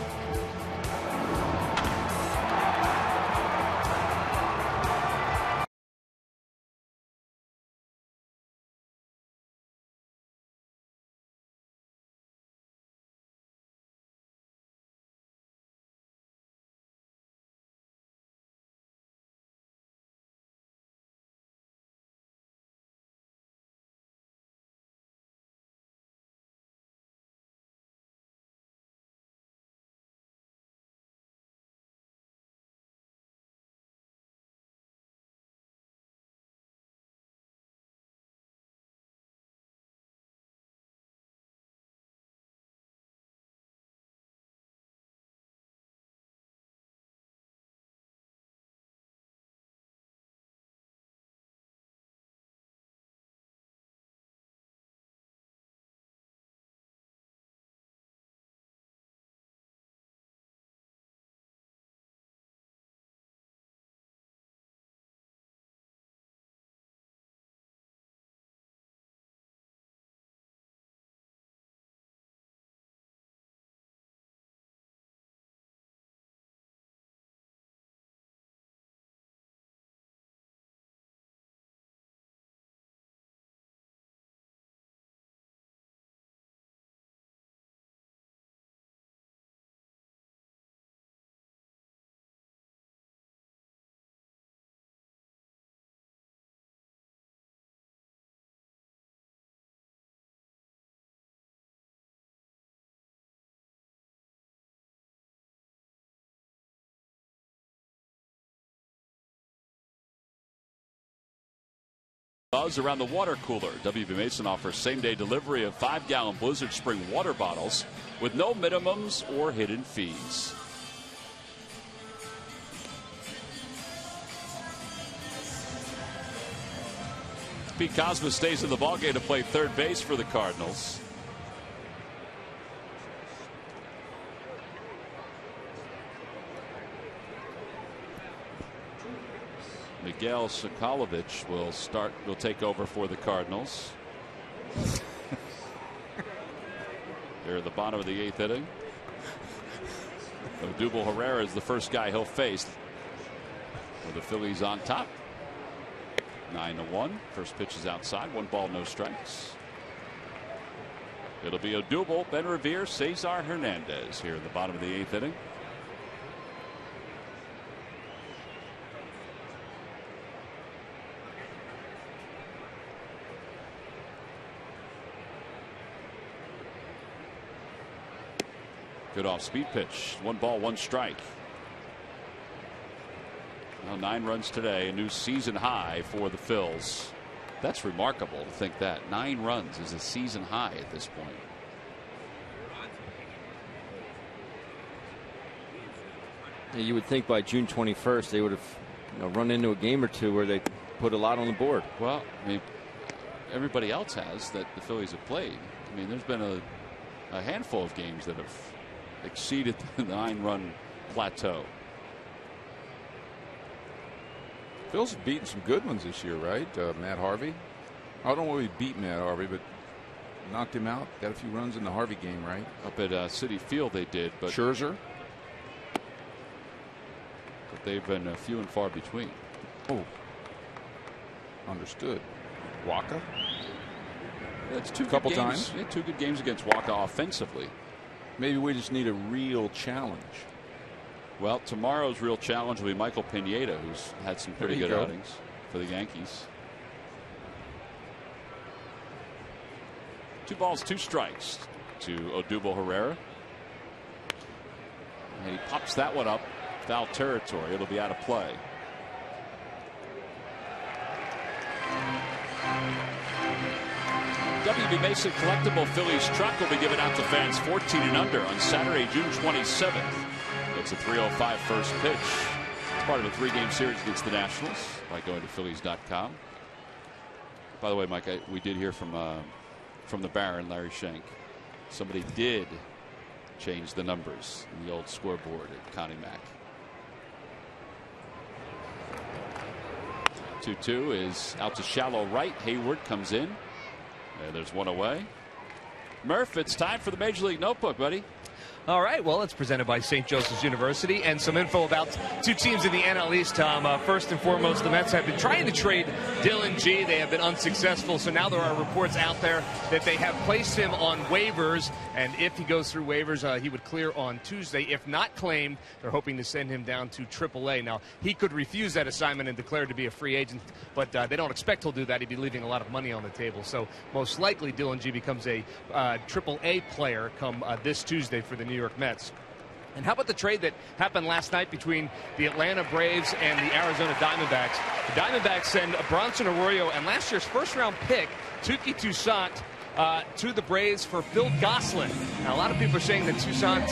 Buzz around the water cooler. WB Mason offers same-day delivery of 5-gallon Blizzard Spring water bottles with no minimums or hidden fees. Pete Cosma stays in the ballgame to play third base for the Cardinals. Miguel Sokolovic will take over for the Cardinals. Here at the bottom of the 8th inning. Odubel Herrera is the first guy he'll face. With the Phillies on top. 9-1. First pitch is outside. 1 ball, no strikes. It'll be Odubel, Ben Revere, Cesar Hernandez here at the bottom of the 8th inning. Good off-speed pitch. 1 ball, 1 strike. Well, 9 runs today, a new season high for the Phils. That's remarkable to think that 9 runs is a season high at this point. Yeah, you would think by June 21st they would have run into a game or two where they put a lot on the board. Well, I mean, everybody else has that the Phillies have played. I mean, there's been a handful of games that have exceeded the 9-run plateau. Phil's beaten some good ones this year, right? Matt Harvey. I don't know if he beat Matt Harvey, but knocked him out. Got a few runs in the Harvey game, right? Up at Citi Field they did, but Scherzer. But they've been few and far between. Oh, understood. Waka. That's 2 couple good games. times. Yeah, 2 good games against Waka offensively. Maybe we just need a real challenge. Well, tomorrow's real challenge will be Michael Pineda, who's had some pretty good go. outings for the Yankees. 2 balls, 2 strikes to Odubel Herrera. And he pops that one up. Foul territory. It'll be out of play. WB Basic Collectible Phillies truck will be given out to fans 14 and under on Saturday, June 27th. It's a 3:05 first pitch. It's part of a 3-game series against the Nationals by going to Phillies.com. By the way, Mike, we did hear from the Baron, Larry Schenk. Somebody did change the numbers in the old scoreboard at Connie Mack. 2-2 is out to shallow right. Hayward comes in. And there's one away. Murph, it's time for the Major League Notebook, buddy. All right, well, it's presented by St. Joseph's University, and some info about 2 teams in the NL East, Tom. First and foremost, the Mets have been trying to trade Dylan G. They have been unsuccessful, so now there are reports out there that they have placed him on waivers, and if he goes through waivers, he would clear on Tuesday. If not claimed, they're hoping to send him down to AAA. Now, he could refuse that assignment and declare to be a free agent, but they don't expect he'll do that. He'd be leaving a lot of money on the table, so most likely Dylan G. becomes a AAA player come this Tuesday for the New York Mets. And how about the trade that happened last night between the Atlanta Braves and the Arizona Diamondbacks? The Diamondbacks send Bronson Arroyo and last year's first-round pick, Touki Toussaint, to the Braves for Phil Gosselin. Now, a lot of people are saying that Toussaint,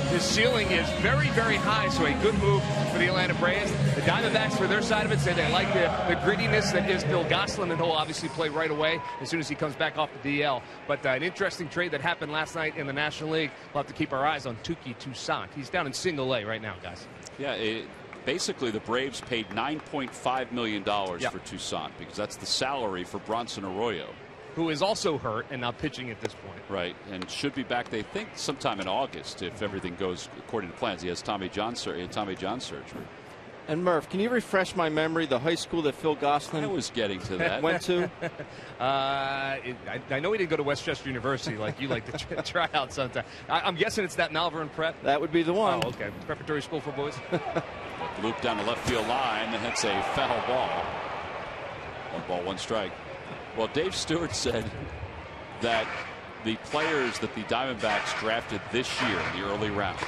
his ceiling is very, very high, so a good move for the Atlanta Braves. The Diamondbacks, for their side of it, say they like the grittiness that is Phil Gosselin, and he'll obviously play right away as soon as he comes back off the DL. But an interesting trade that happened last night in the National League. We'll have to keep our eyes on Touki Toussaint. He's down in single A right now, guys. Yeah, basically the Braves paid $9.5 million for Toussaint because that's the salary for Bronson Arroyo, who is also hurt and not pitching at this point. Right, and should be back, they think, sometime in August if everything goes according to plans. He has Tommy John surgery. And Murph, can you refresh my memory, the high school that Phil Gosselin I was getting to that. went to? I know he didn't go to Westchester University like you like to try out sometime. I'm guessing it's that Malvern Prep. That would be the one. Oh, okay. Preparatory school for boys. Loop down the left field line, and that's a foul ball. 1 ball, 1 strike. Well, Dave Stewart said that the players that the Diamondbacks drafted this year in the early rounds,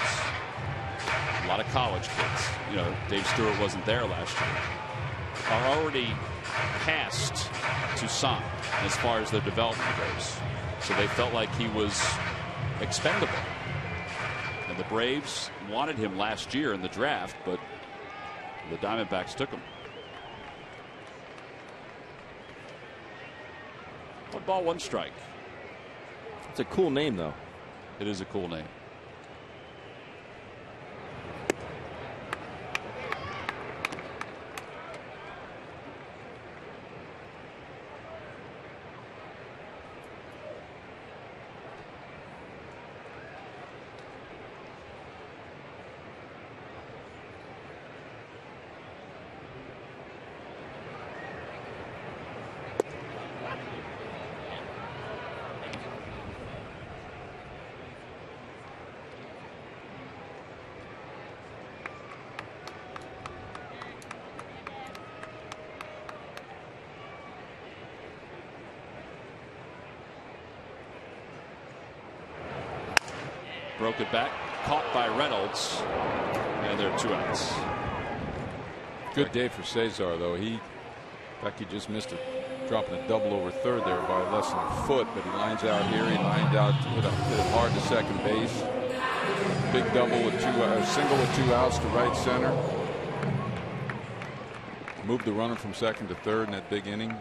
a lot of college kids, Dave Stewart wasn't there last year, are already past Toussaint as far as their development goes. So they felt like he was expendable. And the Braves wanted him last year in the draft, but the Diamondbacks took him. 1 ball, 1 strike. It's a cool name, though. It is a cool name. Broke it back, caught by Reynolds, and there are 2 outs. Good day for Cesar, though. In fact, he just missed it, dropping a double over third there by less than a foot, but he lines out here. He lined out to hit it hard to second base. Big double with single with 2 outs to right center. Moved the runner from second to third in that big inning.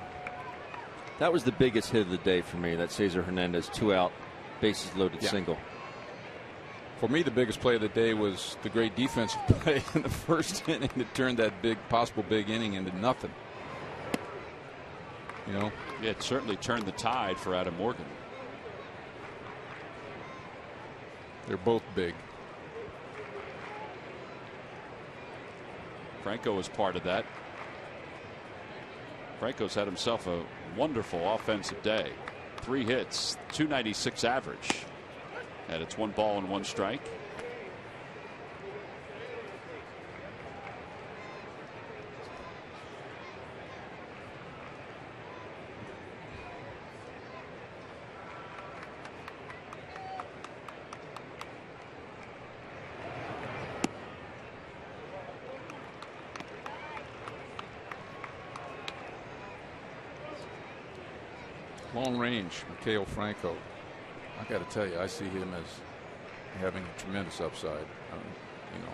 That was the biggest hit of the day for me. That Cesar Hernandez 2-out, bases loaded single. For me, the biggest play of the day was the great defensive play in the first inning that turned that possible big inning into nothing. You know, it certainly turned the tide for Adam Morgan. They're both big. Franco was part of that. Franco's had himself a wonderful offensive day. 3 hits, 296 average. And it's 1 ball and 1 strike. Long range, Mikhail Franco. I got to tell you, I see him as having a tremendous upside. You know,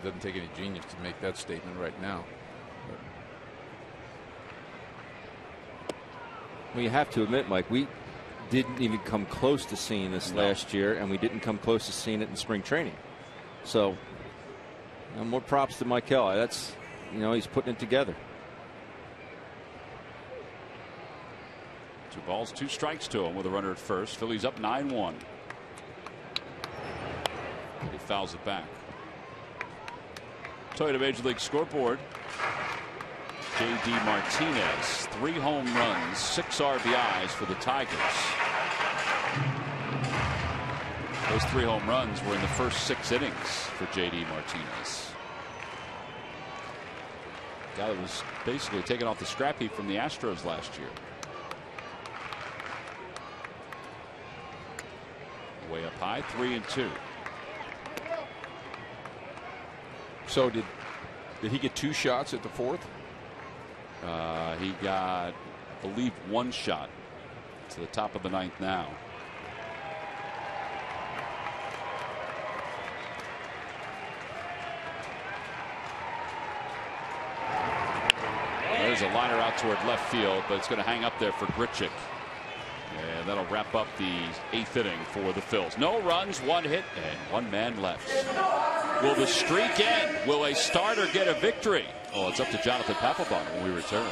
it doesn't take any genius to make that statement right now. Well, you have to admit, Mike, we didn't even come close to seeing this last year, and we didn't come close to seeing it in spring training. So, more props to Michael. That's, he's putting it together. 2 balls, 2 strikes to him with a runner at first. Phillies up 9-1. He fouls it back. Toyota Major League scoreboard. J.D. Martinez, 3 home runs, 6 RBIs for the Tigers. Those 3 home runs were in the first 6 innings for J.D. Martinez. Guy that was basically taken off the scrap heap from the Astros last year. Way up high, 3-2. So did he get 2 shots at the 4th? He got, I believe, 1 shot to the top of the 9th now. There's a liner out toward left field, but it's going to hang up there for Grichuk. And that'll wrap up the 8th inning for the Phils. No runs, 1 hit, and 1 man left. Will the streak end? Will a starter get a victory? Oh, it's up to Jonathan Papelbon when we return.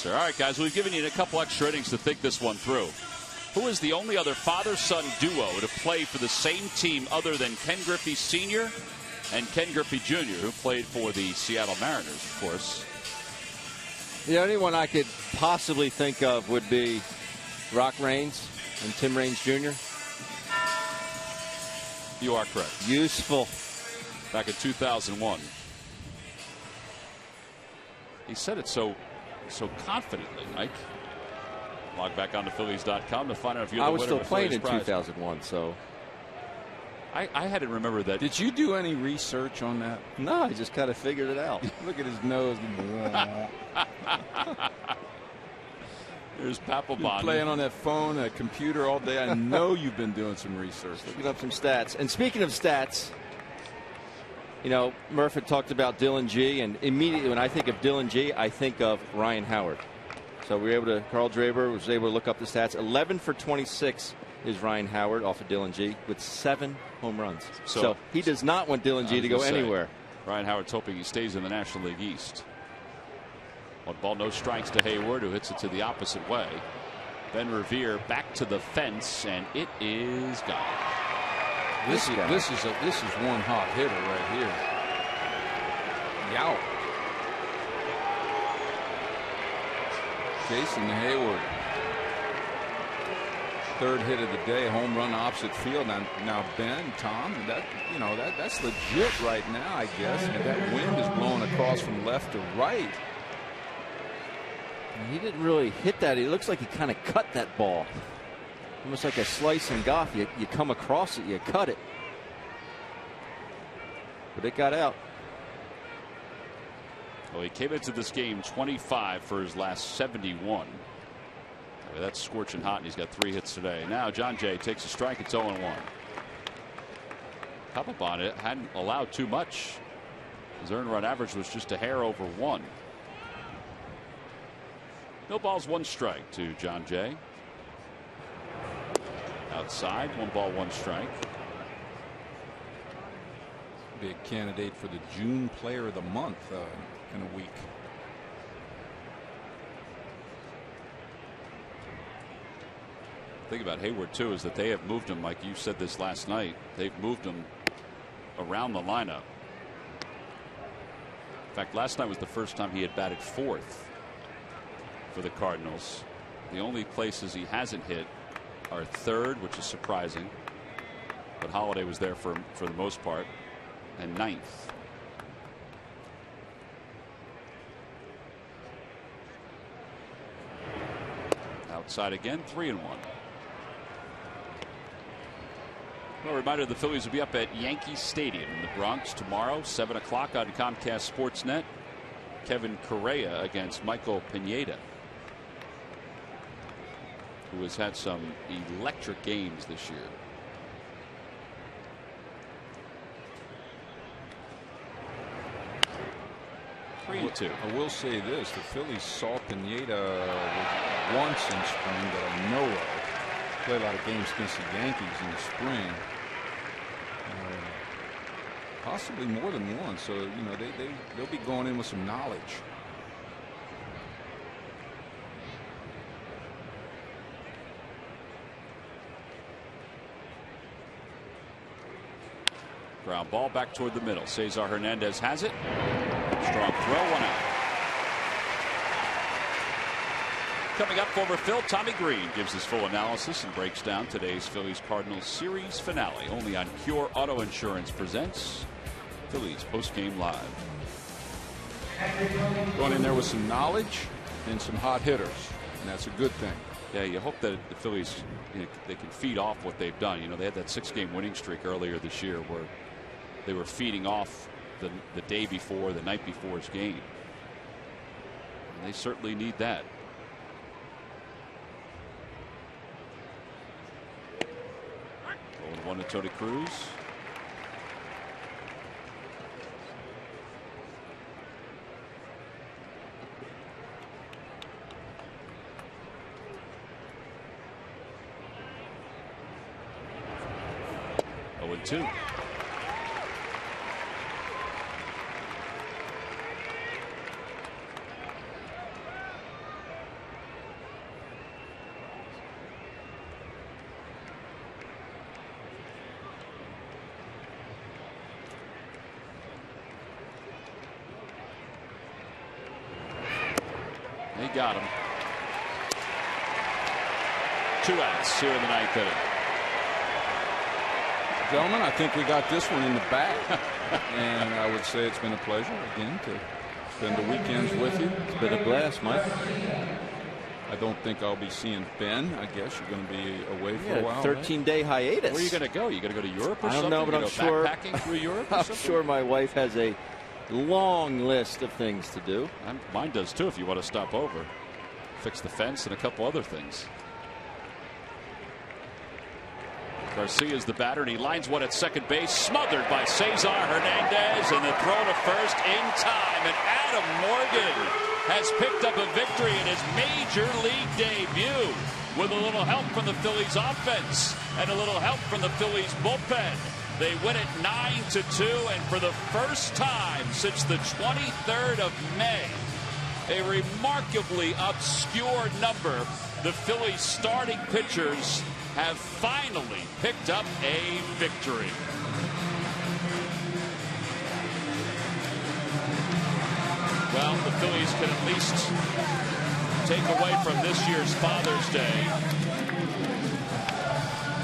All right, guys, we've given you a couple extra innings to think this one through. Who is the only other father-son duo to play for the same team other than Ken Griffey Sr. and Ken Griffey Jr., who played for the Seattle Mariners, of course? The only one I could possibly think of would be Rock Raines and Tim Raines Jr. You are correct. Useful. Back in 2001. He said it so confidently, Mike. Log back on to Phillies.com to find out if you're the winner. I was still of playing in Phillies prize. 2001, so. I had to remember that. Did you do any research on that? No, I just kind of figured it out. Look at his nose. There's Papelbon. Playing on that phone, that computer all day. I know you've been doing some research. Looking up some stats. And speaking of stats, you know, Murph had talked about Dylan G, and immediately when I think of Dylan G, I think of Ryan Howard. So we were able to, Carl Draper was able to look up the stats. 11 for 26 is Ryan Howard off of Dylan G with 7 home runs. So he does not want Dylan G to go anywhere. Ryan Howard's hoping he stays in the National League East. 1 ball, no strikes to Hayward, who hits it to the opposite way. Ben Revere back to the fence, and it is gone. This is one hot hitter right here. Yow. Jason Hayward. 3rd hit of the day, home run opposite field. Now Ben, Tom, that's legit right now, I guess. And that wind is blowing across from left to right. He didn't really hit that. It looks like he kind of cut that ball. Almost like a slice and golf. You come across it, you cut it. But it got out. Well, he came into this game 25 for his last 71. That's scorching hot, and he's got 3 hits today. Now John Jay takes a strike. It's 0-1. Papelbon hadn't allowed too much. His earned run average was just a hair over 1. No balls, 1 strike to John Jay. Outside, 1 ball, 1 strike. Big candidate for the June Player of the Month in a week. The thing about Hayward too is that they have moved him, like you said this last night. They've moved him around the lineup. In fact, last night was the first time he had batted 4th for the Cardinals. The only places he hasn't hit are 3rd, which is surprising, but Holiday was there for the most part, and 9th. Outside again, 3-1. Well, a reminder, the Phillies will be up at Yankee Stadium in the Bronx tomorrow, 7 o'clock on Comcast Sportsnet. Kevin Correa against Michael Pineda, who has had some electric games this year. I will say this: the Phillies saw Pineda once in spring that I know of. Played a lot of games against the Yankees in the spring. Possibly more than one. So they'll be going in with some knowledge. Ground ball back toward the middle. Cesar Hernandez has it. Strong throw, 1 out. Coming up, former Phil Tommy Green gives his full analysis and breaks down today's Phillies Cardinals series finale. Only on Pure Auto Insurance presents Phillies Postgame Live. Going in there with some knowledge and some hot hitters, and that's a good thing. Yeah, you hope that the Phillies, they can feed off what they've done. They had that 6-game winning streak earlier this year where they were feeding off the day before, the night before's game. And they certainly need that. Going 1 to Tony Cruz. Oh, and 2. got him. 2 outs here in the 9th inning. Gentlemen, I think we got this one in the bag. And I would say it's been a pleasure again to spend the weekends with you. It's been a blast, Mike. I don't think I'll be seeing Ben. I guess you're going to be away for a while. 13-day hiatus. Where are you going to go? You going to go to Europe or something? I don't know, but I'm sure. Backpacking through Europe or I'm something? sure my wife has a long list of things to do. Mine does too. If you want to stop over, fix the fence and a couple other things. Garcia's the batter, and he lines one at second base, smothered by Cesar Hernandez, and the throw to first in time. And Adam Morgan has picked up a victory in his major league debut with a little help from the Phillies offense and a little help from the Phillies bullpen. They win it 9-2, and for the first time since the 23rd of May, a remarkably obscure number, the Phillies starting pitchers have finally picked up a victory. Well, the Phillies can at least take away from this year's Father's Day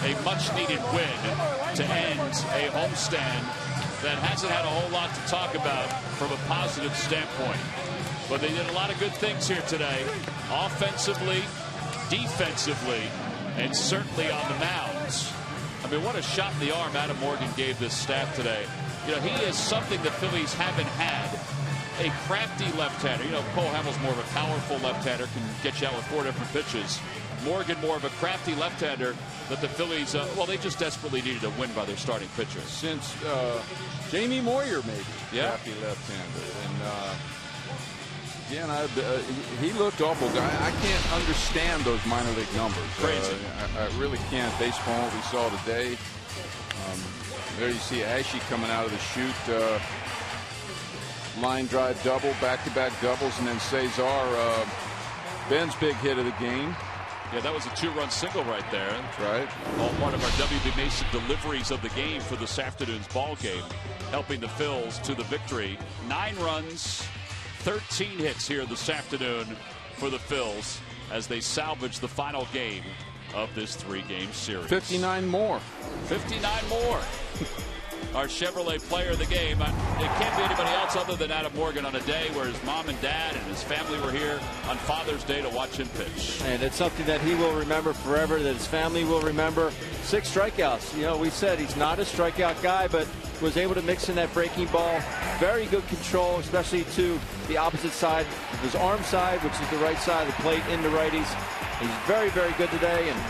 a much-needed win to end a homestand that hasn't had a whole lot to talk about from a positive standpoint. But they did a lot of good things here today, offensively, defensively, and certainly on the mounds. I mean, what a shot in the arm Adam Morgan gave this staff today. You know, he is something the Phillies haven't had. A crafty left-hander. You know, Cole Hamels more of a powerful left-hander, can get you out with 4 different pitches. Morgan more of a crafty left-hander that the Phillies, well, they just desperately needed a win by their starting pitcher. Since Jamie Moyer, maybe. Yeah. Crafty left-hander. And again, he looked awful. I can't understand those minor league numbers. Crazy. I really can't. Based on what we saw today. There you see Ashe coming out of the chute. Line drive double, back-to-back doubles, and then Cesar, Ben's big hit of the game. Yeah, that was a 2-run single right there. That's right. All part of our W.B. Mason deliveries of the game for this afternoon's ball game, helping the Phils to the victory. 9 runs, 13 hits here this afternoon for the Phils as they salvage the final game of this 3-game series. 59 more. 59 more. Our Chevrolet player of the game. It can't be anybody else other than Adam Morgan on a day where his mom and dad and his family were here on Father's Day to watch him pitch. And it's something that he will remember forever, that his family will remember. 6 strikeouts. You know, we said he's not a strikeout guy, but was able to mix in that breaking ball. Very good control, especially to the opposite side of his arm side, which is the right side of the plate into righties. He's very, very good today. And,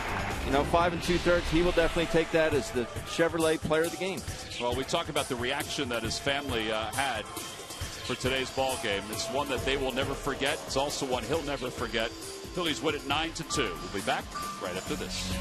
you know, 5 2/3, he will definitely take that as the Chevrolet player of the game. Well, we talk about the reaction that his family had for today's ball game. It's one that they will never forget. It's also one he'll never forget. Phillies win it 9-2. We'll be back right after this.